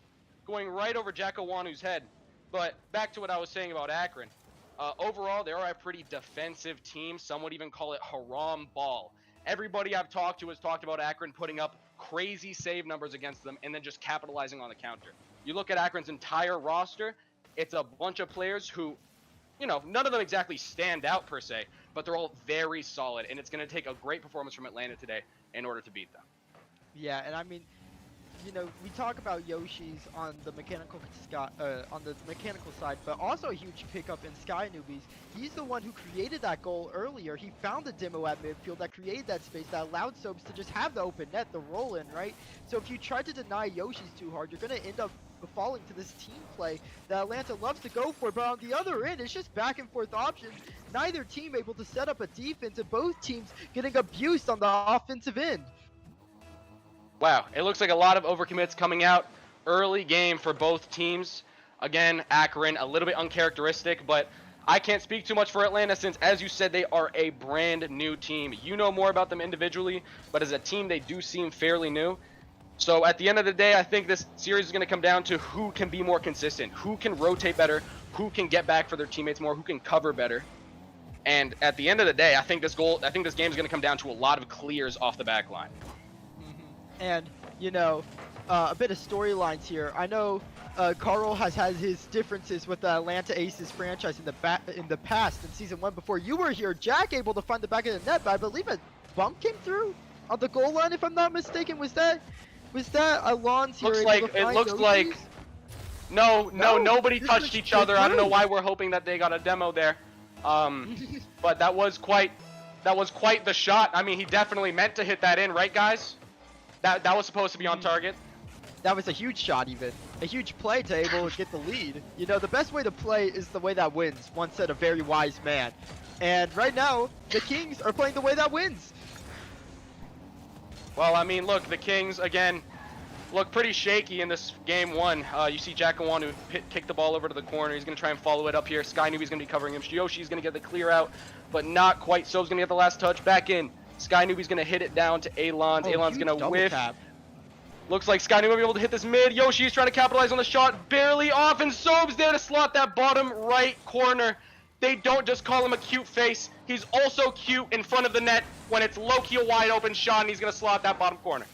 going right over Jackawanu's head. But back to what I was saying about Akron. Overall, they are a pretty defensive team. Some would even call it haram ball. Everybody I've talked to has talked about Akron putting up crazy save numbers against them and then just capitalizing on the counter. You look at Akron's entire roster, it's a bunch of players who, none of them exactly stand out per se, but they're all very solid, and it's going to take a great performance from Atlanta today in order to beat them. Yeah, and I mean, we talk about Yoshi's on the mechanical side, but also a huge pickup in Sky Newbies. He's the one who created that goal earlier. He found the demo at midfield that created that space that allowed Sobes to just have the open net, the roll in, right? So if you try to deny Yoshi's too hard, you're going to end up falling to this team play that Atlanta loves to go for. But on the other end, it's just back and forth options. Neither team able to set up a defense, and both teams getting abused on the offensive end. Wow, it looks like a lot of overcommits coming out. Early game for both teams. Again, Akron, a little bit uncharacteristic, but I can't speak too much for Atlanta since, as you said, they are a brand new team. You know more about them individually, but as a team, they do seem fairly new. So at the end of the day, I think this series is going to come down to who can be more consistent, who can rotate better, who can get back for their teammates more, who can cover better. And at the end of the day, I think this game is going to come down to a lot of clears off the back line. And, a bit of storylines here. I know Carl has had his differences with the Atlanta Aces franchise in the past. In Season 1 before you were here, Jack able to find the back of the net, but I believe a bump came through on the goal line, if I'm not mistaken. Was that Alon's here? Nobody touched each other. I don't know why we're hoping that they got a demo there. But that was quite the shot. I mean, he definitely meant to hit that in, right, guys? That was supposed to be on target. That was a huge shot, even. A huge play to able to get the lead. The best way to play is the way that wins. Once said a very wise man. And right now, the Kings are playing the way that wins. Well, I mean, look, the Kings, again, look pretty shaky in this game one. You see Jackawanu kick the ball over to the corner. He's going to try and follow it up here. Sky Newbie's going to be covering him. Yoshi's going to get the clear out, but not quite. So's going to get the last touch. Back in. Sky Newbie's going to hit it down to Alon's. Alon's going to whiff. Tap. Looks like Sky Newbie will be able to hit this mid. Yoshi's trying to capitalize on the shot. Barely off, and Sobes there to slot that bottom right corner. They don't just call him a cute face. He's also cute in front of the net when it's low-key a wide open shot, and he's going to slot that bottom corner.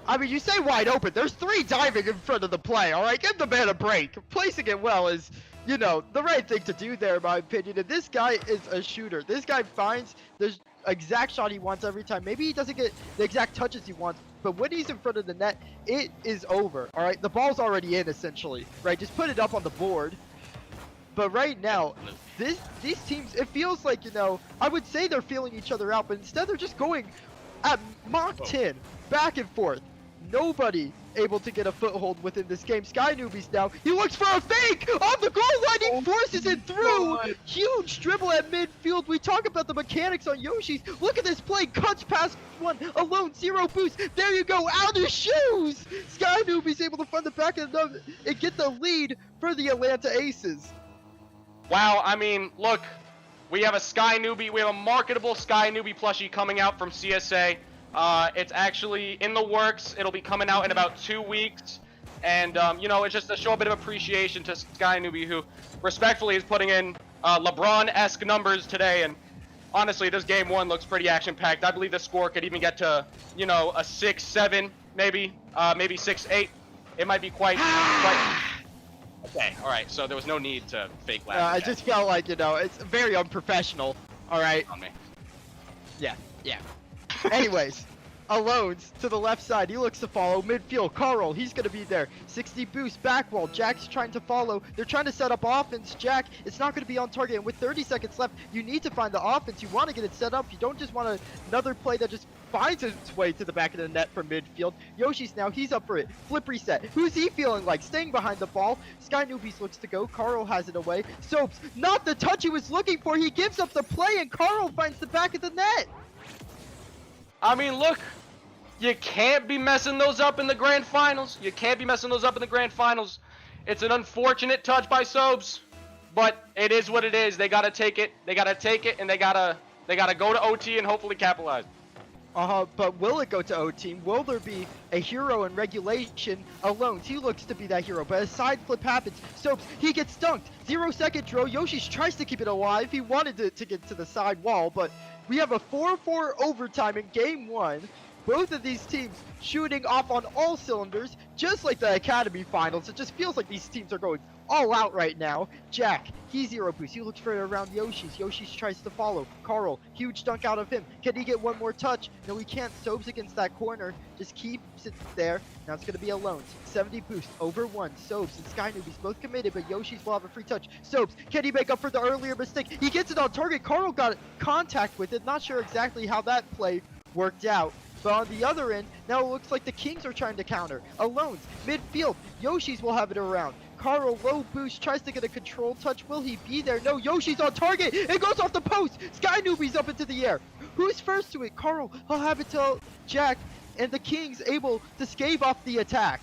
I mean, you say wide open. There's 3 diving in front of the play, all right? Give the man a break. Placing it well is, the right thing to do there, in my opinion. And this guy is a shooter. This guy finds the exact shot he wants every time. Maybe he doesn't get the exact touches he wants, but when he's in front of the net, it is over, all right? The ball's already in, essentially, right? Just put it up on the board. But right now, these teams, it feels like, I would say they're feeling each other out, but instead they're just going at Mach 10, back and forth. Nobody able to get a foothold within this game. Sky Newbies now, he looks for a fake on the goal line, he forces it through. Huge dribble at midfield. We talk about the mechanics on Yoshi's. Look at this play, cuts past one, alone, 0 boost. There you go, out of shoes. Sky Newbies able to find the back of the net and get the lead for the Atlanta Aces. Wow, I mean, look, we have a marketable Sky Newbie plushie coming out from CSA. It's actually in the works. It'll be coming out in about 2 weeks. And, it's just to show a bit of appreciation to Sky Newbie, who respectfully is putting in LeBron-esque numbers today. And honestly, this game one looks pretty action-packed. I believe the score could even get to, a 6-7, maybe 6-8. It might be quite... Okay, alright, so there was no need to fake laugh. I just felt like, it's very unprofessional. Alright. On me. Yeah. Anyways, Alones to the left side. He looks to follow. Midfield, Carl, he's going to be there. 60 boost, back wall. Jack's trying to follow. They're trying to set up offense. Jack, it's not going to be on target. And with 30 seconds left, you need to find the offense. You want to get it set up. You don't just want another play that just finds its way to the back of the net from midfield. Yoshi's now, he's up for it. Flip reset. Who's he feeling like? Staying behind the ball. Sky Newbies looks to go. Carl has it away. Soaps, not the touch he was looking for. He gives up the play, and Carl finds the back of the net. I mean, look, you can't be messing those up in the grand finals. It's an unfortunate touch by Sobes, but it is what it is. They gotta take it. And they gotta go to OT and hopefully capitalize. But will it go to O team? Will there be a hero in regulation alone? He looks to be that hero, but a side flip happens. Soaps, he gets dunked. 0-second draw. Yoshi tries to keep it alive. He wanted to get to the side wall, but we have a 4-4 overtime in game 1. Both of these teams shooting off on all cylinders, just like the Academy Finals. It just feels like these teams are going all out right now. Jack, he's 0 boost. He looks for it around Yoshi's. Yoshi's tries to follow. Carl, huge dunk out of him. Can he get one more touch? No, he can't. Soaps against that corner. Just keeps it there. Now it's going to be alone. 70 boost over 1. Soaps and Sky Newbies both committed, but Yoshi's will have a free touch. Soaps, can he make up for the earlier mistake? He gets it on target. Carl got contact with it. Not sure exactly how that play worked out. But on the other end, now it looks like the Kings are trying to counter. Alones, midfield, Yoshi's will have it around. Carl, low boost, tries to get a control touch. Will he be there? No, Yoshi's on target. It goes off the post. Sky Newbies up into the air. Who's first to it? Carl, he'll have it to Jack. And the Kings able to scave off the attack.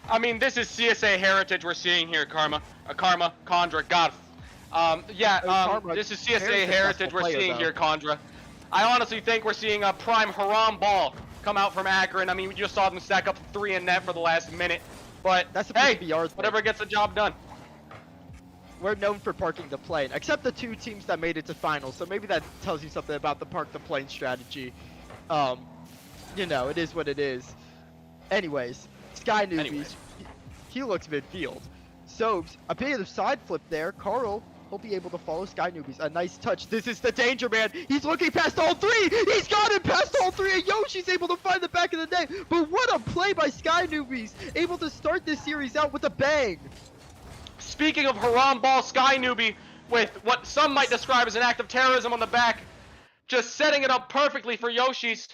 I mean, this is CSA heritage we're seeing here, Karma, Condra, God. This is CSA heritage we're seeing here, Condra. I honestly think we're seeing a prime Haram ball come out from Akron. I mean, we just saw them stack up 3 in net for the last minute. But hey, whatever gets the job done. We're known for parking the plane, except the 2 teams that made it to finals. So maybe that tells you something about the park the plane strategy. You know, it is what it is. Anyways, Sky Newbies, he looks midfield. Soaps, a bit of side flip there. Carl, he'll be able to follow Sky Newbies. A nice touch. This is the danger man. He's looking past all 3. He's got it past all 3. And Yoshi's able to find the back of the net. But what a play by Sky Newbies. Able to start this series out with a bang. Speaking of Haram ball, Sky Newbie with what some might describe as an act of terrorism on the back. Just setting it up perfectly for Yoshi's.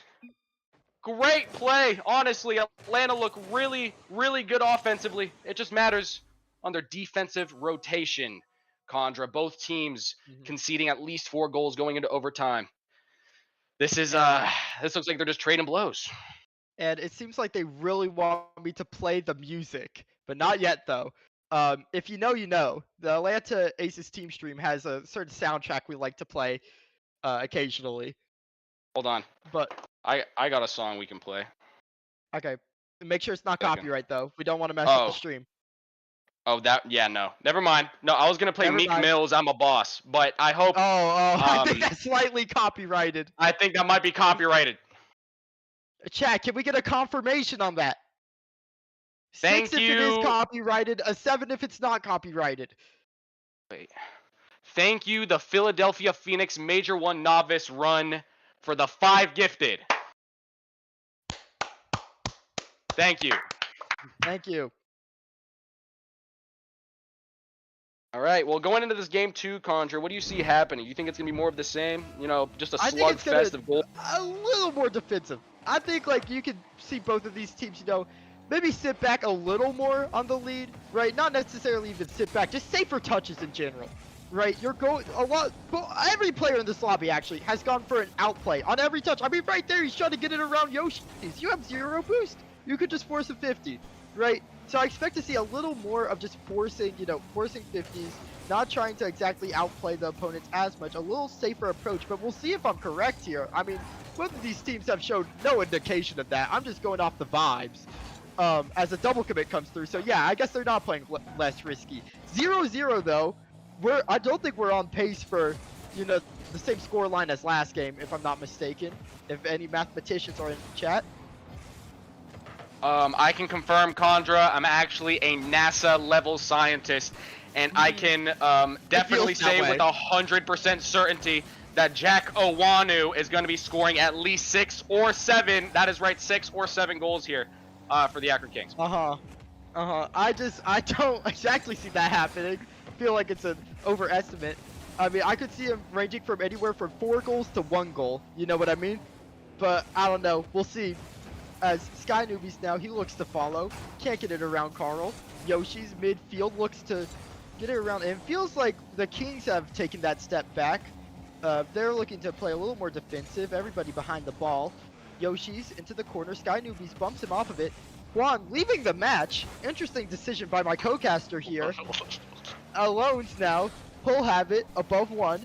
Great play. Honestly, Atlanta look really, really good offensively. It just matters on their defensive rotation. Condra, both teams conceding at least 4 goals going into overtime. This is this looks like they're just trading blows. And it seems like they really want me to play the music, but not yet though. If you know, you know. The Atlanta Aces team stream has a certain soundtrack we like to play occasionally. Hold on. But I got a song we can play. Okay. Make sure it's not copyright though. We don't want to mess up the stream. Oh, no. Never mind. No, I was going to play Meek Mill's I'm a Boss, but I hope... I think that's slightly copyrighted. I think that might be copyrighted. Chat, can we get a confirmation on that? Thank 6 you. if it is copyrighted, a 7 if it's not copyrighted. Wait. Thank you, the Philadelphia Phoenix Major 1 Novice run for the 5 gifted. Thank you. Thank you. All right, well, going into this game 2, Conjure, what do you see happening? You think it's going to be more of the same? You know, just a slugfest of goals? A little more defensive. I think, like, you can see both of these teams, you know, maybe sit back a little more on the lead, right? Not necessarily even sit back, just safer touches in general, right? You're going a lot, well, every player in this lobby, actually, has gone for an outplay on every touch. I mean, right there, he's trying to get it around Yoshi's. You have 0 boost. You could just force a 50, right? So I expect to see a little more of just forcing, you know, forcing 50s, not trying to exactly outplay the opponents as much, a little safer approach, but we'll see if I'm correct here. I mean, both of these teams have shown no indication of that. I'm just going off the vibes as a double commit comes through. So yeah, I guess they're not playing less risky. 0-0 though, I don't think we're on pace for, you know, the same score line as last game, if I'm not mistaken. If any mathematicians are in chat. I can confirm, Condra, I'm actually a NASA-level scientist, and I can definitely say with 100% certainty that Jack Owanu is going to be scoring at least 6 or 7, that is right, 6 or 7 goals here for the Akron Kings. I don't exactly see that happening. I feel like it's an overestimate. I mean, I could see him ranging from anywhere from 4 goals to 1 goal, you know what I mean? But I don't know, we'll see. As Sky Newbies now, he looks to follow. Can't get it around Carl. Yoshi's midfield looks to get it around. And it feels like the Kings have taken that step back. They're looking to play a little more defensive. Everybody behind the ball. Yoshi's into the corner. Sky Newbies bumps him off of it. Juan leaving the match. Interesting decision by my co-caster here. Alones now. He'll have it above 1.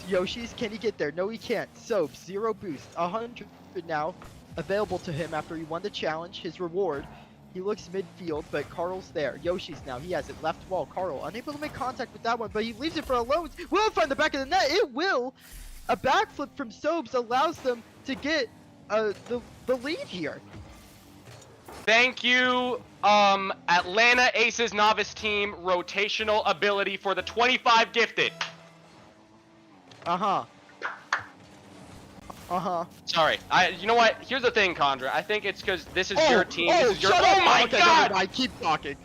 Yoshi's, can he get there? No, he can't. So, 0 boost. 100 now available to him after he won the challenge. His reward. He looks midfield, but Carl's there. Yoshi's now. He has it. Left wall. Carl unable to make contact with that one, but he leaves it for alone. Will it find the back of the net? It will. A backflip from Sobes allows them to get the lead here. Thank you, Atlanta Aces Novice Team rotational ability for the 25 gifted. Uh-huh. Sorry, you know what? Here's the thing, Condra. I think it's because this is your team. Oh, This is your. shut up. Oh my Okay, God! never mind. Keep talking.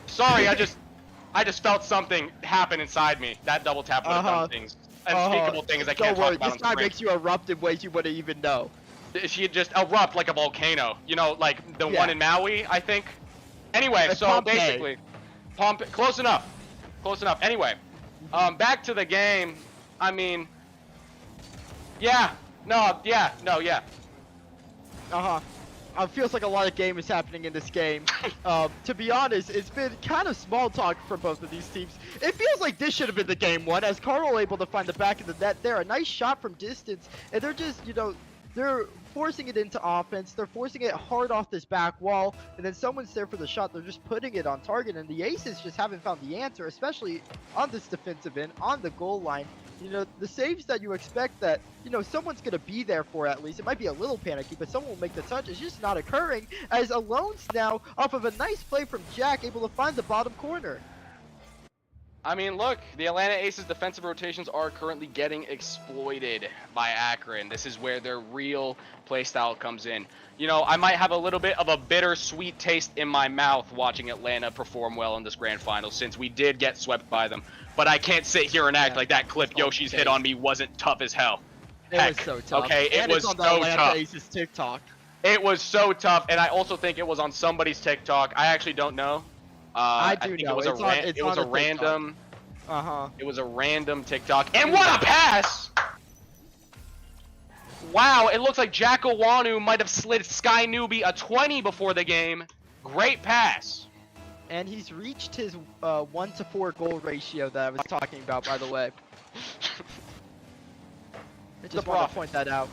Sorry, I just felt something happen inside me. That double tap would have done things, unspeakable things I can't Don't worry, talk about this on guy screen. makes you erupt in ways you wouldn't even know. She'd just erupt like a volcano. You know, like the one in Maui, I think. Anyway, Like so Pompeii. basically, close enough. Close enough. Anyway, back to the game. I mean, yeah. Feels like a lot of game is happening in this game. To be honest, it's been kind of small talk from both of these teams. It feels like this should have been the game one, as Carl able to find the back of the net there. A nice shot from distance, and they're just, they're forcing it into offense. They're forcing it hard off this back wall, and then someone's there for the shot. They're just putting it on target, and the Aces just haven't found the answer, especially on this defensive end, on the goal line. The saves that you expect that, someone's going to be there for at least. It might be a little panicky, but someone will make the touch. It's just not occurring, as Alone's now, off of a nice play from Jack, able to find the bottom corner. I mean, look, the Atlanta Aces defensive rotations are currently getting exploited by Akron. This is where their real play style comes in. I might have a little bit of a bittersweet taste in my mouth watching Atlanta perform well in this grand final, since we did get swept by them. But I can't sit here and act like that clip Yoshi's hit on me wasn't tough as hell. It was so tough. Okay, it was on the so Atlanta tough. Aces TikTok. It was so tough, and I also think it was on somebody's TikTok. I actually don't know. I think know. it was a random. It was a random TikTok. And what a pass! Wow, it looks like Jack Owanu might have slid Sky Newbie a 20 before the game. Great pass. And he's reached his 1-to-4 goal ratio that I was talking about, by the way. I just want to point that out.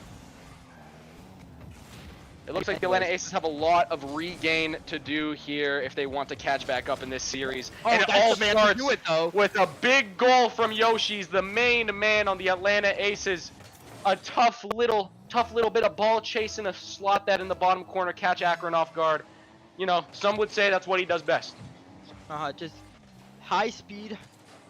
It looks like the Atlanta Aces have a lot of regain to do here if they want to catch back up in this series. Oh, and it that's all the man to starts do it, though. with a big goal from Yoshi's, the main man on the Atlanta Aces. A tough little bit of ball chasing, a slot that in the bottom corner, catch Akron off guard. Some would say that's what he does best. Just high speed,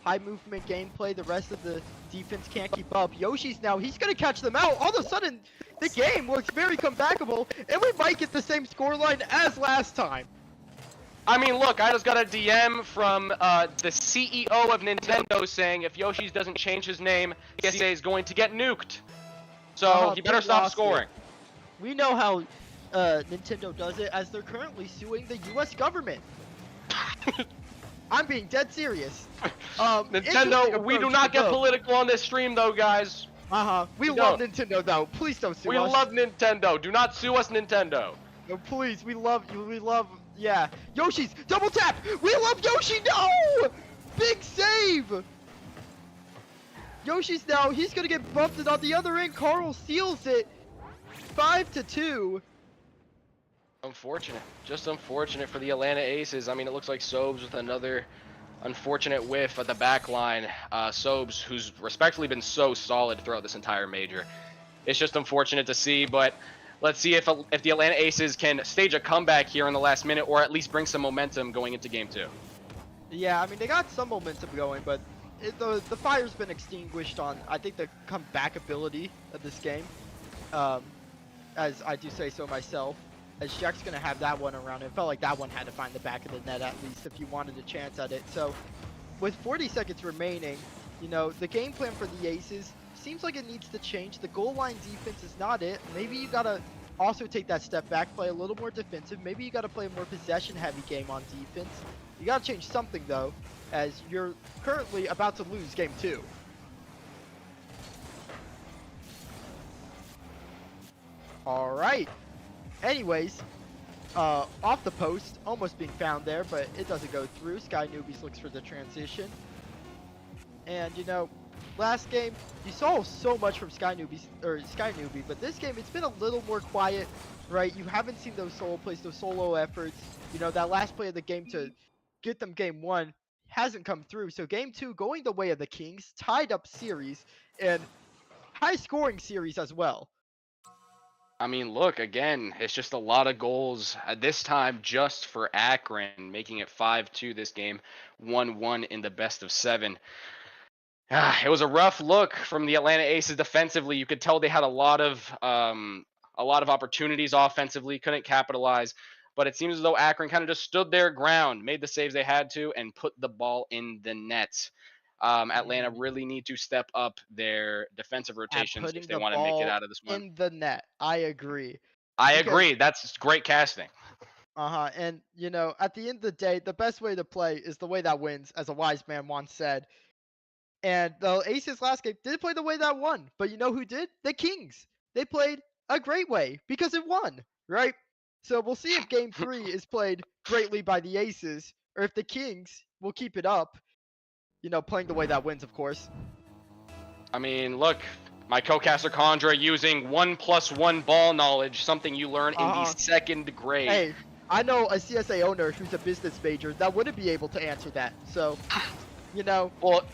high movement gameplay. The rest of the defense can't keep up. Yoshi's now, he's going to catch them out. All of a sudden, the game looks very comebackable, and we might get the same scoreline as last time. I mean, look, I just got a DM from the CEO of Nintendo saying if Yoshi's doesn't change his name, CSA is going to get nuked. So he better stop scoring. We know how Nintendo does it, as they're currently suing the U.S. government. I'm being dead serious. Nintendo, we do not get political on this stream, though, guys. We love Nintendo, though. Please don't sue us. We love Nintendo. Do not sue us, Nintendo. No, please. We love you. We love... Yeah. Yoshi's double tap. We love Yoshi. No! Big save. Yoshi's now. He's going to get bumped, and on the other end, Carl seals it. 5-2. Unfortunate. Just unfortunate for the Atlanta Aces. I mean, it looks like Sobes with another unfortunate whiff at the back line. Sobes, who's respectfully been so solid throughout this entire major. It's just unfortunate to see, but let's see if the Atlanta Aces can stage a comeback here in the last minute, or at least bring some momentum going into Game 2. Yeah, I mean, they got some momentum going, but the fire's been extinguished on, I think, the comeback ability of this game. As I do say so myself. As Jack's going to have that one around. It felt like that one had to find the back of the net at least if you wanted a chance at it. So with 40 seconds remaining, the game plan for the Aces seems like it needs to change. The goal line defense is not it. Maybe you got to also take that step back, play a little more defensive. Maybe you got to play a more possession-heavy game on defense. You got to change something, though, as you're currently about to lose Game 2. All right. Anyways, off the post, almost being found there, but it doesn't go through. Sky Newbies looks for the transition. And, Last game, you saw so much from Sky Newbie, but this game it's been a little more quiet, right? You haven't seen those solo plays, those solo efforts. You know, that last play of the game to get them game 1 hasn't come through. So game 2 going the way of the Kings, tied up series and high scoring series as well. I mean, look, again, it's just a lot of goals this time just for Akron, making it 5-2 this game, 1-1 in the best of 7. It was a rough look from the Atlanta Aces defensively. You could tell they had a lot of opportunities offensively, couldn't capitalize. But it seems as though Akron kind of just stood their ground, made the saves they had to, and put the ball in the net. Atlanta really need to step up their defensive rotations if they want to make it out of this one. In the net, I agree. I agree. That's great casting. And you know, at the end of the day, the best way to play is the way that wins, as a wise man once said. And the Aces last game did play the way that won, but you know who did? The Kings. They played a great way because it won, right? So we'll see if game 3 is played greatly by the Aces, or if the Kings will keep it up. You know, playing the way that wins, of course. I mean, look, my co-caster Condra using 1+1 ball knowledge, something you learn in the 2nd grade. Hey, I know a CSA owner who's a business major that wouldn't be able to answer that. So, you know. Well,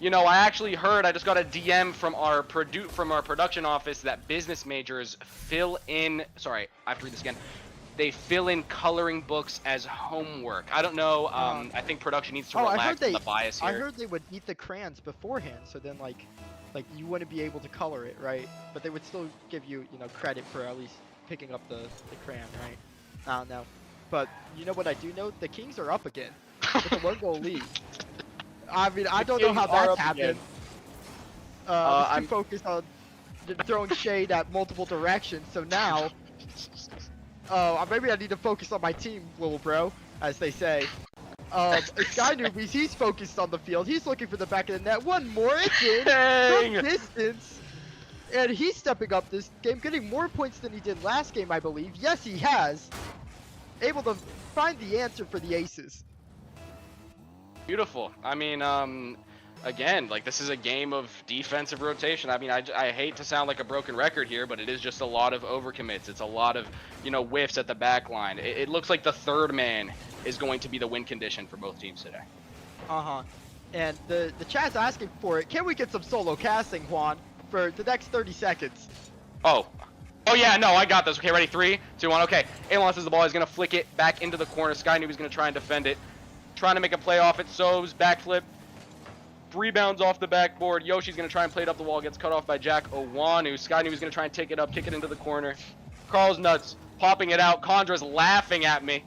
you know, I actually heard, I just got a DM from our production office that business majors fill in, sorry, I have to read this again. They fill in coloring books as homework. I don't know, I think production needs to relax the bias here. I heard they would eat the crayons beforehand, so then like you wouldn't be able to color it, right? But they would still give you, you know, credit for at least picking up the crayon, right? I don't know. But you know what I do know? The Kings are up again with a 1-goal lead. I mean, I don't know how that's happened. I'm too focused on throwing shade at multiple directions, so now maybe I need to focus on my team, little bro, as they say. Sky Newbies, he's focused on the field. He's looking for the back of the net. One more, it's in from distance. And he's stepping up this game, getting more points than he did last game, I believe. Yes, he has. Able to find the answer for the Aces. Beautiful. I mean, again, like, this is a game of defensive rotation. I mean, I hate to sound like a broken record here, but it is just a lot of overcommits. It's a lot of, you know, whiffs at the back line. It looks like the third man is going to be the win condition for both teams today. And the chat's asking for it. Can we get some solo casting, Juan, for the next 30 seconds? Oh yeah, no, I got this. Okay, ready? 3, 2, 1. Okay, Alon has the ball. He's going to flick it back into the corner. Sky Newbie's going to try and defend it. Trying to make a play off it. So's backflip. Rebounds off the backboard. Yoshi's going to try and play it up the wall. Gets cut off by Jack Owanu. Sky Newbie's going to try and take it up, kick it into the corner. Carl's nuts, popping it out. Condra's laughing at me.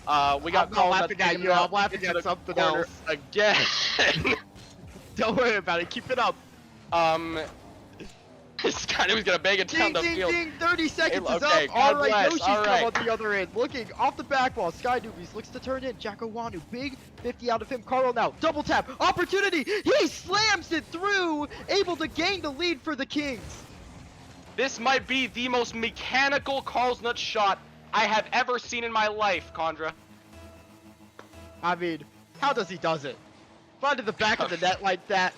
We got I'm not laughing at you. I'm laughing at something else. Again. Don't worry about it. Keep it up. Sky Newbie's going to bang it down the field. Ding, 30 seconds is okay, up. All right, bless. Yoshi's come on the other end. Looking off the back wall. Sky Newbies looks to turn in. Jack Owanu, big 50 out of him. Carl now, double tap. Opportunity. He slams it through. Able to gain the lead for the Kings. This might be the most mechanical Carl's nut shot I have ever seen in my life, Condra. I mean, how does he does it? Find to the back of the net like that.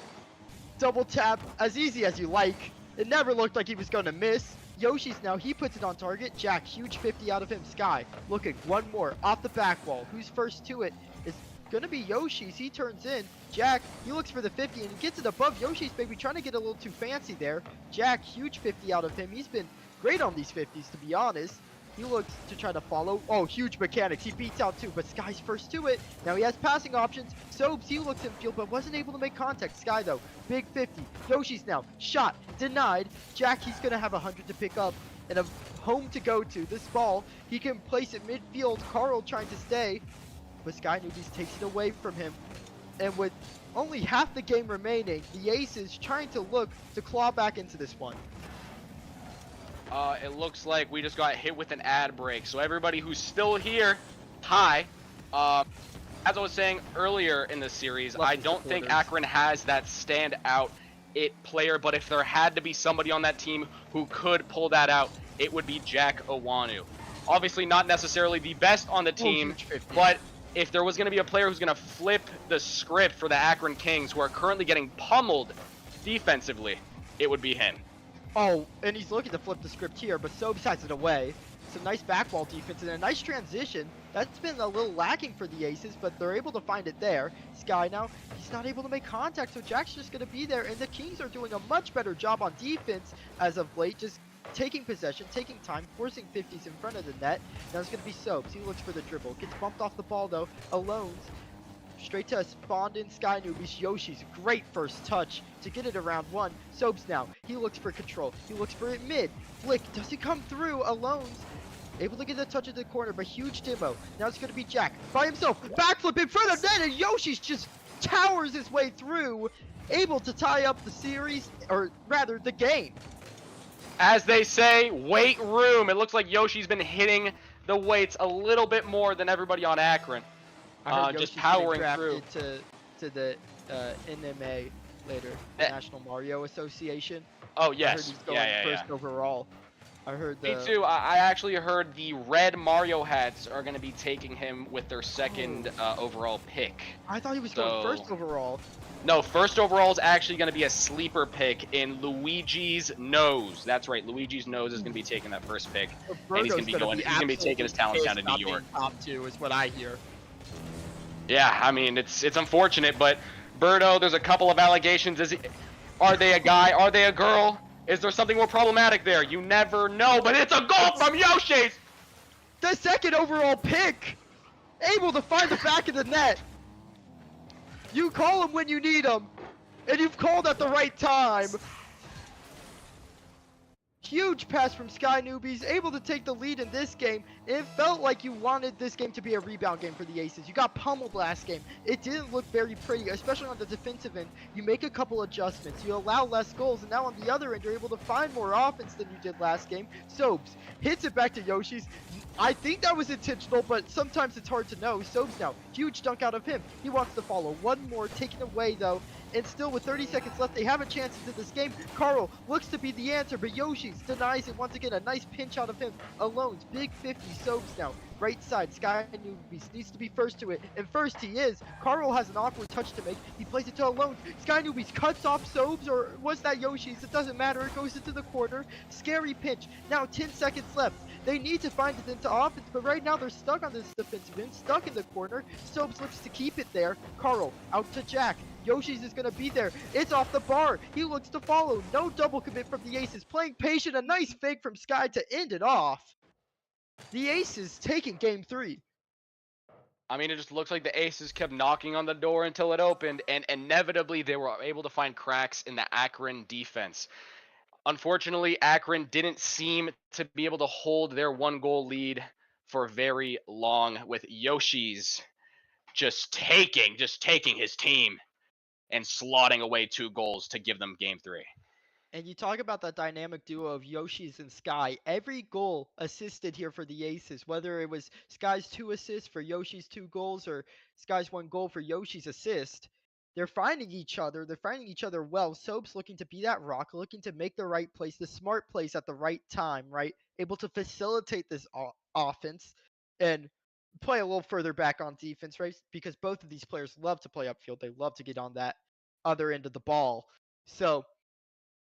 Double tap, as easy as you like. It never looked like he was going to miss. Yoshi's now, he puts it on target. Jack, huge 50 out of him. Sky, looking, one more, off the back wall. Who's first to it? It's going to be Yoshi's. He turns in. Jack, he looks for the 50, and he gets it above Yoshi's, maybe trying to get a little too fancy there. Jack, huge 50 out of him. He's been great on these 50s, to be honest. He looks to try to follow. Oh, huge mechanics. He beats out two, but Sky's first to it. Now he has passing options. Sobes, he looks in field, but wasn't able to make contact. Sky, though, big 50. Yoshi's now, shot, denied. Jack, he's going to have 100 to pick up and a home to go to. This ball, he can place it midfield. Carl trying to stay, but Sky Newbies takes it away from him. And with only half the game remaining, the Aces trying to look to claw back into this one. It looks like we just got hit with an ad break. So everybody who's still here, hi. As I was saying earlier in the series, I don't think Akron has that standout player, but if there had to be somebody on that team who could pull that out, it would be Jack Owanu. Obviously not necessarily the best on the team, but if there was going to be a player who's going to flip the script for the Akron Kings, who are currently getting pummeled defensively, it would be him. Oh, and he's looking to flip the script here, but Sobes has it away. Some nice backball defense and a nice transition. That's been a little lacking for the Aces, but they're able to find it there. Sky now, he's not able to make contact, so Jack's just going to be there, and the Kings are doing a much better job on defense as of late, just taking possession, taking time, forcing 50s in front of the net. Now it's going to be Sobes. He looks for the dribble. Gets bumped off the ball, though. Alones. Straight to a spawned in Sky Newbies. Yoshi's great first touch to get it around one. Sobes now. He looks for control. He looks for it mid. Flick doesn't come through. Alone's able to get the touch at the corner, but huge demo. Now it's going to be Jack by himself. Backflip in front of net, and Yoshi's just towers his way through. Able to tie up the series, or rather the game. As they say, weight room. It looks like Yoshi's been hitting the weights a little bit more than everybody on Akron. I heard just Yoshi's powering getting through. drafted to the NMA later, the National Mario Association. Oh I heard yes, he's going first overall. I heard Me too. I actually heard the red Mario hats are going to be taking him with their second overall pick. I thought he was going first overall. No, first overall is actually going to be a sleeper pick in Luigi's Nose. That's right, Luigi's Nose is going to be taking that first pick, and he's going to be going. He's going to be taking his talents down to New York. Top 2 is what I hear. Yeah, I mean it's unfortunate, but Birdo, there's a couple of allegations. Are they a guy? Are they a girl? Is there something more problematic there? You never know, but it's a goal from Yoshi's! The second overall pick! Able to find the back of the net. You call him when you need him. And you've called at the right time. Huge pass from Sky Newbies, able to take the lead in this game. It felt like you wanted this game to be a rebound game for the Aces. You got pummeled last game. It didn't look very pretty, especially on the defensive end. You make a couple adjustments, you allow less goals, and now on the other end, you're able to find more offense than you did last game. Sobes hits it back to Yoshi's. I think that was intentional, but sometimes it's hard to know. Sobes now, huge dunk out of him. He wants to follow. One more, taken away though. And still with 30 seconds left, they have a chance into this game. Carl looks to be the answer, but Yoshi's denies it once again. A nice pinch out of him. Alone's big 50. Sobes now. Right side. Sky Newbies needs to be first to it. And first he is. Carl has an awkward touch to make. He plays it to Alone. Sky Newbies cuts off Sobes, or was that Yoshi's? It doesn't matter. It goes into the corner. Scary pinch. Now 10 seconds left. They need to find it into offense, but right now they're stuck on this defensive end, stuck in the corner. Sobes looks to keep it there. Carl out to Jack. Yoshi's is going to be there. It's off the bar. He looks to follow. No double commit from the Aces. Playing patient. A nice fake from Sky to end it off. The Aces taking game 3. I mean, it just looks like the Aces kept knocking on the door until it opened, and inevitably they were able to find cracks in the Akron defense. Unfortunately, Akron didn't seem to be able to hold their 1-goal lead for very long, with Yoshi's just taking his team and slotting away 2 goals to give them game 3. And you talk about that dynamic duo of Yoshi's and Sky. Every goal assisted here for the Aces, whether it was Sky's 2 assists for Yoshi's 2 goals or Sky's 1 goal for Yoshi's assist. They're finding each other. They're finding each other well. Soap's looking to be that rock, looking to make the right place, the smart place at the right time, right? Able to facilitate this offense and play a little further back on defense, right? Because both of these players love to play upfield. They love to get on that other end of the ball. So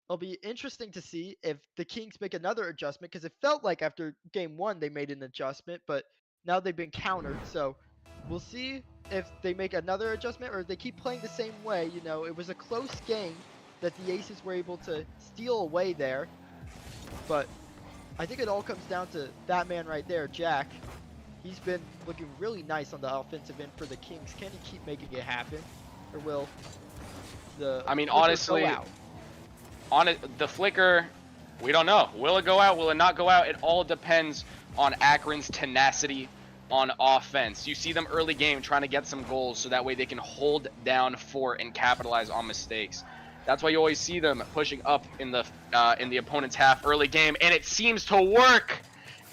it'll be interesting to see if the Kings make another adjustment, because it felt like after game 1 they made an adjustment, but now they've been countered. So we'll see if they make another adjustment or if they keep playing the same way. You know, it was a close game that the Aces were able to steal away there. But I think it all comes down to that man right there, Jack. He's been looking really nice on the offensive end for the Kings. Can he keep making it happen? Or will the honestly, go out? On it, the flicker, we don't know. Will it go out? Will it not go out? It all depends on Akron's tenacity on offense. You see them early game trying to get some goals so that way they can hold down fort and capitalize on mistakes. That's why you always see them pushing up in the opponent's half early game, and it seems to work.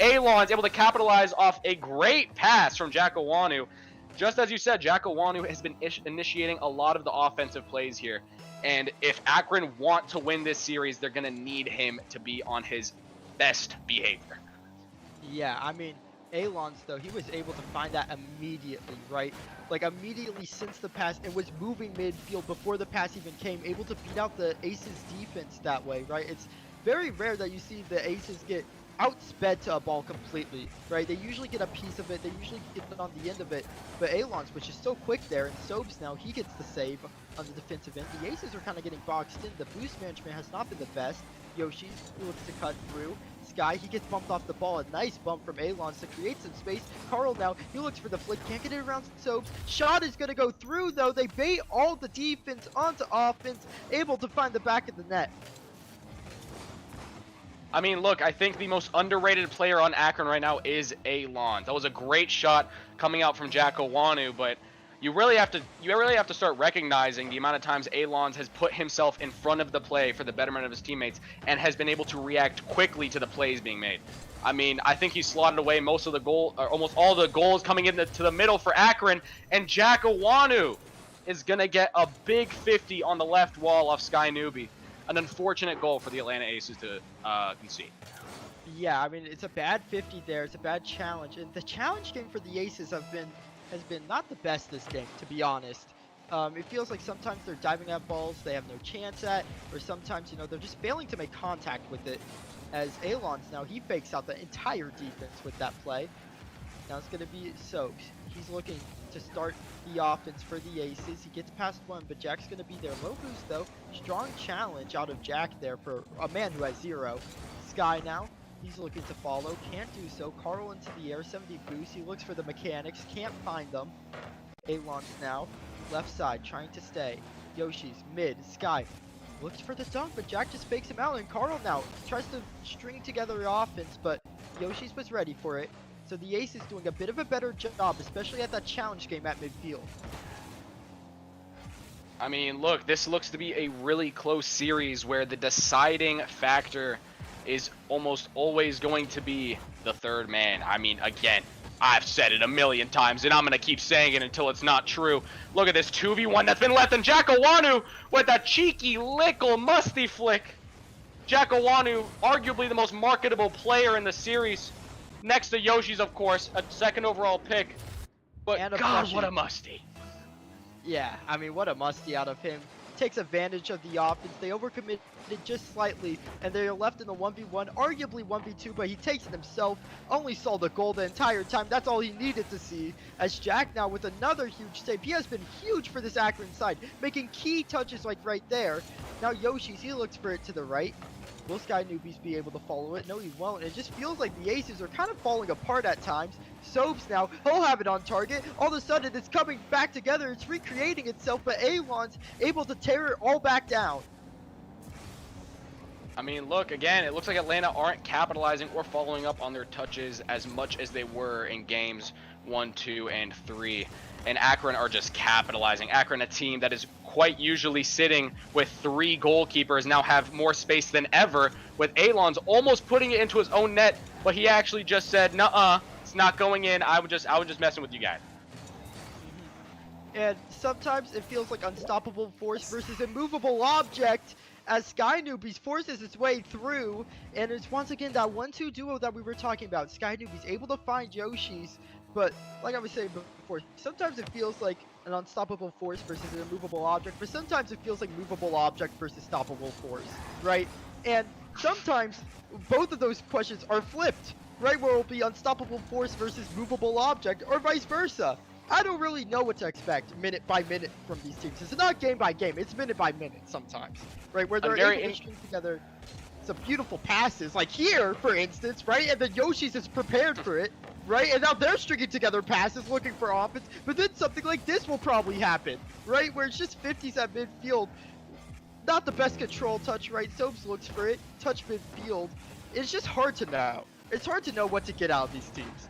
Alon's able to capitalize off a great pass from Jackowanu. Just as you said, Jackowanu has been initiating a lot of the offensive plays here. And if Akron want to win this series, they're going to need him to be on his best behavior. Yeah, I mean, Alon's, though, he was able to find that immediately, right? Like, immediately since the pass, and was moving midfield before the pass even came, able to beat out the Aces defense that way, right? It's very rare that you see the Aces get outsped to a ball completely, right? They usually get a piece of it, they usually get it on the end of it, but Alon's, which is so quick there, and Sobes now, he gets the save on the defensive end. The Aces are kind of getting boxed in. The boost management has not been the best. Yoshi looks to cut through. Sky, he gets bumped off the ball. A nice bump from Alon's to create some space. Carl now, he looks for the flick. Can't get it around Sobes. Shot is going to go through, though. They bait all the defense onto offense. Able to find the back of the net. I mean, look, I think the most underrated player on Akron right now is Alon. That was a great shot coming out from Jack Owanu, but you really have to start recognizing the amount of times Alon has put himself in front of the play for the betterment of his teammates and has been able to react quickly to the plays being made. I mean, I think he slotted away most of the goal, or almost all the goals coming into the middle for Akron, and Jack Owanu is gonna get a big 50 on the left wall off Sky Newbie. An unfortunate goal for the Atlanta Aces to concede. Yeah, I mean, it's a bad 50 there. It's a bad challenge. And the challenge game for the Aces has been not the best this game, to be honest. It feels like sometimes they're diving at balls they have no chance at, or sometimes, you know, they're just failing to make contact with it. As Alon's now, he fakes out the entire defense with that play. Now it's going to be Soaks. He's looking to start the offense for the Aces. He gets past one, but Jack's going to be there. Low boost, though. Strong challenge out of Jack there for a man who has 0. Sky now. He's looking to follow. Can't do so. Carl into the air. 70 boost. He looks for the mechanics. Can't find them. Alon's now. Left side. Trying to stay. Yoshi's mid. Sky looks for the dunk, but Jack just fakes him out. And Carl now tries to string together the offense, but Yoshi's was ready for it. So the Ace is doing a bit of a better job, especially at that challenge game at midfield. I mean, look, this looks to be a really close series where the deciding factor is almost always going to be the third man. I mean, again, I've said it a million times, and I'm going to keep saying it until it's not true. Look at this 2v1 that's been left, and Jack Owanu with that cheeky, lickle, musty flick. Jack Owanu, arguably the most marketable player in the series. Next to Yoshi's, of course, a second overall pick. But God, what a musty. Yeah, I mean, what a musty out of him. Takes advantage of the offense. They overcommitted just slightly, and they're left in the 1v1, arguably 1v2, but he takes it himself. Only saw the goal the entire time. That's all he needed to see. As Jack now with another huge save. He has been huge for this Akron side, making key touches like right there. Now Yoshi's, he looks for it to the right. Will Sky Newbies be able to follow it? No, he won't. It just feels like the Aces are kind of falling apart at times. Sobes now, he'll have it on target. All of a sudden, it's coming back together. It's recreating itself, but Alon's able to tear it all back down. I mean, look, again, it looks like Atlanta aren't capitalizing or following up on their touches as much as they were in games 1, 2, and 3. And Akron are just capitalizing. Akron, a team that is quite usually sitting with 3 goalkeepers, now have more space than ever, with Alon's almost putting it into his own net, but he actually just said, nuh-uh, it's not going in. I was just messing with you guys. And sometimes it feels like unstoppable force versus immovable object, as Sky Newbies forces its way through, and it's once again that 1-2 duo that we were talking about. Sky Newbies able to find Yoshi's, but like I was saying before, sometimes it feels like an unstoppable force versus an immovable object, but sometimes it feels like movable object versus stoppable force, right? And sometimes both of those questions are flipped, right? Where it'll be unstoppable force versus movable object, or vice versa. I don't really know what to expect minute by minute from these teams. It's not game by game, it's minute by minute sometimes, right? Where they're able to string together some beautiful passes, like here, for instance, right? And then Yoshi's is prepared for it, right? And now they're stringing together passes looking for offense, but then something like this will probably happen, right? Where it's just 50s at midfield. Not the best control touch, right? Soaps looks for it, touch midfield. It's just hard to know. It's hard to know what to get out of these teams.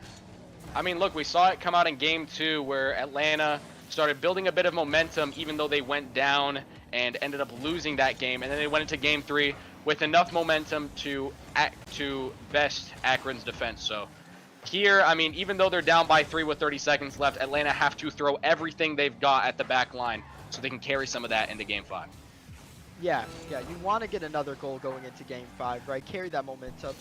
I mean, look, we saw it come out in Game 2 where Atlanta started building a bit of momentum even though they went down and ended up losing that game. And then they went into Game 3 with enough momentum to best Akron's defense. So here, I mean, even though they're down by 3 with 30 seconds left, Atlanta have to throw everything they've got at the back line so they can carry some of that into Game 5. Yeah, you want to get another goal going into Game 5, right? Carry that momentum.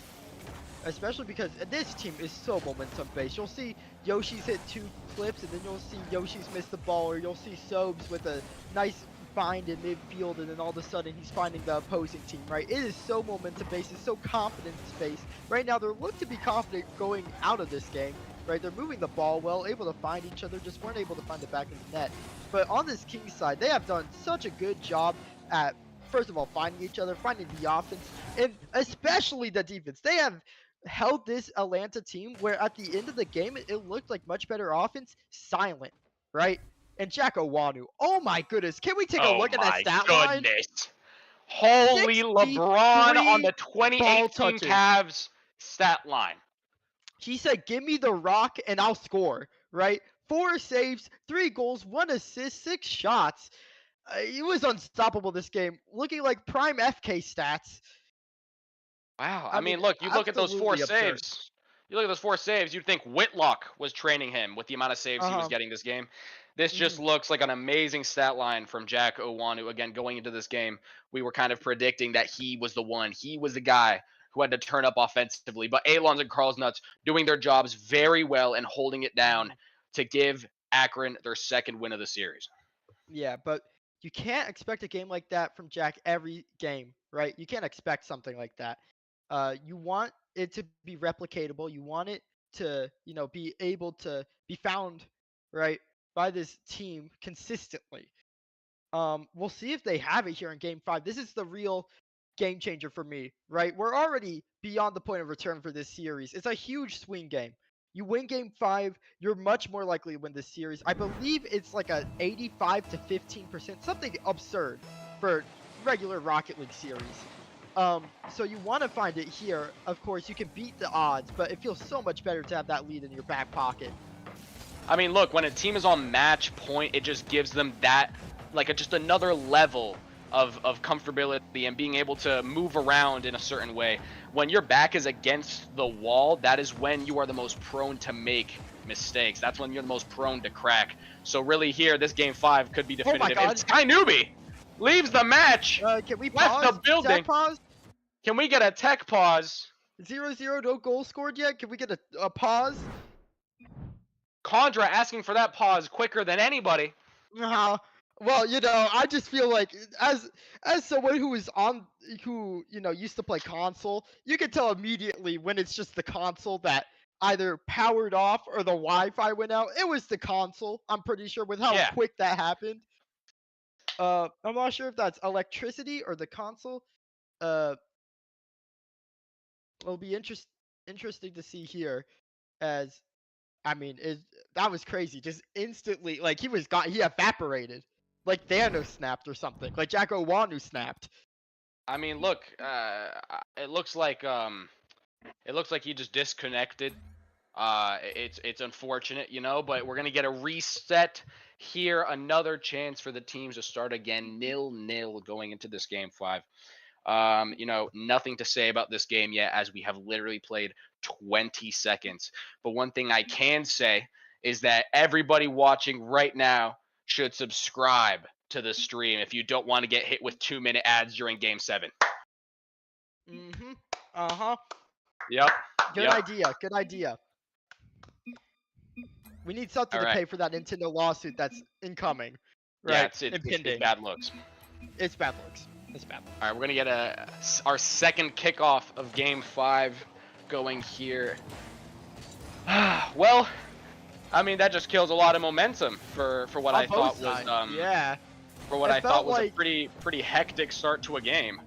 especially because this team is so momentum based. You'll see Yoshi's hit 2 clips, and then you'll see Yoshi's miss the ball, or you'll see Sobes with a nice find in midfield, and then all of a sudden he's finding the opposing team, right? It is so momentum based, it's so confidence based. Right now, they're looked to be confident going out of this game, right? They're moving the ball well, able to find each other, just weren't able to find the back of the net. But on this Kings side, they have done such a good job at, first of all, finding each other, finding the offense, and especially the defense. They have held this Atlanta team where at the end of the game, it looked like much better offense, silent, right? And Jack Owanu, oh my goodness, can we take a look at that stat line? Holy 63 LeBron on the ball 2018 touches. Cavs stat line. He said, give me the rock and I'll score, right? 4 saves, 3 goals, 1 assist, 6 shots. He was unstoppable this game, looking like prime FK stats. Wow. I I mean, mean, look, you look at those 4 absolutely absurd. saves. You look at those 4 saves, you'd think Whitlock was training him with the amount of saves he was Uh-huh. getting this game. This just looks like an amazing stat line from Jack Owanu. Again, going into this game, we were kind of predicting that he was the one. He was the guy who had to turn up offensively. But Alon's and Carl's Nuts doing their jobs very well and holding it down to give Akron their second win of the series. Yeah, but you can't expect a game like that from Jack every game, right? You can't expect something like that. You want it to be replicatable. You want it to, be able to be found, right, by this team consistently. We'll see if they have it here in Game 5. This is the real game changer for me, right? We're already beyond the point of return for this series. It's a huge swing game. You win Game 5, you're much more likely to win this series. I believe it's like a 85 to 15%, something absurd for regular Rocket League series. So you want to find it here. Of course, you can beat the odds, but it feels so much better to have that lead in your back pocket. I mean, look, when a team is on match point, it just gives them that, like, just another level of comfortability and being able to move around in a certain way. When your back is against the wall, that is when you are the most prone to make mistakes. That's when you're the most prone to crack. So really here, this Game 5 could be definitive. Oh my God. And Sky Newbie leaves the match. Can we Left pause? the building. Tech pause? Can we get a tech pause? 0-0, no goal scored yet. Can we get a pause? Condra asking for that pause quicker than anybody. Well, I just feel like as someone who used to play console, you can tell immediately when it's just the console that either powered off or the Wi-Fi went out. It was the console. I'm pretty sure with how quick that happened. I'm not sure if that's electricity or the console. It'll be interesting to see here, as I mean, that was crazy. Just instantly, like he evaporated, like Thanos snapped or something, like Jack Owanu snapped. I mean, look, it looks like he just disconnected. It's unfortunate, but we're gonna get a reset here. Another chance for the teams to start again, 0-0 going into this Game 5. Nothing to say about this game yet, as we have literally played 20 seconds. But one thing I can say is that everybody watching right now should subscribe to the stream if you don't want to get hit with 2-minute ads during Game 7. Yep. Good idea. We need something to pay for that Nintendo lawsuit that's incoming. Right? Yeah, it's bad looks. It's bad looks. All right, we're gonna get our second kickoff of Game 5 going here. Well, I mean, that just kills a lot of momentum for what I thought was a pretty hectic start to a game.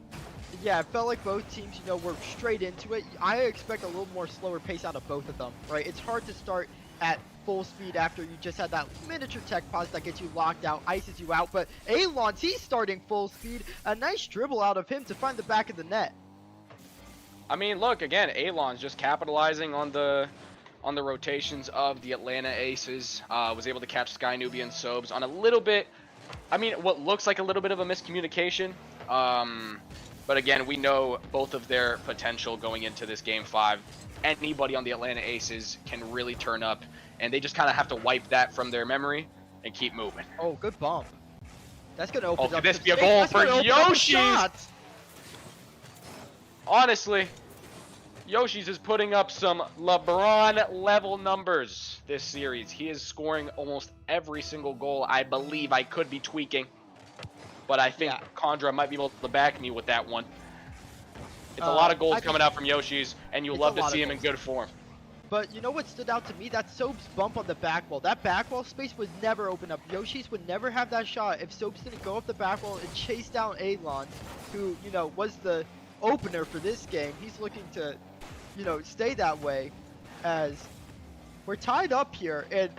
Yeah, it felt like both teams, were straight into it. I expect a little more slower pace out of both of them, right? It's hard to start at full speed after you just had that miniature tech pause that gets you locked out, ices you out. But Alon's, he's starting full speed. A nice dribble out of him to find the back of the net. I mean, look, again, Alon's just capitalizing on the rotations of the Atlanta Aces. Was able to catch Sky Newbie and Sobes on a little bit, what looks like a little bit of a miscommunication. But again, we know both of their potential going into this Game 5. Anybody on the Atlanta Aces can really turn up, and they just kind of have to wipe that from their memory and keep moving. Oh, good bump. That's going to open up. Could this be a goal for Yoshi? Honestly, Yoshi's is putting up some LeBron level numbers this series. He is scoring almost every single goal. I believe I could be tweaking, but I think Condra might be able to back me with that one. It's a lot of goals coming out from Yoshi's, and you'll love to see him in good form. But you know what stood out to me? That Soaps bump on the back wall. That back wall space would never open up. Yoshi's would never have that shot if Soaps didn't go up the back wall and chase down Alon, who, you know, was the opener for this game. He's looking to, you know, stay that way, as we're tied up here, and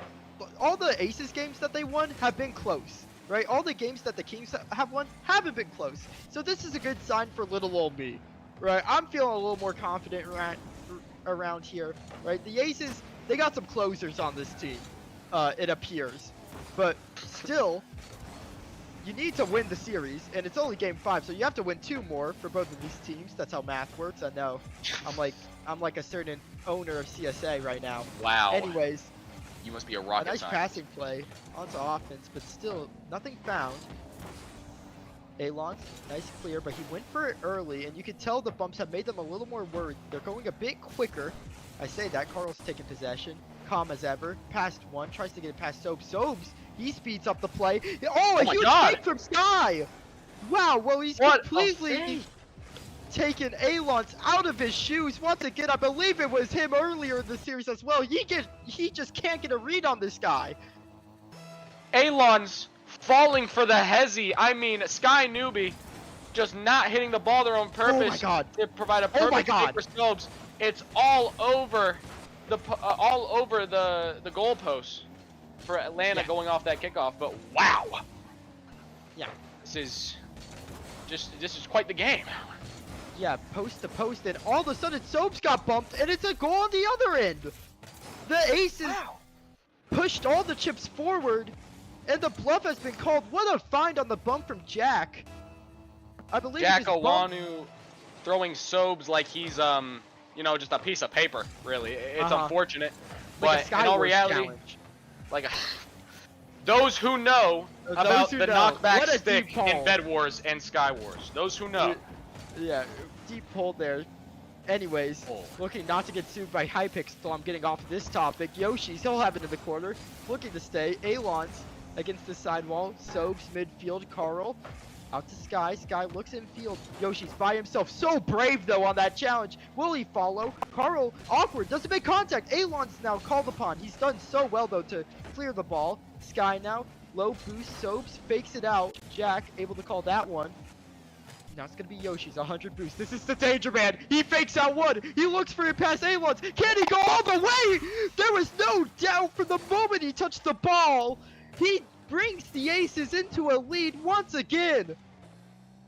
all the Aces games that they won have been close, right? All the games that the Kings have won haven't been close. So this is a good sign for little old me, right? I'm feeling a little more confident around here, right? The Aces, they got some closers on this team, it appears, but still, you need to win the series, and it's only game 5, so you have to win 2 more for both of these teams. That's how math works. I know. I'm like a certain owner of CSA right now. Wow. Anyways, you must be a rocket nice scientist. passing play onto offense, but still nothing found. Alon, nice clear, but he went for it early, and you can tell the bumps have made them a little more worried. They're going a bit quicker. I say that. Carl's taking possession. Calm as ever. Past one. Tries to get it past Soaps. Soaps, he speeds up the play. Oh, a huge fake from Sky! Wow, well, he's completely taken Alon's out of his shoes. Once again, I believe it was him earlier in the series as well. He just can't get a read on this guy. Alon's falling for the hezzy. I mean, Sky Newbie just not hitting the ball there on purpose. Oh my God. To provide a perfect pick for Snopes. It's all over the goalposts for Atlanta going off that kickoff. But wow. Yeah. This is quite the game. Yeah, post to post, and all of a sudden Soaps got bumped, and it's a goal on the other end. The Aces pushed all the chips forward, and the bluff has been called. What a find on the bump from Jack. I believe Jack Owanu throwing Sobes like he's you know, just a piece of paper. Really, it's unfortunate, like but in all reality, like those who know about the knockback stick in Bed Wars and Sky Wars, those who know. Yeah, deep pull there. Anyways, looking not to get sued by Hypix, so I'm getting off this topic. Yoshi's, he'll have it in the corner, looking to stay. Alon's against the sidewall. Soaps midfield. Carl out to Sky. Sky looks in field. Yoshi's by himself. So brave though on that challenge. Will he follow? Carl awkward. Doesn't make contact. Alon's now called upon. He's done so well though to clear the ball. Sky now low boost. Soaps fakes it out. Jack able to call that one. Now it's going to be Yoshi's 100 boost. This is the danger man. He fakes out one. He looks for it past Alon's. Can he go all the way? There was no doubt from the moment he touched the ball. He brings the Aces into a lead once again.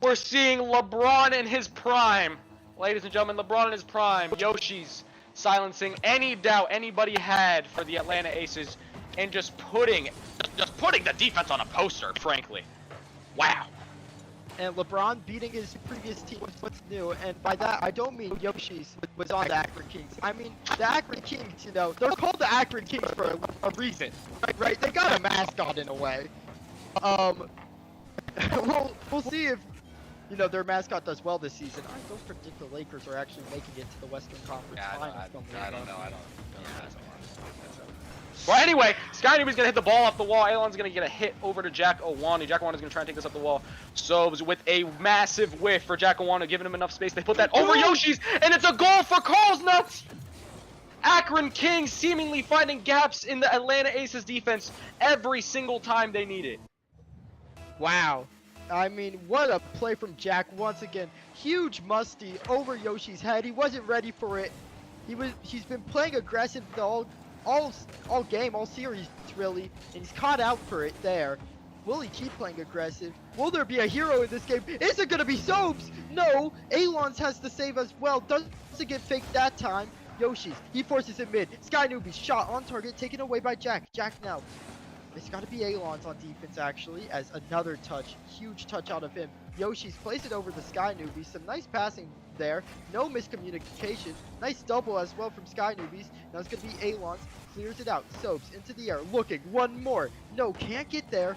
We're seeing LeBron in his prime. Ladies and gentlemen, LeBron in his prime. Yoshi's silencing any doubt anybody had for the Atlanta Aces and just putting the defense on a poster, frankly. Wow. And LeBron beating his previous team was what's new, and by that I don't mean Yoshi's was on the Akron Kings. I mean the Akron Kings, you know, they're called the Akron Kings for a reason, right? They got a mascot in a way. We'll see if, you know, their mascot does well this season. I don't predict the Lakers are actually making it to the Western Conference Finals. I don't know. Well, anyway, Sky Newbie's gonna hit the ball off the wall. Alon's gonna get a hit over to Jack Owanu. Jack Owanu's gonna try and take this up the wall. So with a massive whiff for Jack Owanu, giving him enough space. They put that over Yoshi's, and it's a goal for Carl's Nuts. Akron Kings seemingly finding gaps in the Atlanta Aces defense every single time they need it. Wow. I mean, what a play from Jack once again. Huge musty over Yoshi's head. He wasn't ready for it. He's been playing aggressive all game, all series really, and he's caught out for it there. Will he keep playing aggressive? Will there be a hero in this game? Is it gonna be Soaps? No, Alon's has to save as well. Doesn't get faked that time. Yoshi's, he forces it mid. Sky Newbie shot on target, taken away by Jack. Jack now. It's got to be Alon's on defense actually, as another touch, huge touch out of him. Yoshi's placed it over the Sky Newbies. Some nice passing there, no miscommunication. Nice double as well from Sky Newbies. Now it's going to be Alon's, clears it out. Soaps into the air, looking, one more. No, can't get there.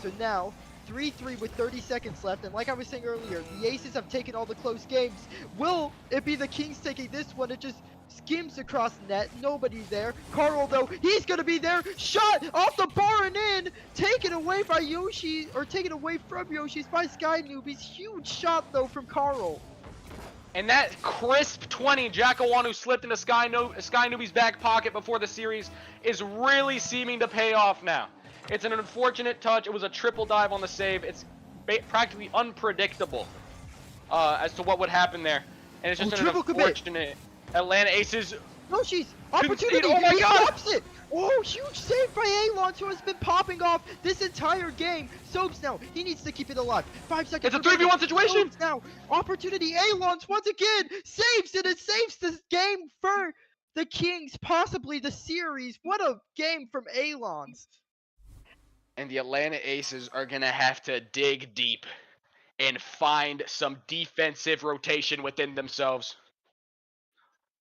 So now, 3-3 with 30 seconds left, and like I was saying earlier, the Aces have taken all the close games. Will it be the Kings taking this one? It just skims across net, nobody there. Carl though, he's gonna be there. Shot off the bar and in, taken away by Yoshi, or taken away from Yoshi's by Sky Newbies. Huge shot though from Carl. And that crisp 20 Jackawanu slipped into Sky Newbie's back pocket before the series is really seeming to pay off now. It's an unfortunate touch. It was a triple dive on the save. It's practically unpredictable as to what would happen there. And it's just an unfortunate Atlanta Aces. Yoshi's opportunity. Oh my He God! stops it. Oh, huge save by Alon, who has been popping off this entire game. Soaps now, he needs to keep it alive. 5 seconds. It's a 3v1 situation. Soaps now, opportunity. Alon's once again saves it. It saves this game for the Kings, possibly the series. What a game from Alon's. And the Atlanta Aces are going to have to dig deep and find some defensive rotation within themselves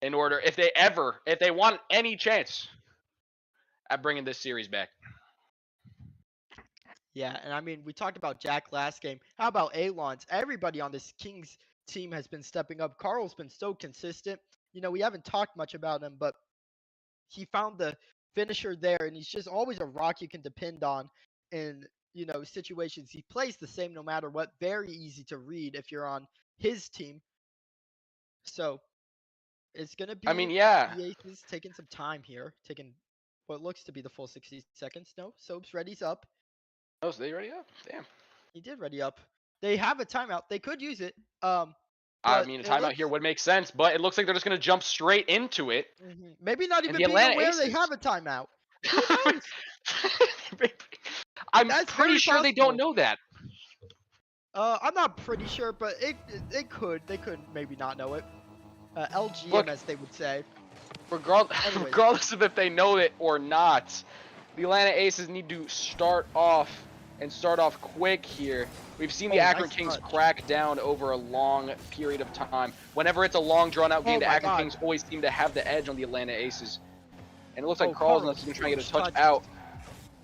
in order, if they want any chance at bringing this series back. Yeah, and I mean, we talked about Jack last game. How about Alon's? Everybody on this Kings team has been stepping up. Carl's been so consistent. You know, we haven't talked much about him, but he found the finisher there, and he's just always a rock you can depend on in, you know, situations. He plays the same no matter what. Very easy to read if you're on his team. So it's going to be, I mean, yeah. the Aces taking some time here, taking what looks to be the full 60 seconds. No, Soaps ready's up. Oh, so they ready up? Damn. He did ready up. They have a timeout. They could use it. I mean, a timeout here would make sense, but it looks like they're just going to jump straight into it. Maybe not even the being Atlanta aware they Aces. have a timeout. Who knows? I'm That's pretty very sure they possible. don't know that. I'm not pretty sure, but they could. They could maybe not know it. LGM, Look, as they would say. Regardless of if they know it or not, the Atlanta Aces need to start off quick here. We've seen the Akron nice Kings touch. crack down over a long period of time. Whenever it's a long, drawn-out game, the my Akron God. Kings always seem to have the edge on the Atlanta Aces. And it looks like Carl's Carl's going to try and get a huge touch touch. out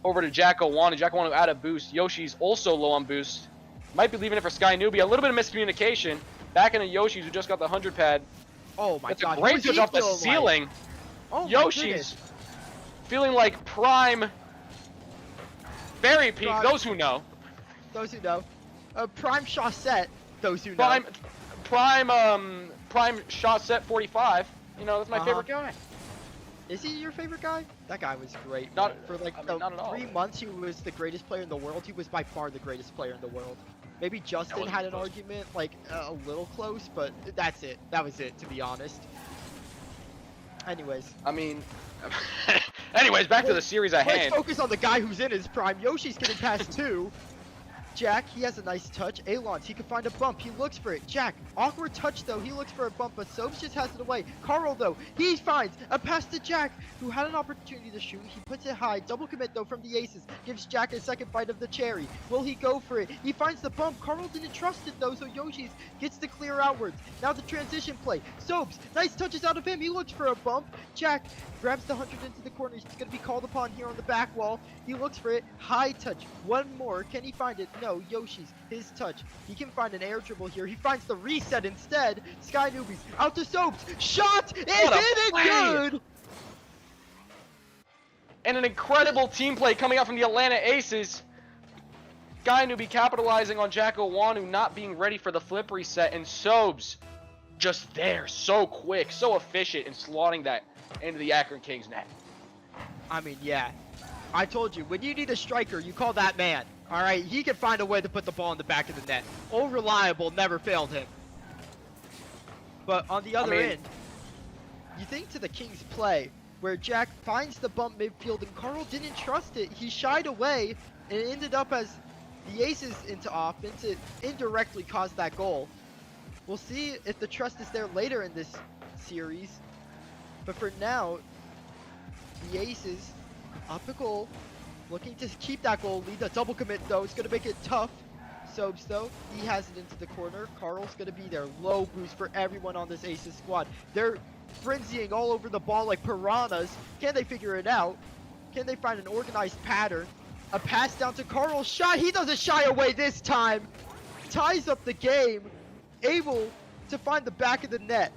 over to Jackawanu. Jackawanu out of boost. Yoshi's also low on boost. Might be leaving it for Sky Newbie. A little bit of miscommunication. Back into Yoshi's, who just got the 100 pad. Oh my That's God! a great who is touch he off the feeling like? ceiling. Oh my Yoshi's goodness. feeling like prime Fairy Peak, Prime- those who know. Those who know. Prime Chaussette. Those who know. Prime shot set 45. You know, that's my favorite guy. Is he your favorite guy? That guy was great. Not- man. For like I mean, the not at all. 3 months he was the greatest player in the world. He was by far the greatest player in the world. Maybe Justin wasn't had an close. argument, like a little close, but that's it. That was it, to be honest. Anyways, I mean, anyways, back to the series at let's hand. focus on the guy who's in his prime. Yoshi's getting past 2. Jack, he has a nice touch. Alon's, he can find a bump. He looks for it. Jack, awkward touch though. He looks for a bump, but Soaps just has it away. Carl though, he finds a pass to Jack, who had an opportunity to shoot. He puts it high. Double commit though from the Aces. Gives Jack a second bite of the cherry. Will he go for it? He finds the bump. Carl didn't trust it though, so Yoshi's gets the clear outwards. Now the transition play. Soaps, nice touches out of him. He looks for a bump. Jack grabs the 100 into the corner. He's going to be called upon here on the back wall. He looks for it. High touch. One more. Can he find it? No. Yoshi's his touch. He can find an air dribble here. He finds the reset instead. Sky Newbies out to Soaps. Shot is in and good. And an incredible team play coming out from the Atlanta Aces. Guy Newbie capitalizing on Jackawanu not being ready for the flip reset, and Sobes just there, so quick, so efficient in slotting that into the Akron Kings net. I mean, yeah. I told you, when you need a striker, you call that man. All right, he can find a way to put the ball in the back of the net. Old Reliable never failed him. But on the other end, you think to the Kings play, where Jack finds the bump midfield and Carl didn't trust it. He shied away and it ended up as the Aces into offense. It indirectly caused that goal. We'll see if the trust is there later in this series. But for now, the Aces up a goal, looking to keep that goal lead. A double commit though, it's going to make it tough. Sobes though, he has it into the corner. Carl's going to be there. Low boost for everyone on this Aces squad. They're frenzying all over the ball like piranhas. Can they figure it out? Can they find an organized pattern? A pass down to Carl. Shot. He doesn't shy away this time. Ties up the game. Able to find the back of the net.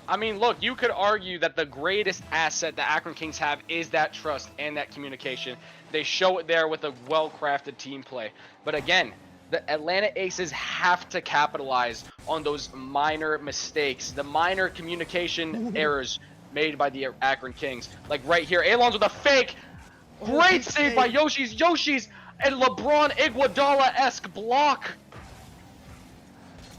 I mean, look, you could argue that the greatest asset the Akron Kings have is that trust and that communication. They show it there with a well-crafted team play. But again, the Atlanta Aces have to capitalize on those minor mistakes, the minor communication errors made by the Akron Kings. Like right here, Alon's with a fake. Great save by Yoshi's and LeBron Iguodala-esque block.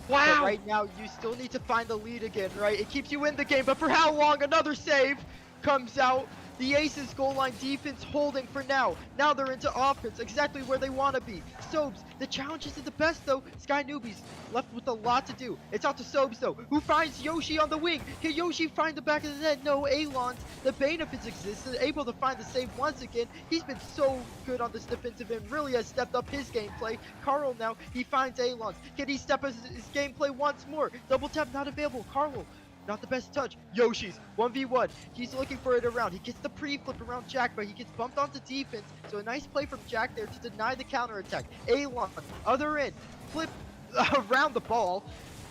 Wow. But right now, you still need to find the lead again, right? It keeps you in the game, but for how long? Another save comes out. The Aces goal line defense holding for now. Now they're into offense, exactly where they want to be. Sobes, the challenge isn't the best though. Sky Newbies left with a lot to do. It's out to Sobes though, who finds Yoshi on the wing. Can Yoshi find the back of the net? No, Alon's, the bane of his existence, able to find the save once again. He's been so good on this defensive end, really has stepped up his gameplay. Carl now, he finds Alon's. Can he step up his gameplay once more? Double tap not available. Carl. Not the best touch. Yoshi's 1v1. He's looking for it around. He gets the pre-flip around Jack, but he gets bumped onto defense. So a nice play from Jack there to deny the counterattack. Alon, other end, flip around the ball.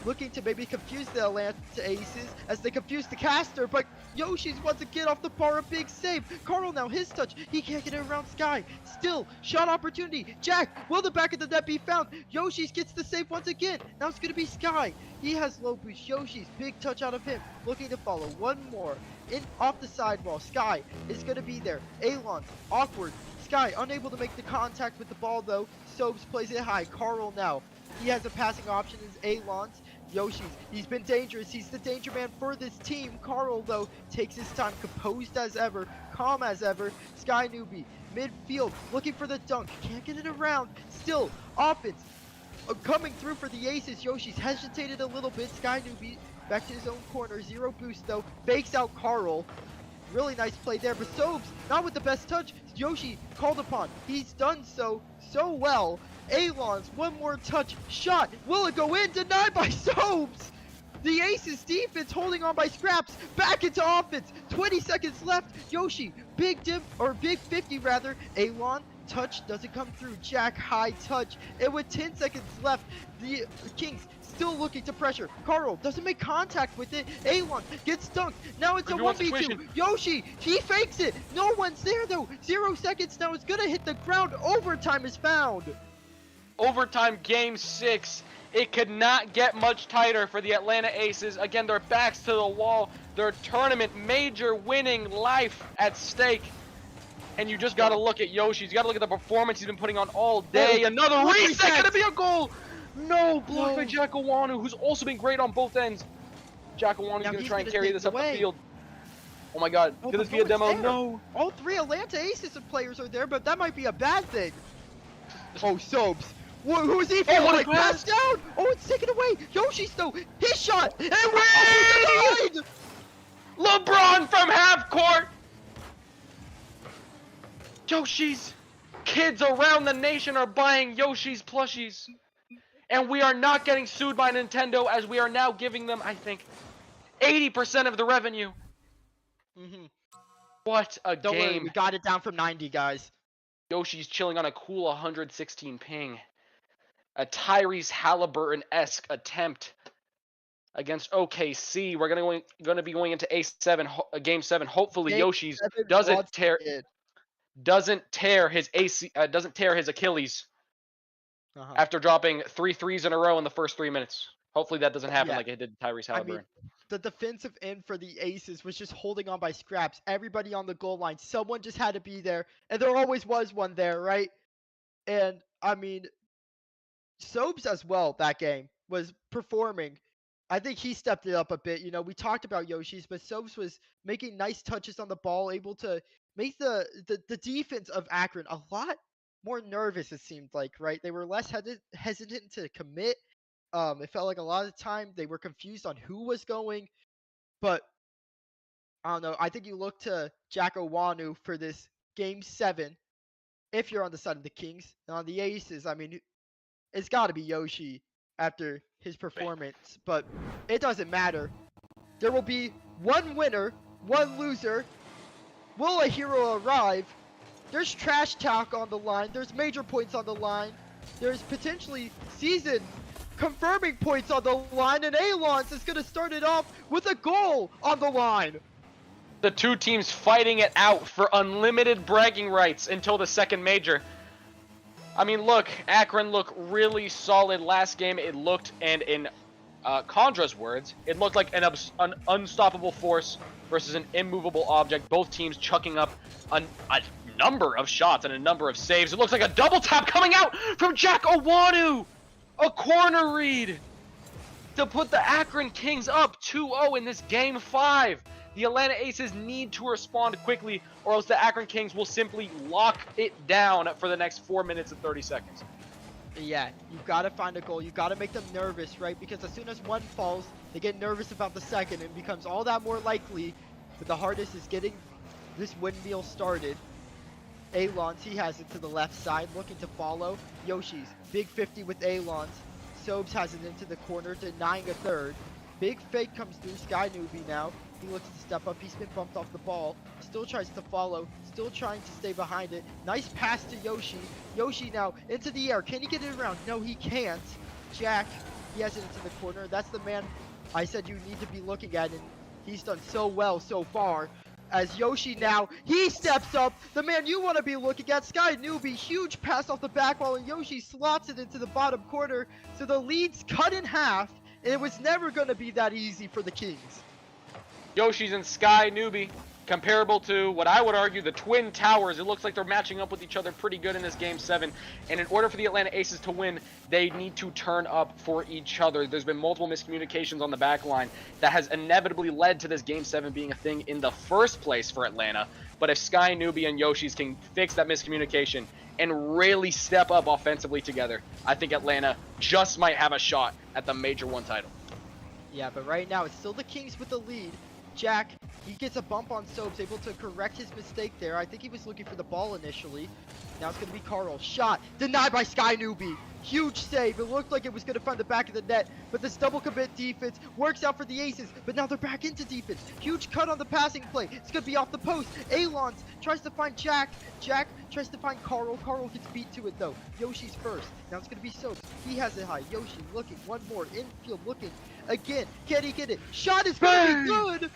Looking to maybe confuse the Atlanta Aces as they confuse the caster, but Yoshi's wants to get off the bar, a big save. Carl now, his touch, he can't get it around Sky. Still, shot opportunity. Jack, will the back of the net be found? Yoshi's gets the save once again. Now it's going to be Sky. He has low boost. Yoshi's big touch out of him. Looking to follow one more. In off the sidewall. Sky is going to be there. Alon, awkward. Sky unable to make the contact with the ball though. Sobes plays it high. Carl now. He has a passing option as Alon's. Yoshi's, he's been dangerous. He's the danger man for this team. Carl, though, takes his time, composed as ever, calm as ever. Sky Newbie, midfield, looking for the dunk. Can't get it around. Still, offense coming through for the Aces. Yoshi's hesitated a little bit. Sky Newbie back to his own corner. Zero boost, though. Fakes out Carl. Really nice play there, but Sobes, not with the best touch. Yoshi called upon. He's done so well. Alon's one more touch shot. Will it go in? Denied by Sobes. The Aces defense holding on by scraps. Back into offense. 20 seconds left. Yoshi, big 50 rather. Alon, touch doesn't come through. Jack, high touch. And with 10 seconds left, the Kings still looking to pressure. Carl doesn't make contact with it. Alon gets dunked. Now it's a 1v2. Yoshi, he fakes it. No one's there though. 0 seconds now. It's gonna hit the ground. Overtime is found. Overtime game 6. It could not get much tighter for the Atlanta Aces. Again, their backs to the wall. Their tournament major winning life at stake. And you just got to look at Yoshi. You got to look at the performance he's been putting on all day. Another reset. Gonna be a goal. No, blocked by Jack Owanu, who's also been great on both ends. Jack Owanu's going to try and carry this up the field. Oh my god. Could this be a demo? No. All three Atlanta Aces players are there, but that might be a bad thing. Oh, Sobes. Who is he for? Oh, pass down! Oh, it's taken away! Yoshi's though! His shot! And win! LeBron from half court! Yoshi's kids around the nation are buying Yoshi's plushies. And we are not getting sued by Nintendo as we are now giving them, I think, 80% of the revenue. What a Don't game. worry, we got it down from 90, guys. Yoshi's chilling on a cool 116 ping. A Tyrese Halliburton-esque attempt against OKC. We're gonna be going into game 7. Hopefully Yoshi's doesn't tear his Achilles after dropping 3 threes in a row in the first 3 minutes. Hopefully that doesn't happen like it did to Tyrese Halliburton. I mean, the defensive end for the Aces was just holding on by scraps. Everybody on the goal line, someone just had to be there, and there always was one there, right? And I mean, Sobes as well that game was performing. I think he stepped it up a bit. You know, we talked about Yoshi's, but Sobes was making nice touches on the ball, able to make the defense of Akron a lot more nervous, it seemed like, right? They were less hesitant to commit. It felt like a lot of the time they were confused on who was going, but I don't know. I think you look to Jack Owanu for this game 7 if you're on the side of the Kings. And on the Aces, I mean, it's got to be Yoshi after his performance, but it doesn't matter. There will be one winner, one loser. Will a hero arrive? There's trash talk on the line. There's major points on the line. There's potentially season confirming points on the line, and Alons is going to start it off with a goal on the line. The two teams fighting it out for unlimited bragging rights until the second major. I mean, look, Akron looked really solid last game. It looked, and in Condra's words, it looked like an unstoppable force versus an immovable object. Both teams chucking up a number of shots and a number of saves. It looks like a double tap coming out from Jack Owanu. A corner read to put the Akron Kings up 2-0 in this Game 5. The Atlanta Aces need to respond quickly, or else the Akron Kings will simply lock it down for the next 4 minutes and 30 seconds. Yeah, you gotta find a goal. You gotta make them nervous, right? Because as soon as one falls, they get nervous about the second, and it becomes all that more likely. But the hardest is getting this windmill started. Alons, he has it to the left side, looking to follow. Yoshi's big 50 with Alons. Sobes has it into the corner, denying a third. Big fake comes through. Sky Newbie now. He looks to step up. He's been bumped off the ball. Still tries to follow. Still trying to stay behind it. Nice pass to Yoshi. Yoshi now into the air. Can he get it around? No, he can't. Jack, he has it into the corner. That's the man I said you need to be looking at, and he's done so well so far. As Yoshi now, he steps up. The man you want to be looking at, Sky Newbie. Huge pass off the back wall, and Yoshi slots it into the bottom corner. So the lead's cut in half, and it was never going to be that easy for the Kings. Yoshi's and Sky Newbie, comparable to what I would argue the Twin Towers. It looks like they're matching up with each other pretty good in this Game 7. And in order for the Atlanta Aces to win, they need to turn up for each other. There's been multiple miscommunications on the back line that has inevitably led to this Game 7 being a thing in the first place for Atlanta. But if Sky Newbie and Yoshi's can fix that miscommunication and really step up offensively together, I think Atlanta just might have a shot at the Major 1 title. Yeah, but right now it's still the Kings with the lead. Jack, he gets a bump on Sobes, able to correct his mistake there. I think he was looking for the ball initially. Now it's going to be Carl. Shot. Denied by Sky Newbie. Huge save. It looked like it was going to find the back of the net, but this double commit defense works out for the Aces, but now they're back into defense. Huge cut on the passing play. It's going to be off the post. Alons tries to find Jack. Jack tries to find Carl. Carl gets beat to it, though. Yoshi's first. Now it's going to be Sobes. He has it high. Yoshi looking. One more. Infield looking. Again. Can he get it? Shot is going to be good.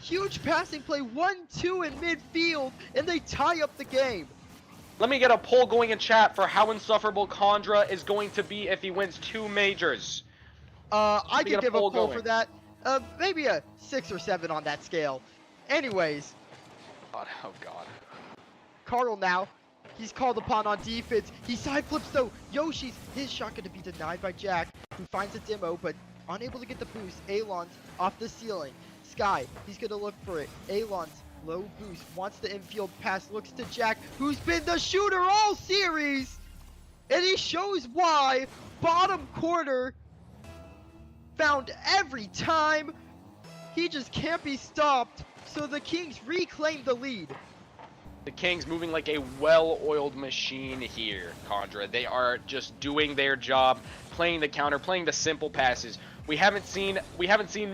Huge passing play, 1-2 in midfield, and they tie up the game. Let me get a poll going in chat for how insufferable Condra is going to be if he wins 2 majors. I could give a poll going for that. Maybe a 6 or 7 on that scale. Anyways. God, oh God. Carl now. He's called upon on defense. He side flips though. Yoshi's, his shot going to be denied by Jack, who finds a demo, but unable to get the boost. Alons off the ceiling. Sky, he's going to look for it. Alons, low boost, wants the infield pass, looks to Jack, who's been the shooter all series. And he shows why. Bottom corner, found every time. He just can't be stopped. So the Kings reclaim the lead. The Kings moving like a well-oiled machine here, Condra. They are just doing their job, playing the counter, playing the simple passes. We haven't seen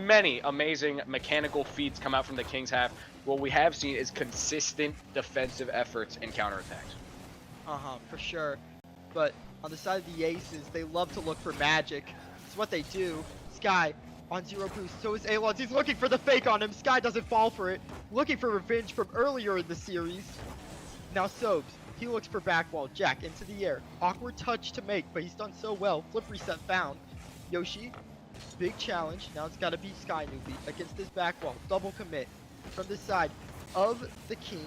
many amazing mechanical feats come out from the Kings half. What we have seen is consistent defensive efforts and counterattacks. For sure. But on the side of the Aces, they love to look for magic. It's what they do. Sky on 0 boost. So is Alons. He's looking for the fake on him. Sky doesn't fall for it. Looking for revenge from earlier in the series. Now Sobes. He looks for back wall. Jack into the air. Awkward touch to make, but he's done so well. Flip reset found. Yoshi. Big challenge. Now it's got to be Sky Newbie against this back wall. Double commit from the side of the Kings.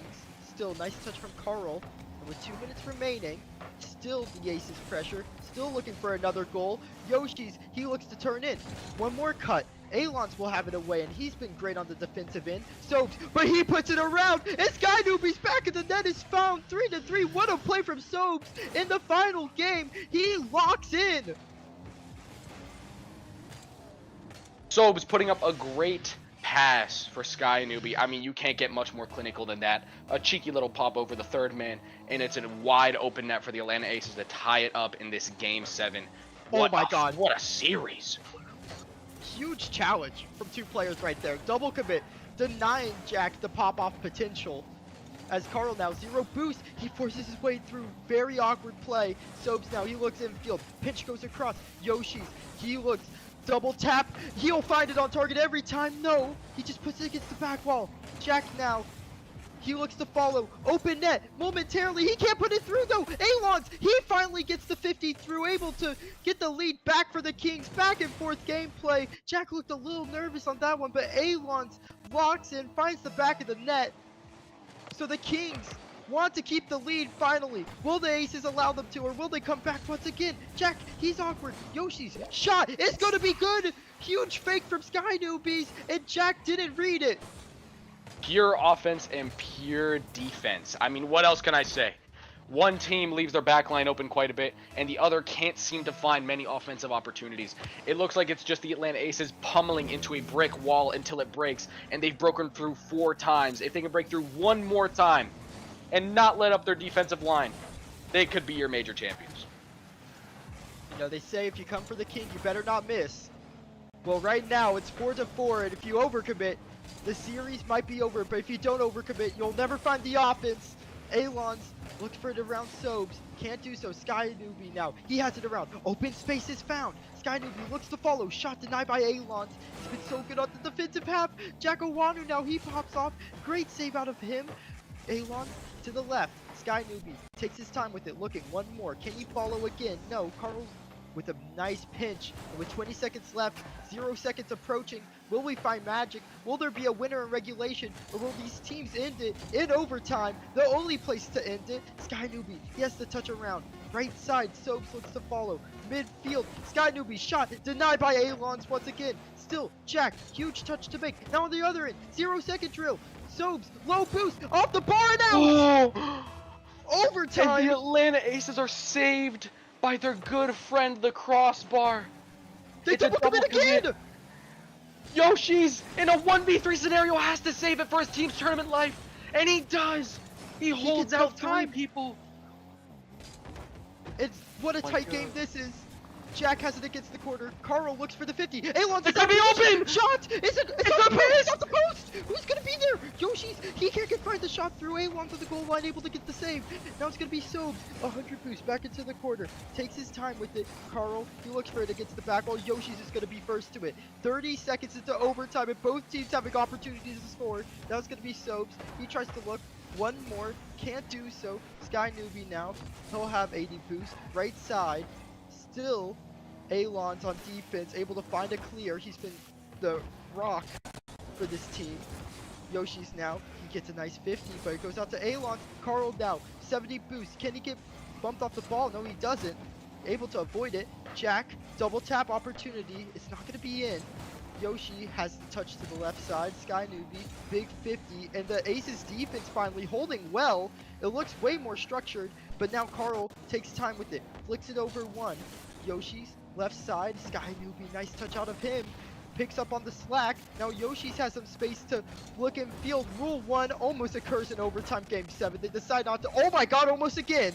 Still nice touch from Carl. And with 2 minutes remaining, still the Aces pressure. Still looking for another goal. Yoshi's, he looks to turn in. One more cut. Alons will have it away, and he's been great on the defensive end. Sobes, but he puts it around, and Sky Newbie's back in the net is found. 3-3. What a play from Sobes in the final game. He locks in. Sobes putting up a great pass for Sky Newbie. I mean, you can't get much more clinical than that. A cheeky little pop over the third man, and it's a wide open net for the Atlanta Aces to tie it up in this Game 7. Oh my God. What a series. Huge challenge from 2 players right there. Double commit, denying Jack the pop-off potential. as Carl now, 0 boost. He forces his way through, very awkward play. Sobes now, he looks infield. Pinch goes across. Yoshi's, he looks, double tap. He'll find it on target every time. No, he just puts it against the back wall. Jack now, he looks to follow. Open net. Momentarily, he can't put it through though. Alons, he finally gets the 50 through, able to get the lead back for the Kings. Back and forth gameplay. Jack looked a little nervous on that one, but Alons locks in, finds the back of the net. So the Kings want to keep the lead finally. Will the Aces allow them to, or will they come back once again? Jack, he's awkward. Yoshi's shot is going to be good. Huge fake from Sky Newbies, and Jack didn't read it. Pure offense and pure defense. I mean, what else can I say? One team leaves their back line open quite a bit, and the other can't seem to find many offensive opportunities. It looks like it's just the Atlanta Aces pummeling into a brick wall until it breaks, and they've broken through 4 times. If they can break through one more time and not let up their defensive line, they could be your major champions. You know, they say if you come for the King, you better not miss. Well, right now, it's 4-4, and if you overcommit, the series might be over, but if you don't overcommit, you'll never find the offense. Alons looks for it around Sobes. Can't do so. Sky Newbie now. He has it around. Open space is found. Sky Newbie looks to follow. Shot denied by Alons. He's been so good on the defensive half. Jack Owanu now. He pops off. Great save out of him. Alons to the left. Sky Newbie takes his time with it. Looking. One more. Can he follow again? No. Carl's with a nice pinch. And with 20 seconds left, 0 seconds approaching, will we find magic? Will there be a winner in regulation? Or will these teams end it in overtime? The only place to end it. Sky Newbie, he has to touch around. Right side, Sobes looks to follow. Midfield, Sky Newbie shot, denied by Alons once again. Still, Jack, huge touch to make. Now on the other end, 0-second drill. Sobes, low boost, off the bar and out! Oh! Overtime! And the Atlanta Aces are saved by their good friend, the crossbar. They It's a double commit commit. again! Yoshi's in a 1v3 scenario has to save it for his team's tournament life, and he does. He holds gets out no 3 time. people. It's what a My tight God. game this is. Jack has it against the corner. Carl looks for the 50. Alon's It could be open! Shot! Is it? It's a off the post! miss! It's off the post! Who's gonna be there? Yoshi's. He can't find the shot through. Alon to the goal line, able to get the save. Now it's gonna be Sobes. 100 boost back into the corner. Takes his time with it. Carl, he looks for it against the back wall. Yoshi's is gonna be first to it. 30 seconds into overtime, and both teams having opportunities to score. Now it's gonna be Sobes. He tries to look. One more. Can't do so. Sky Newbie now. He'll have 80 boost. Right side. Still. Alon's on defense, able to find a clear. He's been the rock for this team. Yoshi's now, he gets a nice 50, but it goes out to Alon. Carl now, 70 boost. Can he get bumped off the ball? No, he doesn't. Able to avoid it. Jack, double tap opportunity. It's not going to be in. Yoshi has the touch to the left side. Sky Newbie, big 50, and the Aces defense finally holding well. It looks way more structured, but now Carl takes time with it. Flicks it over one. Yoshi's left side, Sky Newbie, nice touch out of him. Picks up on the slack. Now Yoshi's has some space to look and field. Rule 1 almost occurs in overtime game 7. They decide not to, oh my god, almost again.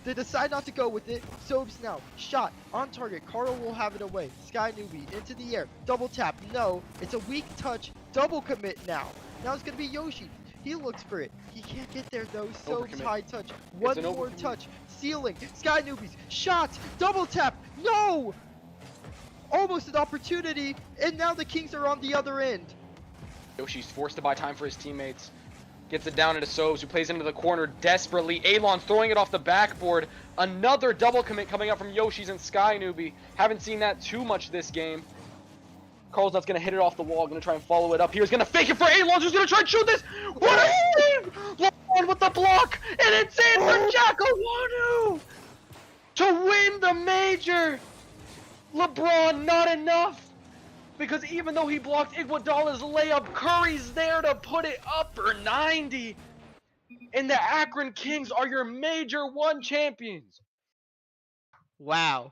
They decide not to go with it. Sobes now, shot, on target. Carl will have it away. Sky Newbie, into the air. Double tap, no. It's a weak touch, double commit now. Now it's gonna be Yoshi. He looks for it. He can't get there though. Sobes Overcommit. high touch. One an more overcommit. touch. Ceiling. Sky Newbies. Shots. Double tap. No! Almost an opportunity. And now the Kings are on the other end. Yoshi's forced to buy time for his teammates. Gets it down into Sobes, who plays into the corner desperately. Alon's throwing it off the backboard. Another double commit coming up from Yoshi's and Sky Newbie. Haven't seen that too much this game. Carl's not gonna hit it off the wall, gonna try and follow it up here. He's gonna fake it for Alon, who's gonna try and shoot this! What a save! LeBron with the block! And it's in for Jack Owanu! To win the major! LeBron, not enough! Because even though he blocked Iguodala's layup, Curry's there to put it up for 90! And the Akron Kings are your major 1 champions! Wow.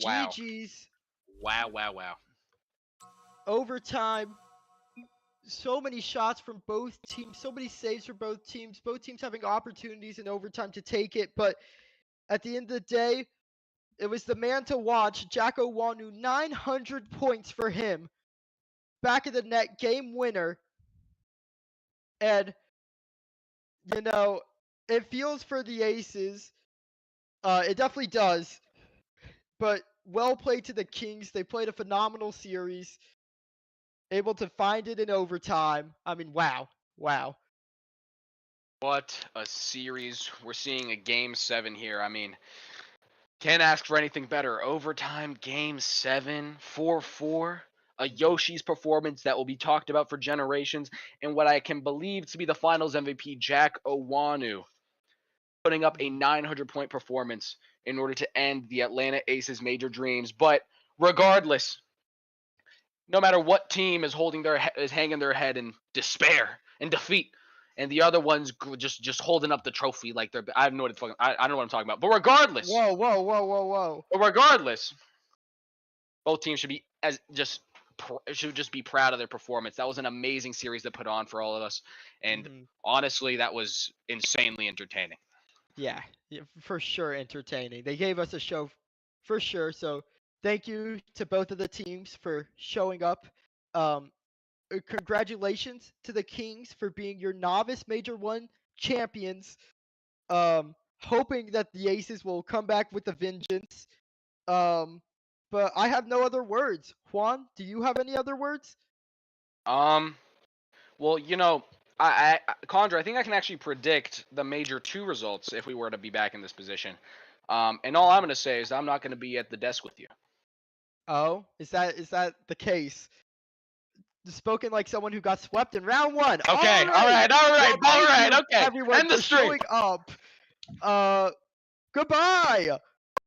Wow. GG's. Wow, wow, wow. Overtime. So many shots from both teams, so many saves for both teams having opportunities in overtime to take it, but at the end of the day, it was the man to watch. Jack Owanu, 900 points for him. Back of the net, game winner. And you know, it feels for the Aces. It definitely does. But well played to the Kings. They played a phenomenal series. Able to find it in overtime. I mean, wow. Wow. What a series. We're seeing a game 7 here. I mean, can't ask for anything better. Overtime, game 7, 4-4. A Yoshi's performance that will be talked about for generations. And what I can believe to be the finals MVP, Jack Owanu, putting up a 900-point performance in order to end the Atlanta Aces' major dreams. But regardless, no matter what team is hanging their head in despair and defeat, and the other one's just holding up the trophy like they're I don't know what I'm talking about. But regardless, Whoa. both teams should just be proud of their performance. That was an amazing series to put on for all of us, and honestly, that was insanely entertaining. Yeah, for sure entertaining. They gave us a show for sure. So thank you to both of the teams for showing up. Congratulations to the Kings for being your Novice Major 1 champions. Hoping that the Aces will come back with a vengeance. But I have no other words. Juan, do you have any other words? Well, Condra, I think I can actually predict the major 2 results if we were to be back in this position. And all I'm going to say is I'm not going to be at the desk with you. Oh, is that the case? Spoken like someone who got swept in round 1. Okay, all right, Well, thank you, okay. everyone, End the for stream. showing up. Goodbye.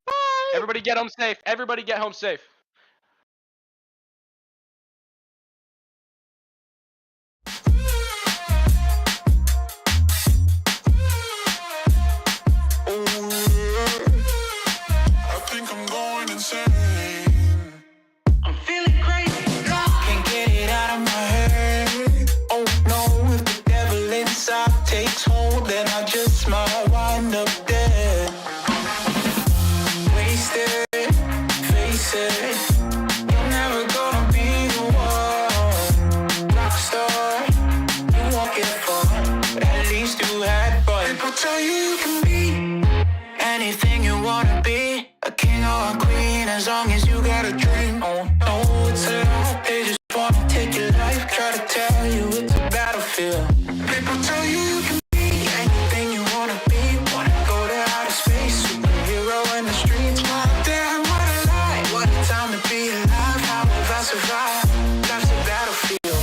Bye. Everybody get home safe. Everybody get home safe. I think I'm going insane. I'm feeling crazy. Can't get it out of my head. Oh no, if the devil inside takes hold, then I just might wind up dead. Wasted, face it. You're never gonna be the one. Rockstar, you won't get far. At least you had fun. People tell you you can be anything you wanna be, a king or a queen, as long as you got a dream. Oh no, it's a lie. They just wanna take your life, try to tell you it's a battlefield. People tell you you can be anything you wanna be, wanna go to outer space, superhero in the streets. My damn, what a lie, what a time to be alive. How have I survived? Life's a battlefield,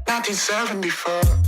1974.